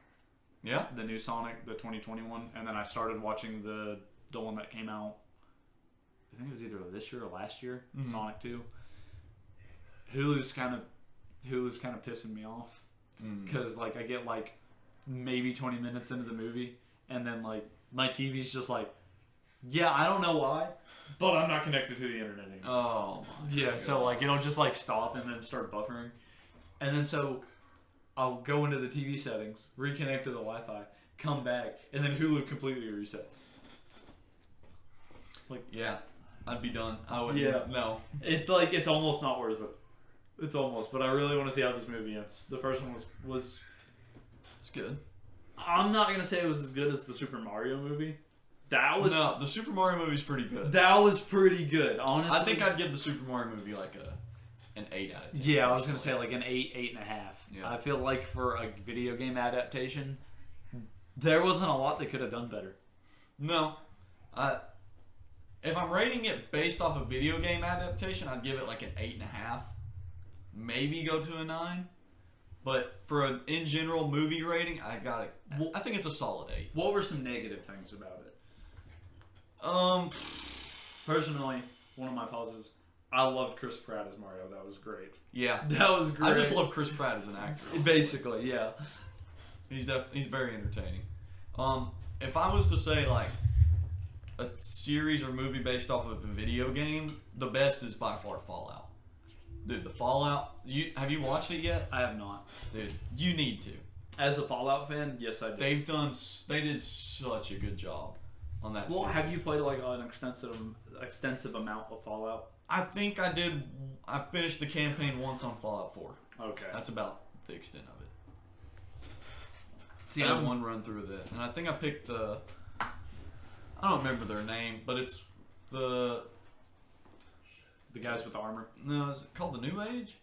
Yeah? The new Sonic, the 2021, and then I started watching the one that came out, I think it was either this year or last year, Sonic 2. Hulu's kind of pissing me off because like I get like maybe 20 minutes into the movie and then like my TV's just like, yeah, I don't know why, but I'm not connected to the internet anymore. Oh. Yeah, so like it'll just like stop and then start buffering, and then so I'll go into the TV settings, reconnect to the Wi-Fi, come back, and then Hulu completely resets. Like, yeah, I'd be done. I would. Yeah. No. it's like it's almost not worth it. It's almost, but I really want to see how this movie ends. The first one was It's good. I'm not gonna say it was as good as the Super Mario movie. That was No, the Super Mario movie's pretty good. that was pretty good, honestly. I think I'd give the Super Mario movie like an 8 out of 10. Yeah, I was gonna say like an 8, 8.5. Yeah. I feel like for a video game adaptation, there wasn't a lot they could have done better. No. If I'm rating it based off a video game adaptation, I'd give it like an 8.5. Maybe go to a 9. But for an in general movie rating, I think it's a solid 8. What were some negative things about it? Personally, one of my positives, I loved Chris Pratt as Mario. That was great. Yeah. That was great. I just love Chris Pratt as an actor. Basically, yeah. He's very entertaining. If I was to say like a series or movie based off of a video game, the best is by far Fallout. Dude, the Fallout. Have you watched it yet? I have not. Dude, you need to. As a Fallout fan, yes, I do. They did such a good job on that. Well, series. have you played like an extensive amount of Fallout? I think I did. I finished the campaign once on Fallout 4. Okay. That's about the extent of it. See, I had one run through of it, and I think I picked the. I don't remember their name, but it's the guys with the armor. No, is it called the New Age?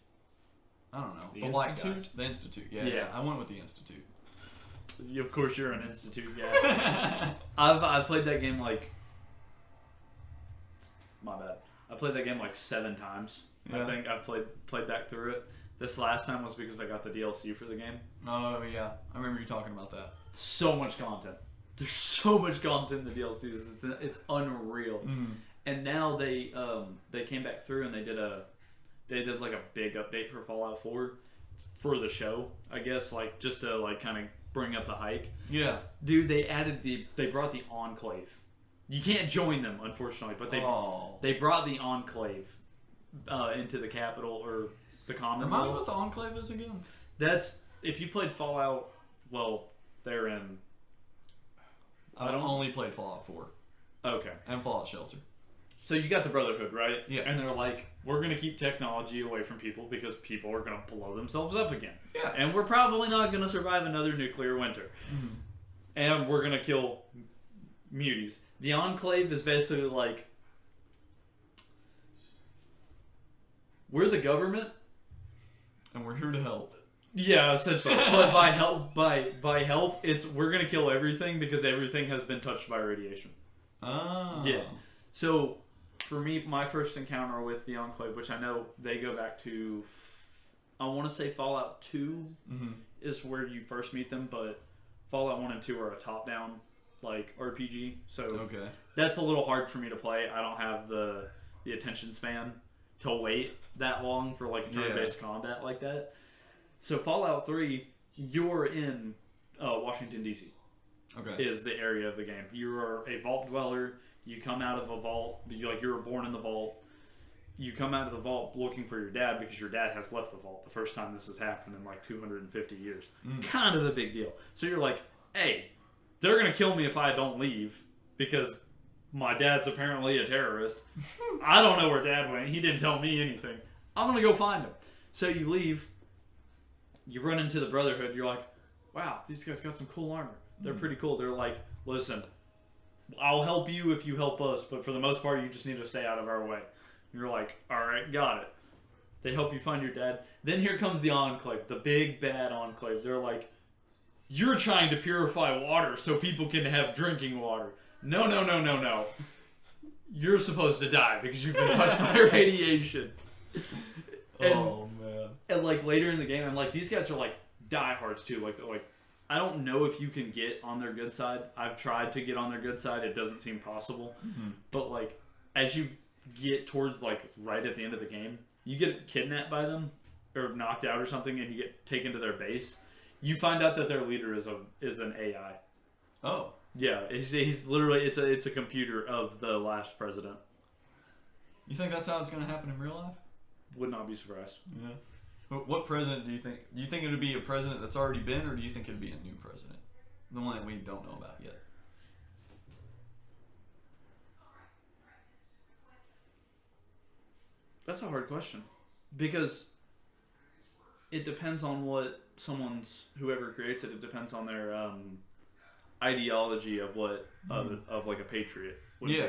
I don't know. The White Institute? guys. The Institute. Yeah. Yeah. I went with the Institute. Of course, you're an Institute guy. I've played that game like. My bad. I played that game like 7 times. Yeah. I think I've played back through it. This last time was because I got the DLC for the game. Oh yeah, I remember you talking about that. So much content. There's so much content in the DLCs. It's unreal. Mm-hmm. And now they came back through and they did like a big update for Fallout 4 for the show, I guess, like just to like kind of bring up the hype. Yeah. Dude, they brought the Enclave. You can't join them, unfortunately, but they brought the Enclave into the capital or the Commonwealth. Remind me what the Enclave is again. That's if you played Fallout. Well, they're in. I've only played Fallout 4 Okay. and Fallout Shelter. So you got the Brotherhood, right? Yeah. And they're like, we're going to keep technology away from people because people are going to blow themselves up again. Yeah. And we're probably not going to survive another nuclear winter. Mm-hmm. And we're going to kill muties. The Enclave is basically like, we're the government. And we're here to help. Yeah, essentially. But by help, it's we're going to kill everything because everything has been touched by radiation. Oh. Yeah. So, for me, my first encounter with the Enclave, which I know they go back to, I want to say Fallout 2 is where you first meet them, but Fallout 1 and 2 are a top-down, like, RPG, so that's a little hard for me to play. I don't have the attention span to wait that long for, like, turn-based combat like that. So, Fallout 3, you're in Washington, D.C. Is the area of the game. You are a vault dweller. You come out of a vault. You were born in the vault. You come out of the vault looking for your dad because your dad has left the vault the first time this has happened in like 250 years. Kind of a big deal. So you're like, hey, they're going to kill me if I don't leave because my dad's apparently a terrorist. I don't know where dad went. He didn't tell me anything. I'm going to go find him. So you leave. You run into the Brotherhood. You're like, wow, these guys got some cool armor. They're pretty cool. They're like, listen, I'll help you if you help us, but for the most part, you just need to stay out of our way. You're like, all right, got it. They help you find your dad. Then here comes the Enclave, the big bad Enclave. They're like, you're trying to purify water so people can have drinking water. No. You're supposed to die because you've been touched by radiation. And like later in the game, I'm like, these guys are like diehards too. Like I don't know if you can get on their good side. I've tried to get on their good side. It doesn't seem possible. But like as you get towards like right at the end of the game, you get kidnapped by them or knocked out or something, and you get taken to their base. You find out that their leader is an AI. Oh. Yeah, he's literally it's a computer of the last president. You think that's how it's going to happen in real life? Would not be surprised. Yeah. But what president do you think? Do you think it would be a president that's already been, or do you think it would be a new president? The one that we don't know about yet. That's a hard question. Because it depends on what whoever creates it, it depends on their ideology of what of like a patriot would be.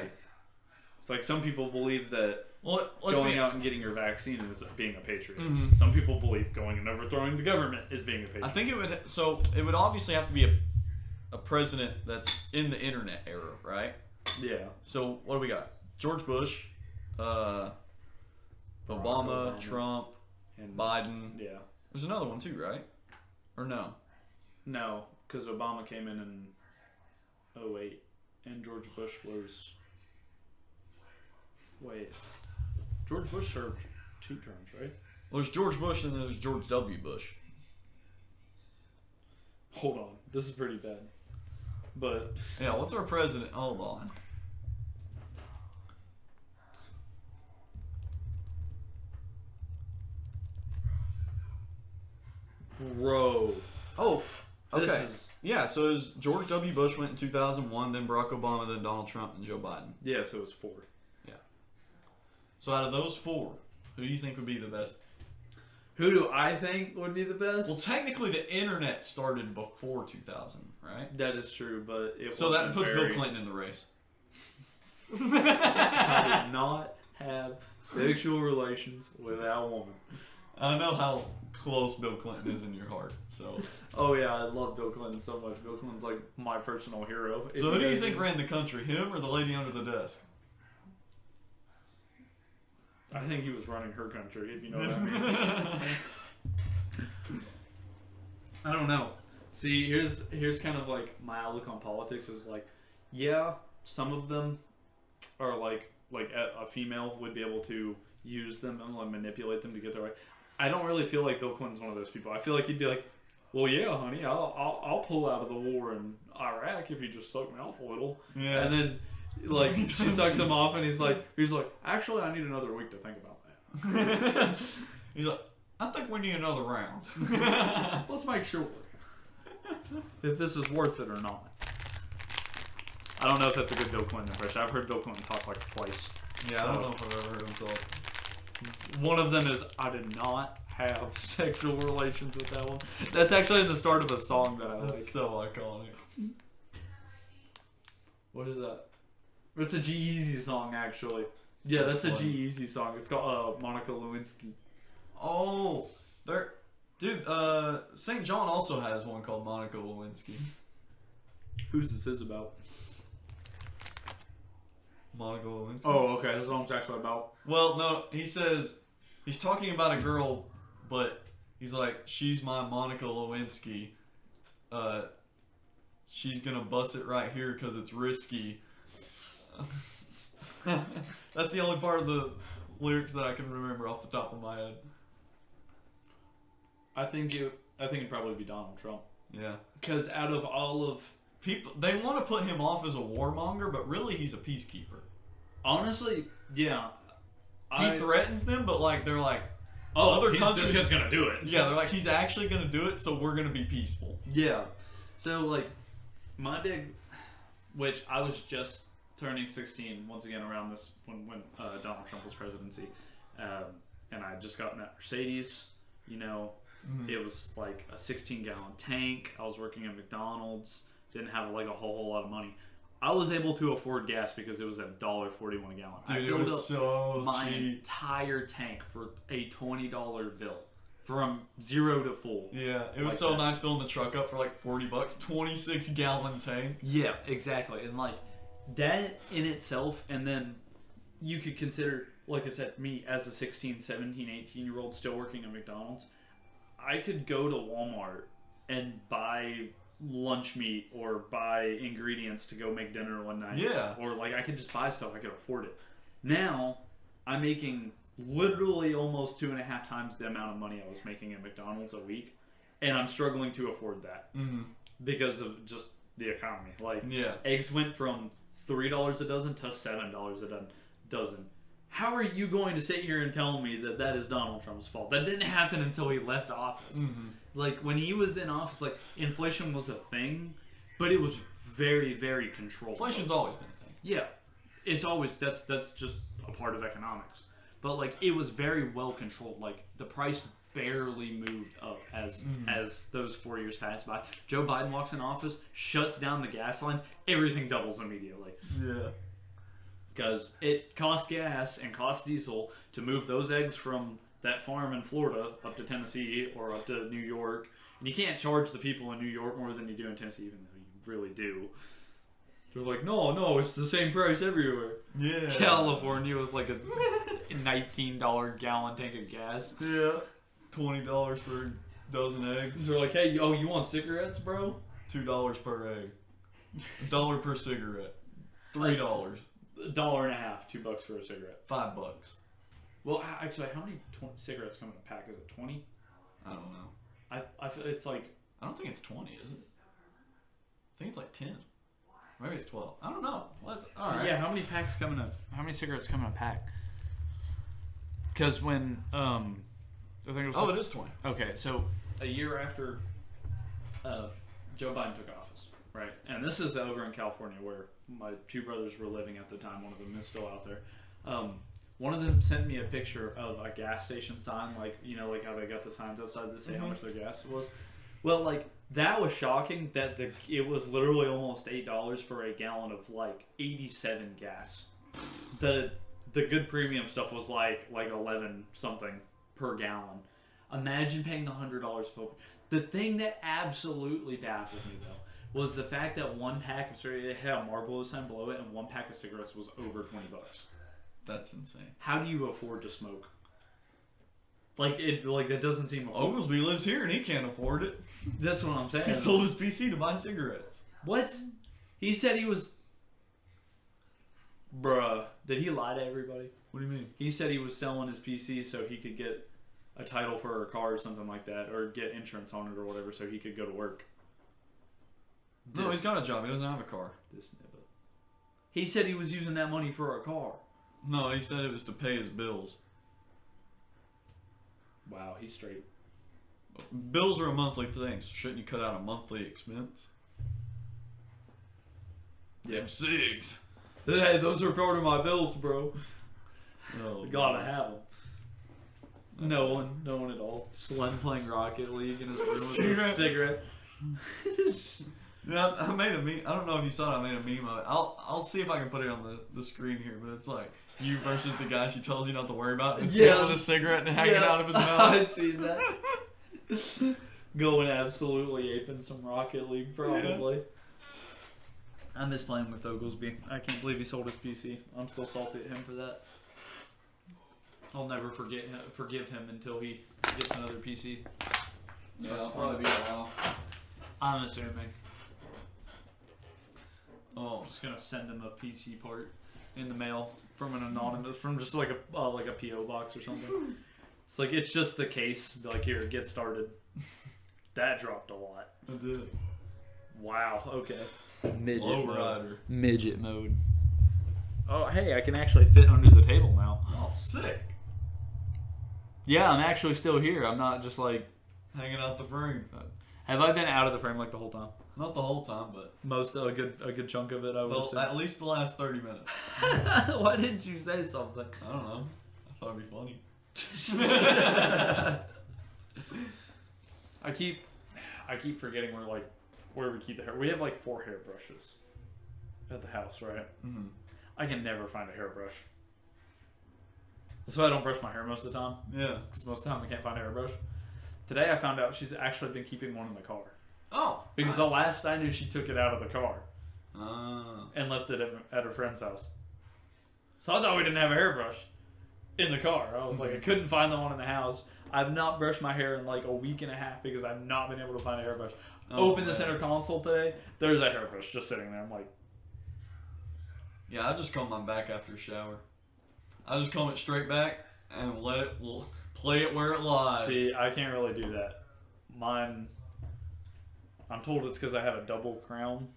It's like some people believe that going out and getting your vaccine is being a patriot. Mm-hmm. Some people believe going and overthrowing the government is being a patriot. I think it would obviously have to be a president that's in the internet era, right? Yeah. So what do we got? George Bush, Obama, Trump, and Biden. Yeah. There's another one too, right? Or no? No, because Obama came in 2008, and George Bush was. Wait. George Bush served 2 terms, right? Well, there's George Bush and there's George W. Bush. Hold on, this is pretty bad. But yeah, what's our president? Hold on. Bro. Oh, okay. This is... Yeah, so it was George W. Bush went in 2001, then Barack Obama, then Donald Trump, and Joe Biden. Yeah, so it was 4. Yeah. So out of those 4, who do you think would be the best? Who do I think would be the best? Well, technically the internet started before 2000, right? That is true, but it so that puts Bill Clinton in the race. I did not have sexual relations with that woman. I know how close Bill Clinton is in your heart, so. Oh yeah, I love Bill Clinton so much. Bill Clinton's like my personal hero. So who do you think ran the country, him or the lady under the desk? I think he was running her country, if you know what I mean. I don't know. See, here's kind of like my outlook on politics is like, yeah, some of them are like a female would be able to use them and like manipulate them to get their way. I don't really feel like Bill Clinton's one of those people. I feel like he'd be like, well, yeah, honey, I'll pull out of the war in Iraq if you just suck me off a little. Yeah. And then, like, she sucks him off, and he's like, actually, I need another week to think about that. He's like, I think we need another round. Let's make sure if this is worth it or not. I don't know if that's a good Bill Clinton impression. I've heard Bill Clinton talk like twice. Yeah, I don't know if I've ever heard him talk. One of them is, I did not have sexual relations with that one. That's actually in the start of a song that I like. That's so iconic. What is that? It's a G-Eazy song, actually. Yeah, that's a G-Eazy song. It's called Monica Lewinsky. Oh, dude, St. John also has one called Monica Lewinsky. Who's this about? Monica Lewinsky. Oh, okay. This song's actually about. Well, no, he says he's talking about a girl, but he's like, she's my Monica Lewinsky. She's gonna bust it right here because it's risky. That's the only part of the lyrics that I can remember off the top of my head. I think it'd probably be Donald Trump. Yeah. Because out of all of people, they want to put him off as a warmonger, but really he's a peacekeeper. Honestly, yeah. He threatens them, but like they're like, oh, other countries, this guy's gonna do it. Yeah, they're like, he's actually gonna do it, so we're gonna be peaceful. Yeah. So like, my big, which I was just turning 16 once again around this when Donald Trump was presidency, and I had just gotten that Mercedes. You know, It was like a 16-gallon tank. I was working at McDonald's. Didn't have like a whole lot of money. I was able to afford gas because it was $1.41 a gallon. Dude, I filled up so my entire tank for a $20 bill from 0 to full. Yeah, it was like so nice filling the truck up for like $40. 26-gallon tank. Yeah, exactly. And like that in itself, and then you could consider, like I said, me as a 16, 17, 18-year-old still working at McDonald's. I could go to Walmart and buy lunch meat or buy ingredients to go make dinner one night. Yeah. Or like I could just buy stuff. I could afford it. Now I'm making literally almost 2.5 times the amount of money I was making at McDonald's a week, and I'm struggling to afford that because of just the economy. Like, Yeah. eggs went from $3 a dozen to $7 a dozen. How are you going to sit here and tell me that that is Donald Trump's fault? That didn't happen until he left office. Mm-hmm. Like, when he was in office, like, inflation was a thing, but it was very, very controlled. Inflation's always been a thing. Yeah. It's always, that's just a part of economics. But, like, it was very well controlled. Like, the price barely moved up as those 4 years passed by. Joe Biden walks in office, shuts down the gas lines, everything doubles immediately. Yeah. Because it costs gas and costs diesel to move those eggs from that farm in Florida up to Tennessee or up to New York. And you can't charge the people in New York more than you do in Tennessee, even though you really do. They're like, no, it's the same price everywhere. Yeah. California with like a $19 gallon tank of gas. Yeah. $20 for a dozen eggs. They're like, hey, you want cigarettes, bro? $2 per egg. $1 per cigarette. $3. $1.50, $2 for a cigarette. $5. Well, actually, how many cigarettes come in a pack? Is it 20? I don't know. I feel it's like... I don't think it's 20, is it? I think it's like 10. Maybe it's 12. I don't know. All right. Yeah, how many cigarettes come in a pack? Because when I think it was it is 20. Okay, so a year after Joe Biden took office, right? And this is over in California where my two brothers were living at the time. One of them is still out there. One of them sent me a picture of a gas station sign, like how they got the signs outside that say how much their gas was. Well, like, that was shocking that it was literally almost $8 for a gallon of like 87 gas. The good premium stuff was like 11 something per gallon. Imagine paying the $100 for. The thing that absolutely baffled me though was the fact that one pack of cigarettes, it had a Marlboro sign below it, and one pack of cigarettes was over $20. That's insane. How do you afford to smoke? That doesn't seem. Oglesby lives here and he can't afford it. That's what I'm saying. He sold his PC to buy cigarettes. What? He said he was. Bruh, did he lie to everybody? What do you mean? He said he was selling his PC so he could get a title for a car or something like that, or get insurance on it or whatever, so he could go to work. No, he's got a job. He doesn't have a car. He said he was using that money for a car. No, he said it was to pay his bills. Wow, he's straight. Bills are a monthly thing, so shouldn't you cut out a monthly expense? Yeah. Cigs. Hey, those are part of my bills, bro. Oh, Gotta have them. No one at all. Slim playing Rocket League in his room with a cigarette. Yeah, I made a meme. I don't know if you saw it. I made a meme of it. I'll see if I can put it on the screen here. But it's like you versus the guy she tells you not to worry about. And with a cigarette and hanging out of his mouth. I've seen that. Going absolutely aping some Rocket League, probably. Yeah. I miss playing with Oglesby. I can't believe he sold his PC. I'm still salty at him for that. I'll never forgive him until he gets another PC. Yeah, it'll probably be a while. I'm assuming. Oh, I'm just gonna send him a PC part in the mail from an anonymous, from just like a PO box or something. It's like, it's just the case. Be like, here, get started. That dropped a lot. I did. Wow. Okay. Midget mode. Oh, hey, I can actually fit under the table now. Oh, sick. Yeah, I'm actually still here. I'm not just like hanging out the frame. Have I been out of the frame like the whole time? Not the whole time, but a good chunk of it. I would say. At least the last 30 minutes. Why didn't you say something? I don't know. I thought it'd be funny. I keep forgetting where we keep the hair. We have like 4 hairbrushes at the house, right? Mm-hmm. I can never find a hairbrush. That's why I don't brush my hair most of the time. Yeah. Because most of the time I can't find a hairbrush. Today I found out she's actually been keeping one in the car. Oh. Because the last I knew, she took it out of the car. Oh. And left it at her friend's house. So I thought we didn't have a hairbrush in the car. I was like, I couldn't find the one in the house. I've not brushed my hair in like a week and a half because I've not been able to find a hairbrush. Open the center console today. There's a hairbrush just sitting there. I'm like, yeah, I just comb my back after a shower. I just comb it straight back and let it play it where it lies. See, I can't really do that. Mine, I'm told it's because I have a double crown.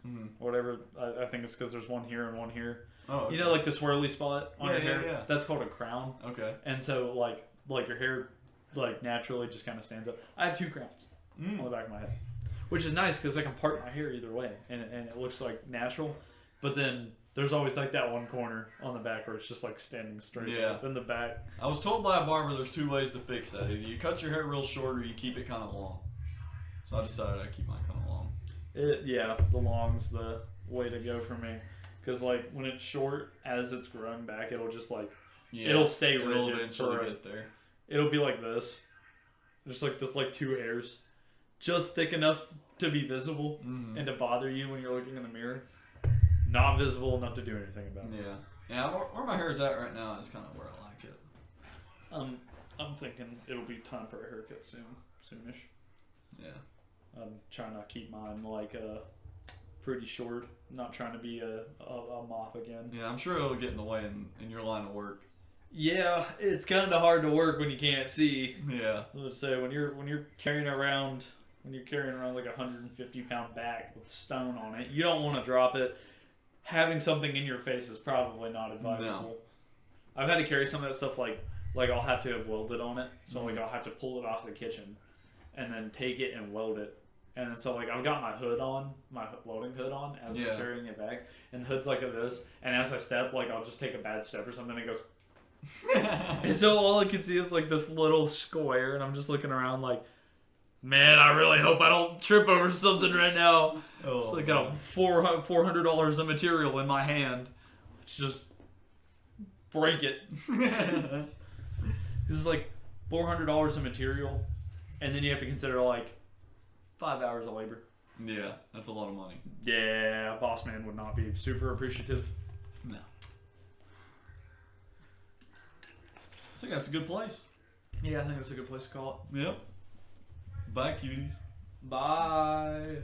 Mm-hmm. Or whatever. I think it's because there's one here and one here. Oh, okay. You know, like the swirly spot on your hair? Yeah. That's called a crown. Okay. And so, like your hair, like, naturally just kind of stands up. I have 2 crowns on the back of my head. Which is nice because I can part my hair either way. And it looks, like, natural. But then there's always, like, that one corner on the back where it's just, like, standing straight up in the back. I was told by a barber there's 2 ways to fix that. Either you cut your hair real short or you keep it kind of long. So I decided I'd keep mine kind of long. The long's the way to go for me. Because, like, when it's short, as it's growing back, it'll just, like, it'll stay rigid. It'll eventually get there. It'll be like this. Just like this, like 2 hairs. Just thick enough to be visible and to bother you when you're looking in the mirror. Not visible enough to do anything about it. Yeah, where my hair is at right now is kind of where I like it. I'm thinking it'll be time for a haircut soonish. Yeah. I'm trying to keep mine, like, pretty short. Not trying to be a mop again. Yeah, I'm sure it'll get in the way in your line of work. Yeah, it's kind of hard to work when you can't see. Yeah. Let's say when you're carrying around like a 150-pound bag with stone on it, you don't want to drop it. Having something in your face is probably not advisable. No. I've had to carry some of that stuff like I'll have to have welded on it, so like I'll have to pull it off the kitchen, and then take it and weld it. And then so like I've got my hood on, my welding hood on as I'm carrying it back, and the hood's like this. And as I step, like I'll just take a bad step or something, and it goes. And so all I can see is like this little square, and I'm just looking around like, man, I really hope I don't trip over something right now. It's like got $400 of material in my hand. It's just break it. This is like $400 of material, and then you have to consider like 5 hours of labor. Yeah, that's a lot of money. Yeah, boss man would not be super appreciative. No. I think that's a good place. Yeah, I think that's a good place to call it. Yep. Bye, cuties. Bye.